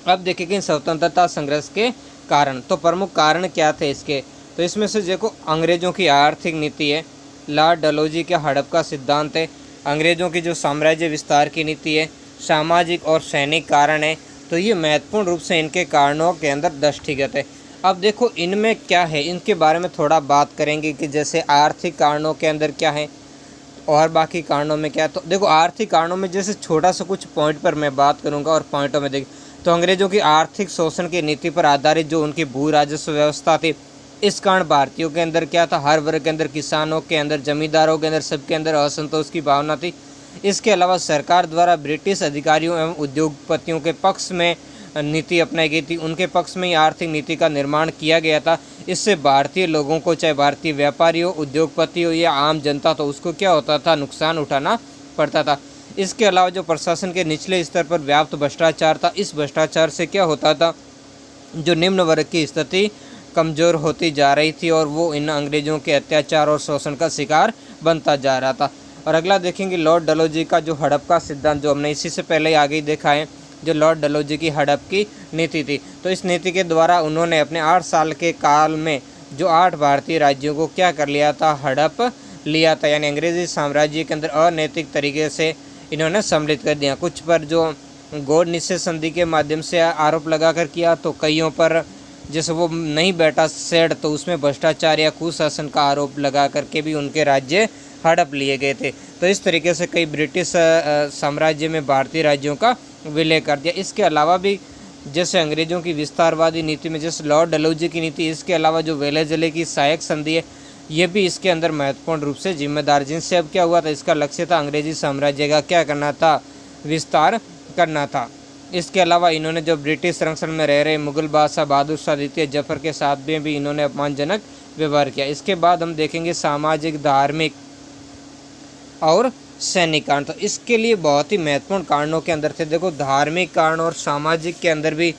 Speaker 1: अब देखेंगे स्वतंत्रता संघर्ष के कारण। तो प्रमुख कारण क्या थे इसके, तो इसमें से देखो अंग्रेज़ों की आर्थिक नीति है, लॉर्ड डलहौजी के हड़प का सिद्धांत है, अंग्रेज़ों की जो साम्राज्य विस्तार की नीति है, सामाजिक और सैनिक कारण है। तो ये महत्वपूर्ण रूप से इनके कारणों के अंदर दृष्टिगत है। अब देखो इनमें क्या है, इनके बारे में थोड़ा बात करेंगे कि जैसे आर्थिक कारणों के अंदर क्या है और बाकी कारणों में क्या है। तो देखो आर्थिक कारणों में जैसे छोटा सा कुछ पॉइंट पर मैं बात करूँगा और पॉइंटों में देख, तो अंग्रेज़ों की आर्थिक शोषण की नीति पर आधारित जो उनकी भू राजस्व व्यवस्था थी, इस कारण भारतीयों के अंदर क्या था, हर वर्ग के अंदर, किसानों के अंदर, जमींदारों के अंदर, सबके अंदर असंतोष की भावना थी। इसके अलावा सरकार द्वारा ब्रिटिश अधिकारियों एवं उद्योगपतियों के पक्ष में नीति अपनाई गई थी, उनके पक्ष में ही आर्थिक नीति का निर्माण किया गया था। इससे भारतीय लोगों को, चाहे भारतीय व्यापारियों, उद्योगपतियों या आम जनता, तो उसको क्या होता था, नुकसान उठाना पड़ता था। इसके अलावा जो प्रशासन के निचले स्तर पर व्याप्त भ्रष्टाचार था, इस भ्रष्टाचार से क्या होता था, जो निम्न वर्ग की स्थिति कमज़ोर होती जा रही थी और वो इन अंग्रेज़ों के अत्याचार और शोषण का शिकार बनता जा रहा था। और अगला देखेंगे लॉर्ड डलहौजी का जो हड़प का सिद्धांत, जो हमने इसी से पहले आगे ही देखा है, जो लॉर्ड डलहौजी की हड़प की नीति थी। तो इस नीति के द्वारा उन्होंने अपने 8 साल के काल में जो 8 भारतीय राज्यों को क्या कर लिया था, हड़प लिया था, यानी अंग्रेज़ी साम्राज्य के अंदर अनैतिक तरीके से इन्होंने सम्मिलित कर दिया। कुछ पर जो गौड़ निषेध संधि के माध्यम से आरोप लगाकर किया, तो कईयों पर जैसे वो नहीं बैठा सेड, तो उसमें भ्रष्टाचार या कुशासन का आरोप लगा करके भी उनके राज्य हड़प लिए गए थे। तो इस तरीके से कई ब्रिटिश साम्राज्य में भारतीय राज्यों का विलय कर दिया। इसके अलावा भी जैसे अंग्रेज़ों की विस्तारवादी नीति में जैसे लॉर्ड डलहौजी की नीति, इसके अलावा जो वेलेजले की सहायक संधि है, ये भी इसके अंदर महत्वपूर्ण रूप से जिम्मेदार, जिनसे अब क्या हुआ था, इसका लक्ष्य था अंग्रेजी साम्राज्य का क्या करना था, विस्तार करना था। इसके अलावा इन्होंने जो ब्रिटिश संरक्षण में रह रहे मुगल बादशाह बहादुर शाह द्वितीय जफर के साथ भी इन्होंने अपमानजनक व्यवहार किया। इसके बाद हम देखेंगे सामाजिक, धार्मिक और सैनिक कारण। तो इसके लिए बहुत ही महत्वपूर्ण कारणों के अंदर थे। देखो धार्मिक कारण और सामाजिक के अंदर भी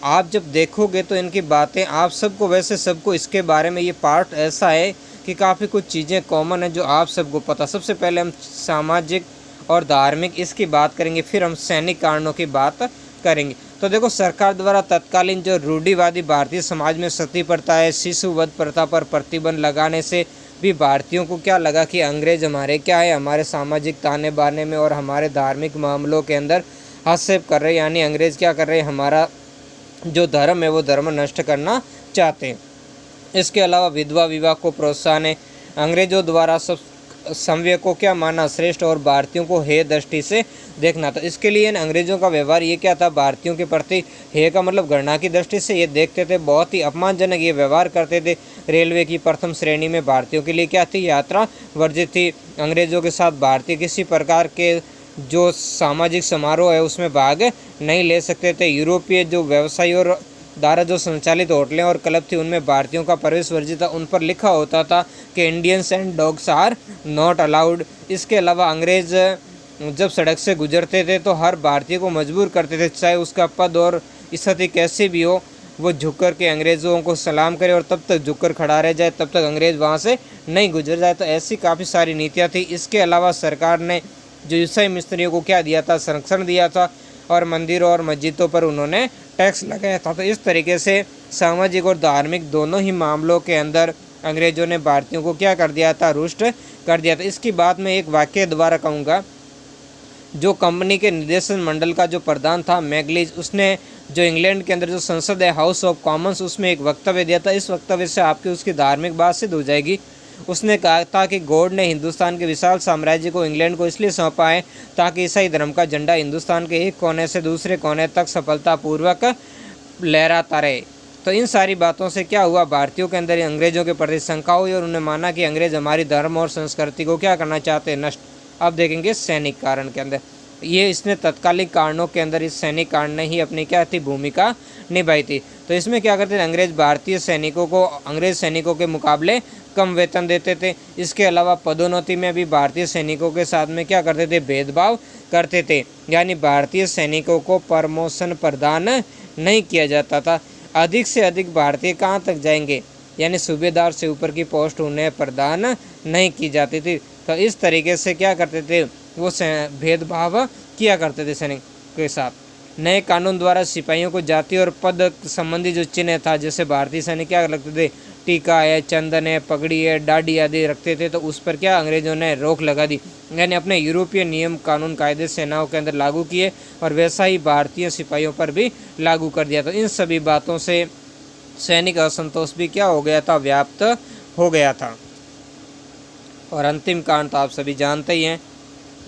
Speaker 1: आप जब देखोगे तो इनकी बातें आप सबको, वैसे सबको इसके बारे में ये पार्ट ऐसा है कि काफ़ी कुछ चीज़ें कॉमन है जो आप सबको पता। सबसे पहले हम सामाजिक और धार्मिक इसकी बात करेंगे, फिर हम सैनिक कारणों की बात करेंगे। तो देखो, सरकार द्वारा तत्कालीन जो रूढ़िवादी भारतीय समाज में सती प्रथा है, शिशुवध प्रथा पर प्रतिबंध लगाने से भी भारतीयों को क्या लगा कि अंग्रेज हमारे क्या है, हमारे सामाजिक ताने बाने में और हमारे धार्मिक मामलों के अंदर हस्तक्षेप कर रहे हैं। यानी अंग्रेज क्या कर रहे हैं, हमारा जो धर्म है वो धर्म नष्ट करना चाहते हैं। इसके अलावा विधवा विवाह को प्रोत्साहन है। अंग्रेजों द्वारा सब समव्य को क्या माना श्रेष्ठ और भारतीयों को हेय दृष्टि से देखना था। इसके लिए अंग्रेजों का व्यवहार ये क्या था, भारतीयों के प्रति हेय का मतलब घृणा की दृष्टि से ये देखते थे, बहुत ही अपमानजनक ये व्यवहार करते थे। रेलवे की प्रथम श्रेणी में भारतीयों के लिए क्या थी, यात्रा वर्जित थी। अंग्रेजों के साथ भारतीय किसी प्रकार के जो सामाजिक समारोह है उसमें भाग नहीं ले सकते थे। यूरोपीय जो व्यवसायी और द्वारा जो संचालित होटलें और क्लब थी उनमें भारतीयों का प्रवेश वर्जित था। उन पर लिखा होता था कि Indians and dogs are not allowed. इसके अलावा अंग्रेज जब सड़क से गुजरते थे तो हर भारतीय को मजबूर करते थे, चाहे उसका पद और स्थिति कैसी भी हो, वो झुक कर के अंग्रेज़ों को सलाम करे और तब तक झुक कर खड़ा रह जाए, तब तक अंग्रेज़ वहाँ से नहीं गुजर जाए। तो ऐसी काफ़ी सारी नीतियाँ थी। इसके अलावा सरकार ने जो ईसाई मिस्त्रियों को क्या दिया था, संरक्षण दिया था और मंदिरों और मस्जिदों पर उन्होंने टैक्स लगाया था। तो इस तरीके से सामाजिक और धार्मिक दोनों ही मामलों के अंदर अंग्रेज़ों ने भारतीयों को क्या कर दिया था, रुष्ट कर दिया था। इसकी बात मैं एक वाक्य द्वारा कहूँगा। जो कंपनी के निदेशन मंडल का जो प्रधान था मैगलीज, उसने जो इंग्लैंड के अंदर जो संसद है हाउस ऑफ कॉमन्स, उसमें एक वक्तव्य दिया था। इस वक्तव्य से आपकी उसकी धार्मिक बात सिद्ध हो जाएगी। उसने कहा था कि गॉड ने हिंदुस्तान के विशाल साम्राज्य को इंग्लैंड को इसलिए सौंपा है ताकि ईसाई धर्म का झंडा हिंदुस्तान के एक कोने से दूसरे कोने तक सफलतापूर्वक लहराता रहे। तो इन सारी बातों से क्या हुआ, भारतीयों के अंदर अंग्रेजों के प्रति शंका हुई और उन्हें माना कि अंग्रेज हमारी धर्म और संस्कृति को क्या करना चाहते हैं, नष्ट। अब देखेंगे सैनिक कारण के अंदर, ये इसने तत्कालिक कारणों के अंदर इस सैनिक कारण ने ही अपनी क्या थी भूमिका निभाई थी। तो इसमें क्या करते थे, अंग्रेज भारतीय सैनिकों को अंग्रेज सैनिकों के मुकाबले कम वेतन देते थे। इसके अलावा पदोन्नति में भी भारतीय सैनिकों के साथ में क्या करते थे, भेदभाव करते थे। यानी भारतीय सैनिकों को प्रमोशन प्रदान नहीं किया जाता था। अधिक से अधिक भारतीय कहाँ तक जाएंगे, यानी सूबेदार से ऊपर की पोस्ट उन्हें प्रदान नहीं की जाती थी। तो इस तरीके से क्या करते थे, वो भेदभाव किया करते थे सैनिक के साथ। नए कानून द्वारा सिपाहियों को जाति और पद संबंधी जो चिन्ह था, जैसे भारतीय सैनिक क्या लगते थे, टीका है, चंदन है, पगड़ी है, दाढ़ी आदि रखते थे, तो उस पर क्या अंग्रेजों ने रोक लगा दी। यानी अपने यूरोपीय नियम कानून कायदे सेनाओं के अंदर लागू किए और वैसा ही भारतीय सिपाहियों पर भी लागू कर दिया। तो इन सभी बातों से सैनिक असंतोष भी क्या हो गया था, व्याप्त हो गया था। और अंतिम कांड तो आप सभी जानते ही हैं,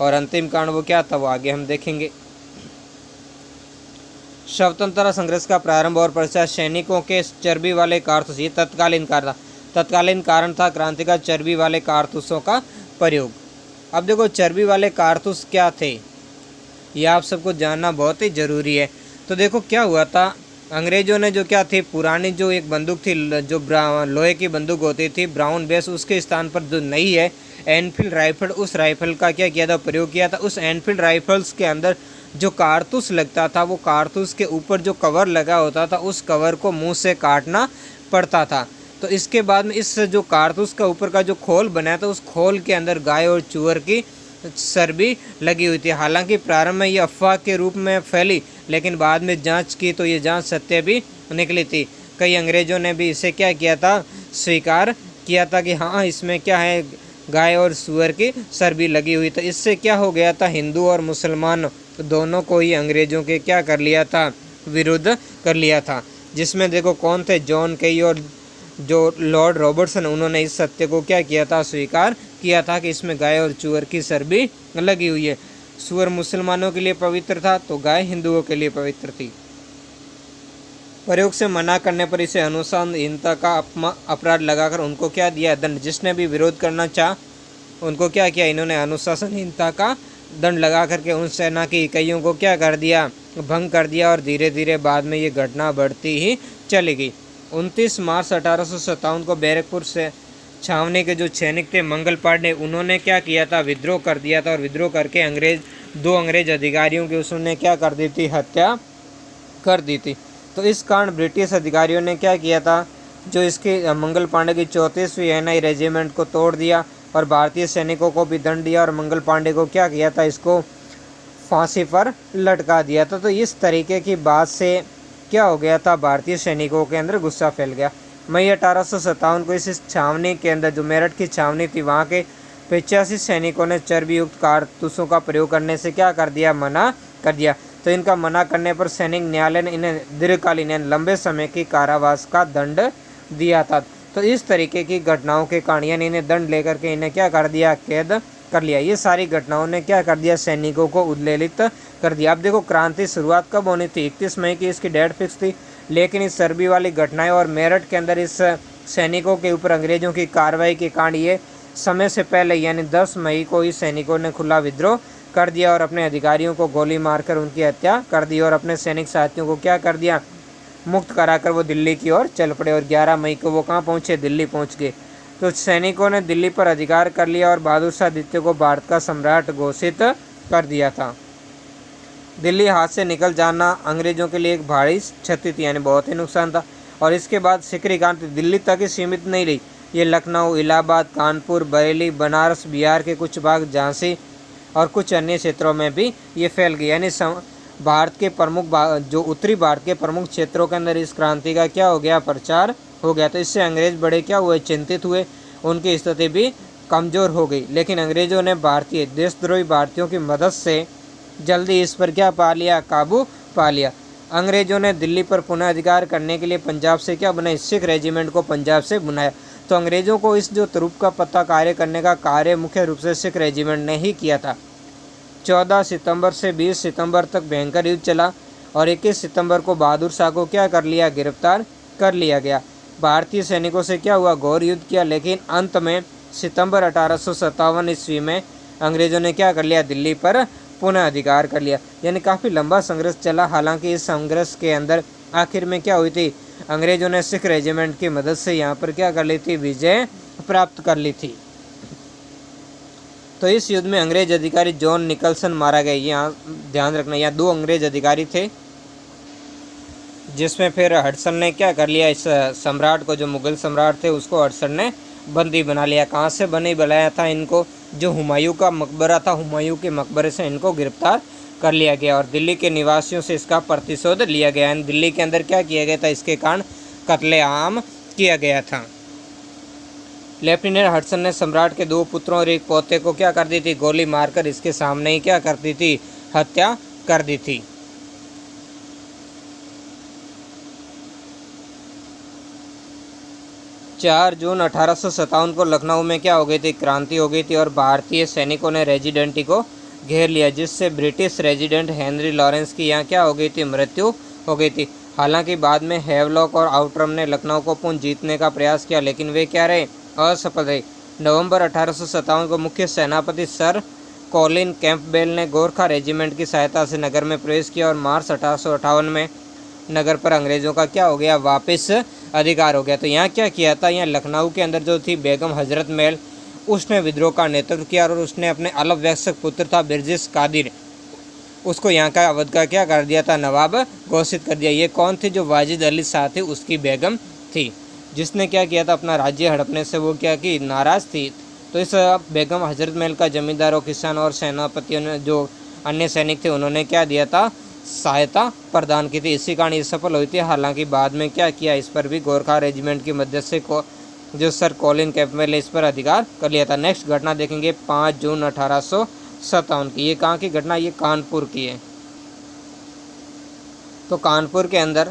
Speaker 1: और अंतिम कांड वो क्या था वो आगे हम देखेंगे। स्वतंत्रता संघर्ष का प्रारंभ और पश्चात सैनिकों के चर्बी वाले कारतूस, ये तत्कालीन कारण था। तत्कालीन कारण था क्रांति का चर्बी वाले कारतूसों का प्रयोग। अब देखो, चर्बी वाले कारतूस क्या थे, ये आप सबको जानना बहुत ही ज़रूरी है। तो देखो क्या हुआ था, अंग्रेज़ों ने जो क्या थी, पुरानी जो एक बंदूक थी, जो लोहे की बंदूक होती थी ब्राउन बेस, उसके स्थान पर जो नई है एनफील्ड राइफल, उस राइफल का क्या किया था, प्रयोग किया था। उस एनफील्ड राइफल्स के अंदर जो कारतूस लगता था, वो कारतूस के ऊपर जो कवर लगा होता था, उस कवर को मुंह से काटना पड़ता था। तो इसके बाद में इस जो कारतूस का ऊपर का जो खोल बनाया था, उस खोल के अंदर गाय और चूअर की चर्बी लगी हुई थी। हालांकि प्रारंभ में ये अफवाह के रूप में फैली, लेकिन बाद में जांच की तो ये जांच सत्य भी निकली थी। कई अंग्रेज़ों ने भी इसे क्या किया था, स्वीकार किया था कि हाँ इसमें क्या है, गाय और सूअर की चर्बी लगी हुई। तो इससे क्या हो गया था, हिंदू और मुसलमान दोनों को ही अंग्रेज़ों के क्या कर लिया था, विरुद्ध कर लिया था। जिसमें देखो कौन थे, जॉन केई और जो लॉर्ड रॉबर्टसन, उन्होंने इस सत्य को क्या किया था, स्वीकार किया था कि इसमें गाय और चूअर की चर्बी लगी हुई है। सूअर मुसलमानों के लिए पवित्र था तो गाय हिंदुओं के लिए पवित्र थी। प्रयोग से मना करने पर इसे अनुशासनहीनता का अपराध लगाकर उनको क्या दिया, दंड। जिसने भी विरोध करना चाहा उनको क्या किया, इन्होंने अनुशासनहीनता का दंड लगा करके उन सेना की इकाइयों को क्या कर दिया, भंग कर दिया। और धीरे धीरे बाद में ये घटना बढ़ती ही चली गई। 29 मार्च 1857 को बैरकपुर से छावनी के जो सैनिक थे मंगल पांडे, उन्होंने क्या किया था, विद्रोह कर दिया था। और विद्रोह करके दो अंग्रेज अधिकारियों की उसने क्या कर दी थी, हत्या कर दी थी। तो इस कारण ब्रिटिश अधिकारियों ने क्या किया था, जो इसके मंगल पांडे की 34वीं NI रेजिमेंट को तोड़ दिया और भारतीय सैनिकों को भी दंड दिया और मंगल पांडे को क्या किया था, इसको फांसी पर लटका दिया था। तो इस तरीके की बात से क्या हो गया था, भारतीय सैनिकों के अंदर गुस्सा फैल गया। मई 1857 को इस छावनी के अंदर, जो मेरठ की छावनी थी, वहाँ के 85 सैनिकों ने चर्बी युक्त कारतूसों का प्रयोग करने से क्या कर दिया, मना कर दिया। तो इनका मना करने पर सैनिक न्यायालय ने इन्हें दीर्घकालीन लंबे समय की कारावास का दंड दिया था। तो इस तरीके की घटनाओं के कारण यानी इन्हें दंड लेकर के इन्हें क्या कर दिया, कैद कर लिया। ये सारी घटनाओं ने क्या कर दिया, सैनिकों को उद्वेलित कर दिया। अब देखो क्रांति शुरुआत कब होनी थी, 31 मई की इसकी डेट फिक्स थी, लेकिन इस चर्बी वाली घटनाएं और मेरठ के अंदर इस सैनिकों के ऊपर अंग्रेजों की कार्रवाई के कारण ये समय से पहले यानी 10 मई को ही सैनिकों ने खुला विद्रोह कर दिया और अपने अधिकारियों को गोली मारकर उनकी हत्या कर दी और अपने सैनिक साथियों को क्या कर दिया, मुक्त कराकर वो दिल्ली की ओर चल पड़े। और 11 मई को वो कहाँ पहुँचे, दिल्ली पहुँच गए। तो सैनिकों ने दिल्ली पर अधिकार कर लिया और बहादुर शाह द्वितीय को भारत का सम्राट घोषित कर दिया था। दिल्ली हाथ से निकल जाना अंग्रेजों के लिए एक भारी क्षति थी, यानी बहुत ही नुकसान था। और इसके बाद सिकरी क्रांति दिल्ली तक ही सीमित नहीं रही, ये लखनऊ, इलाहाबाद, कानपुर, बरेली, बनारस, बिहार के कुछ भाग, झांसी और कुछ अन्य क्षेत्रों में भी ये फैल गई। यानी भारत के प्रमुख जो उत्तरी भारत के प्रमुख क्षेत्रों के अंदर इस क्रांति का क्या हो गया, प्रचार हो गया। तो इससे अंग्रेज बड़े क्या हुए, चिंतित हुए, उनकी स्थिति भी कमज़ोर हो गई। लेकिन अंग्रेज़ों ने भारतीय देशद्रोही भारतीयों की मदद से जल्दी इस पर क्या पा लिया, काबू पा लिया। अंग्रेज़ों ने दिल्ली पर पुनः अधिकार करने के लिए पंजाब से क्या बनाई, सिख रेजिमेंट को पंजाब से बुलाया। तो अंग्रेज़ों को इस जो तुरुप का पत्ता कार्य करने का कार्य मुख्य रूप से सिख रेजिमेंट ने ही किया था। 14 सितंबर से 20 सितंबर तक भयंकर युद्ध चला और 21 सितंबर को बहादुर शाह को क्या कर लिया, गिरफ्तार कर लिया गया। भारतीय सैनिकों से क्या हुआ, घोर युद्ध किया, लेकिन अंत में सितंबर 1857 ईस्वी में अंग्रेज़ों ने क्या कर लिया, दिल्ली पर पुनः अधिकार कर लिया। यानी काफ़ी लंबा संघर्ष चला। हालांकि इस संघर्ष के अंदर आखिर में क्या हुई थी, अंग्रेज़ों ने सिख रेजिमेंट की मदद से यहाँ पर क्या कर ली थी, विजय प्राप्त कर ली थी। तो इस युद्ध में अंग्रेज अधिकारी जॉन निकलसन मारा गया। यहाँ ध्यान रखना, यहाँ 2 अंग्रेज अधिकारी थे, जिसमें फिर हडसन ने क्या कर लिया, इस सम्राट को, जो मुगल सम्राट थे, उसको हडसन ने बंदी बना लिया। कहाँ से बंदी बनाया था इनको, जो हुमायूं का मकबरा था, हुमायूं के मकबरे से इनको गिरफ्तार कर लिया गया और दिल्ली के निवासियों से इसका प्रतिशोध लिया गया। दिल्ली के अंदर क्या किया गया था, इसके कारण कत्लेआम किया गया था। लेफ्टिनेंट हडसन ने सम्राट के 2 पुत्रों और 1 पोते को क्या कर दी थी, गोली मारकर इसके सामने ही क्या कर दी थी, हत्या कर दी थी। चार जून 1857 को लखनऊ में क्या हो गई थी, क्रांति हो गई थी और भारतीय सैनिकों ने रेजिडेंटी को घेर लिया, जिससे ब्रिटिश रेजिडेंट हेनरी लॉरेंस की यहाँ क्या हो गई थी, मृत्यु हो गई थी। हालांकि बाद में हैवलॉक और आउटरम ने लखनऊ को पुनः जीतने का प्रयास किया, लेकिन वे क्या रहे, असफल रहे। नवंबर 1857 को मुख्य सेनापति सर कॉलिन कैंपबेल ने गोरखा रेजिमेंट की सहायता से नगर में प्रवेश किया और मार्च 1858 में नगर पर अंग्रेज़ों का क्या हो गया, वापस अधिकार हो गया। तो यहाँ क्या किया था, यहाँ लखनऊ के अंदर जो थी बेगम हजरत महल, उसने विद्रोह का नेतृत्व किया और उसने अपने अलग वयस्क पुत्र था बिरजिस कादिर, उसको यहाँ का अवध का क्या कर दिया था, नवाब घोषित कर दिया। ये कौन थी, जो वाजिद अली शाह थी, उसकी बेगम थी, जिसने क्या किया था, अपना राज्य हड़पने से वो क्या की, नाराज़ थी। तो इस बेगम हजरत महल का जमींदारों, किसान और सेनापतियों ने, जो अन्य सैनिक थे, उन्होंने क्या दिया था, सहायता प्रदान की थी। इसी कारण ये सफल हुई थी। हालांकि बाद में क्या किया, इस पर भी गोरखा रेजिमेंट की मदद से जो सर कॉलिन कैंपबेल ने इस पर अधिकार कर लिया था। नेक्स्ट घटना देखेंगे 5 जून 1857 की। ये कहाँ की घटना, ये कानपुर की है। तो कानपुर के अंदर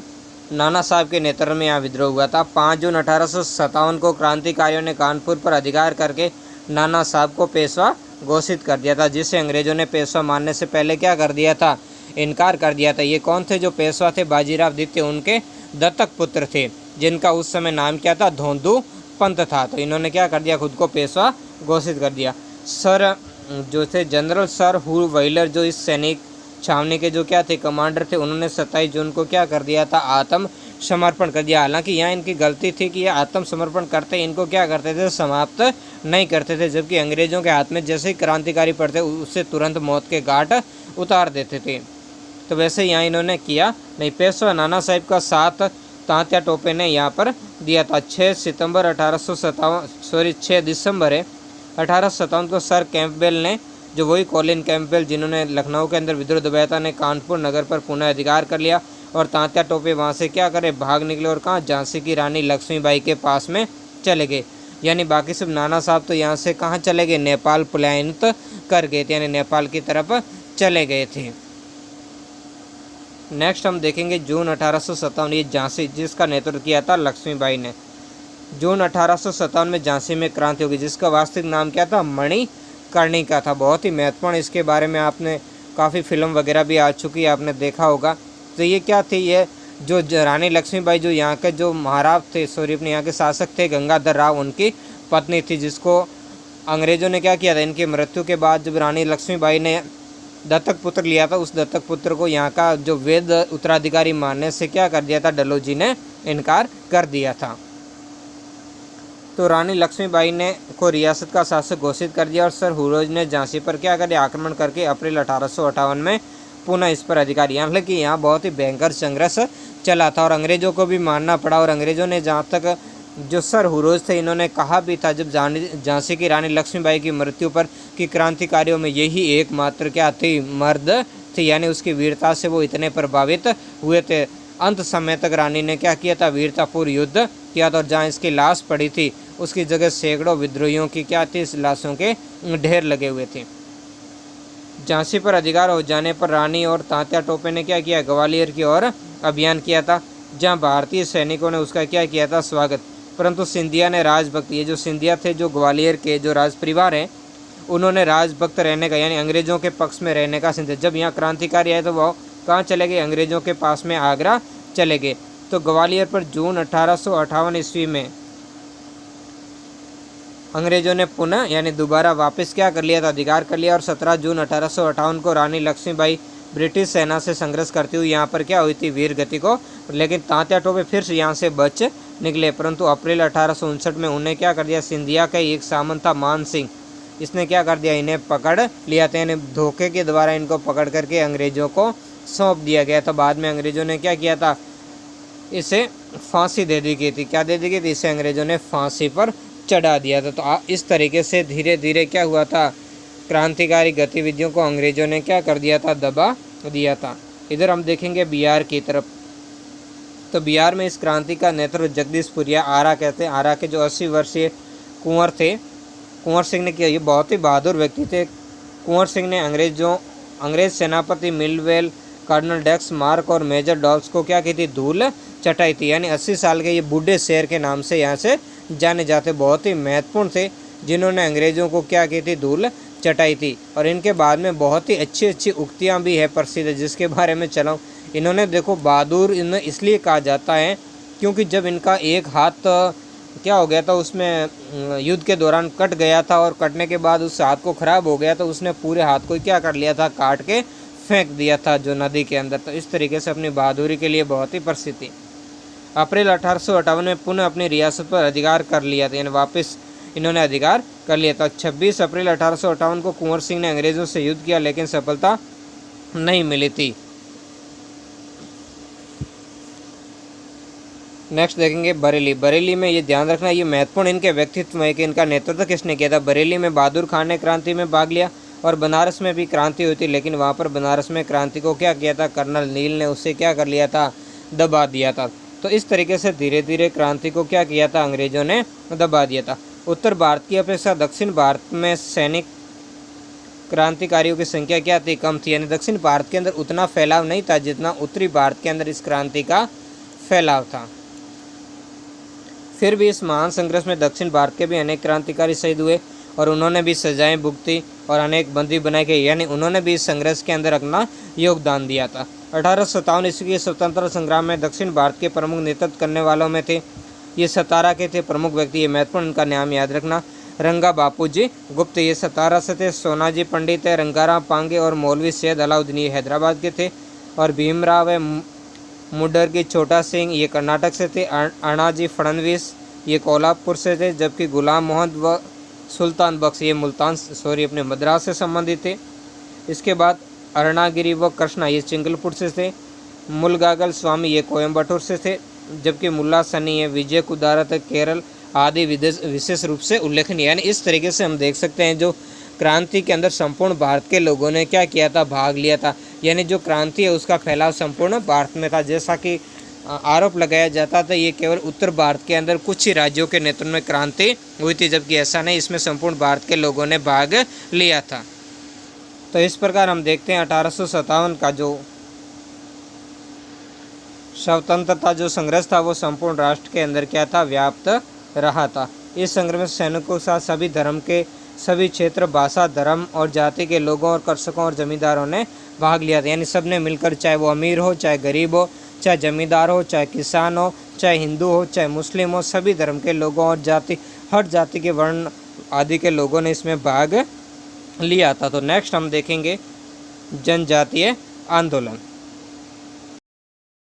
Speaker 1: नाना साहब के नेतृत्व में यहाँ विद्रोह हुआ था। 5 जून 1857 को क्रांतिकारियों ने कानपुर पर अधिकार करके नाना साहब को पेशवा घोषित कर दिया था, जिसे अंग्रेजों ने पेशवा मानने से पहले क्या कर दिया था, इनकार कर दिया था। ये कौन थे, जो पेशवा थे, बाजीराव द्वितीय, उनके दत्तक पुत्र थे, जिनका उस समय नाम क्या था, धोंदू पंत था। तो इन्होंने क्या कर दिया, खुद को पेशवा घोषित कर दिया। सर जो थे जनरल सर हू व्हीलर, जो इस सैनिक छावनी के जो क्या थे, कमांडर थे, उन्होंने 27 जून को क्या कर दिया था, आत्मसमर्पण कर दिया। हालांकि यहाँ इनकी गलती थी कि ये आत्मसमर्पण करते इनको क्या करते थे, समाप्त नहीं करते थे, जबकि अंग्रेजों के हाथ में जैसे ही क्रांतिकारी पड़ते उससे तुरंत मौत के घाट उतार देते थे। तो वैसे यहाँ इन्होंने किया नहीं। पेशवा नाना साहिब का साथ तात्या टोपे ने यहाँ पर दिया था। 6 दिसंबर 1857 को सर कैंपबेल ने, जो वही कॉलिन कैंपबेल जिन्होंने लखनऊ के अंदर विद्रोह दबाया था, ने कानपुर नगर पर पुनः अधिकार कर लिया और तात्या टोपे वहाँ से क्या करे, भाग निकले और कहाँ, झांसी की रानी लक्ष्मीबाई के पास में चले गए। यानी बाकी सब नाना साहब तो यहाँ से कहाँ चले गए, नेपाल पलायनित कर गए थे, यानी नेपाल की तरफ चले गए थे। नेक्स्ट हम देखेंगे जून 1857, ये झांसी, जिसका नेतृत्व किया था लक्ष्मीबाई ने। जून 1857 में झांसी में क्रांति होगी, जिसका वास्तविक नाम क्या था, मणिकर्णिका था। बहुत ही महत्वपूर्ण, इसके बारे में आपने काफ़ी फिल्म वगैरह भी आ चुकी है, आपने देखा होगा। तो ये क्या थी, ये जो रानी लक्ष्मीबाई जो यहाँ के जो महाराज थे, सॉरी अपने यहाँ के शासक थे गंगाधर राव, उनकी पत्नी थी, जिसको अंग्रेज़ों ने क्या किया था, इनकी मृत्यु के बाद जब रानी लक्ष्मीबाई ने दत्तक पुत्र लिया था, उस दत्तक पुत्र को यहाँ का जो वेद उत्तराधिकारी मानने से क्या कर दिया था, डलहौजी ने इनकार कर दिया था। तो रानी लक्ष्मीबाई ने को रियासत का शासक घोषित कर दिया और सर हुरोज ने झांसी पर क्या कर दिया, आक्रमण करके अप्रैल 1858 में पुनः इस पर अधिकार। हालांकि यहाँ बहुत ही भयंकर संघर्ष चला था और अंग्रेज़ों को भी मानना पड़ा। और अंग्रेज़ों ने जहाँ तक जो सर हुरोज थे, इन्होंने कहा भी था जब झांसी की रानी लक्ष्मीबाई की मृत्यु पर कि क्रांतिकारियों में यही एकमात्र क्या थी, मर्द थी, यानी उसकी वीरता से वो इतने प्रभावित हुए थे। अंत समय तक रानी ने क्या किया था, वीरतापूर्ण युद्ध किया था और जहाँ इसकी लाश पड़ी थी उसकी जगह सैकड़ों विद्रोहियों की क्या थी, इस लाशों के ढेर लगे हुए थे। झांसी पर अधिकार हो जाने पर रानी और तात्या टोपे ने क्या किया, ग्वालियर की ओर अभियान किया था, जहां भारतीय सैनिकों ने उसका क्या किया था, स्वागत। परंतु सिंधिया ने राजभक्त, ये जो सिंधिया थे, जो ग्वालियर के जो राज परिवार हैं, उन्होंने राजभक्त रहने का, यानी अंग्रेज़ों के पक्ष में रहने का सिंधिया। जब यहाँ क्रांतिकारी आए तो वो कहाँ चले गए, अंग्रेज़ों के पास में आगरा चले गए। तो ग्वालियर पर जून 1858 ईस्वी में अंग्रेज़ों ने पुनः यानी दोबारा वापस क्या कर लिया था, अधिकार कर लिया। और 17 जून 1858 को रानी लक्ष्मीबाई ब्रिटिश सेना से संघर्ष करती हुई यहाँ पर क्या हुई थी, वीर गति को। लेकिन तात्या टोपे फिर से यहाँ से बच निकले, परंतु अप्रैल 1859 में उन्हें क्या कर दिया, सिंधिया का एक सामंत था मान सिंह, इसने क्या कर दिया, इन्हें पकड़ लिया था, यानी धोखे के द्वारा इनको पकड़ करके अंग्रेज़ों को सौंप दिया गया था। बाद में अंग्रेज़ों ने क्या किया था, इसे फांसी दे दी गई थी। क्या दे दी गई थी, इसे अंग्रेज़ों ने फांसी पर चढ़ा दिया था। तो इस तरीके से धीरे धीरे क्या हुआ था, क्रांतिकारी गतिविधियों को अंग्रेज़ों ने क्या कर दिया था, दबा दिया था। इधर हम देखेंगे बिहार की तरफ। तो बिहार में इस क्रांति का नेतृत्व जगदीशपुर या आरा कहते हैं, आरा के जो 80 वर्षीय कुंवर थे, कुंवर सिंह ने किया। ये बहुत ही बहादुर व्यक्ति थे। कुंवर सिंह ने अंग्रेज सेनापति मिलवेल, कर्नल डेक्स मार्क और मेजर डॉल्स को क्या की थी, धूल चटाई थी। यानी 80 साल के ये बूढ़े शेर के नाम से यहाँ से जाने जाते, बहुत ही महत्वपूर्ण थे, जिन्होंने अंग्रेज़ों को क्या की थी, धूल चटाई थी। और इनके बाद में बहुत ही अच्छी अच्छी उक्तियाँ भी है प्रसिद्ध है, जिसके बारे में चलाऊँ। इन्होंने देखो बहादुर इन्हें इसलिए कहा जाता है क्योंकि जब इनका एक हाथ क्या हो गया था, उसमें युद्ध के दौरान कट गया था और कटने के बाद उस हाथ को ख़राब हो गया, तो उसने पूरे हाथ को क्या कर लिया था, काट के फेंक दिया था जो नदी के अंदर। तो इस तरीके से अपनी बहादुरी के लिए बहुत ही प्रसिद्ध थी। अप्रैल 1858 में पुनः अपनी रियासत पर अधिकार कर लिया था, यानी वापस इन्होंने अधिकार कर लिया था। 26 अप्रैल 1858 को कुंवर सिंह ने अंग्रेज़ों से युद्ध किया, लेकिन सफलता नहीं मिली थी। नेक्स्ट देखेंगे बरेली। बरेली में ये ध्यान रखना, ये महत्वपूर्ण इनके व्यक्तित्व है कि इनका नेतृत्व किसने किया था। बरेली में बहादुर खान ने क्रांति में भाग लिया और बनारस में भी क्रांति हुई थी, लेकिन वहाँ पर बनारस में क्रांति को क्या किया था, कर्नल नील ने उससे क्या कर लिया था, दबा दिया था। तो इस तरीके से धीरे धीरे क्रांति को क्या किया था, अंग्रेज़ों ने दबा दिया था। उत्तर भारत की अपेक्षा दक्षिण भारत में सैनिक क्रांतिकारियों की संख्या क्या थी, कम थी। यानी दक्षिण भारत के अंदर उतना फैलाव नहीं था जितना उत्तरी भारत के अंदर इस क्रांति का फैलाव था। फिर भी इस महान संघर्ष में दक्षिण भारत के भी अनेक क्रांतिकारी शहीद हुए और उन्होंने भी सजाएं भुगती और अनेक बंदी बनाए गए, यानी उन्होंने भी इस संघर्ष के अंदर अपना योगदान दिया था। 1857 ईस्वी के स्वतंत्रता संग्राम में दक्षिण भारत के प्रमुख नेतृत्व करने वालों में थे, ये 17 के थे प्रमुख व्यक्ति। ये महत्वपूर्ण, इनका नाम याद रखना। रंगा बापूजी गुप्त, ये 17 से थे। सोनाजी पंडित है, रंगाराम पांगे और मौलवी सैयद अलाउद्दीन, ये हैदराबाद के थे। और भीमराव है मुडरगी छोटा सिंह, ये कर्नाटक से थे। अण्णाजी फडणवीस, ये कोल्हापुर से थे। जबकि गुलाम मोहम्मद व सुल्तान बख्श, ये अपने मद्रास से संबंधित थे। इसके बाद अरुणागिरी व कृष्णा, ये चिंगलपुर से थे। मुलगागल स्वामी, ये कोयम्बटूर से थे। जबकि मुल्ला सनी है, विजय कुदारत है, केरल आदि विशेष रूप से उल्लेखनीय। यानी इस तरीके से हम देख सकते हैं जो क्रांति के अंदर संपूर्ण भारत के लोगों ने क्या किया था, भाग लिया था। यानी जो क्रांति है उसका फैलाव संपूर्ण भारत में था। जैसा कि आरोप लगाया जाता था ये केवल उत्तर भारत के अंदर कुछ ही राज्यों के नेतृत्व में क्रांति हुई थी, जबकि ऐसा नहीं, इसमें संपूर्ण भारत के लोगों ने भाग लिया था। तो इस प्रकार हम देखते हैं 1857 का जो स्वतंत्रता जो संघर्ष था वो संपूर्ण राष्ट्र के अंदर क्या था, व्याप्त रहा था। इस संघर्ष में सैनिकों के साथ सभी धर्म के, सभी क्षेत्र, भाषा, धर्म और जाति के लोगों और कृषकों और जमींदारों ने भाग लिया था। यानी सब ने मिलकर, चाहे वो अमीर हो, चाहे गरीब हो, चाहे जमींदार हो, चाहे किसान हो, चाहे हिंदू हो, चाहे मुस्लिम हो, सभी धर्म के लोगों और जाति, हर जाति के वर्ण आदि के लोगों ने इसमें भाग लिया था। तो नेक्स्ट हम देखेंगे जनजातीय आंदोलन।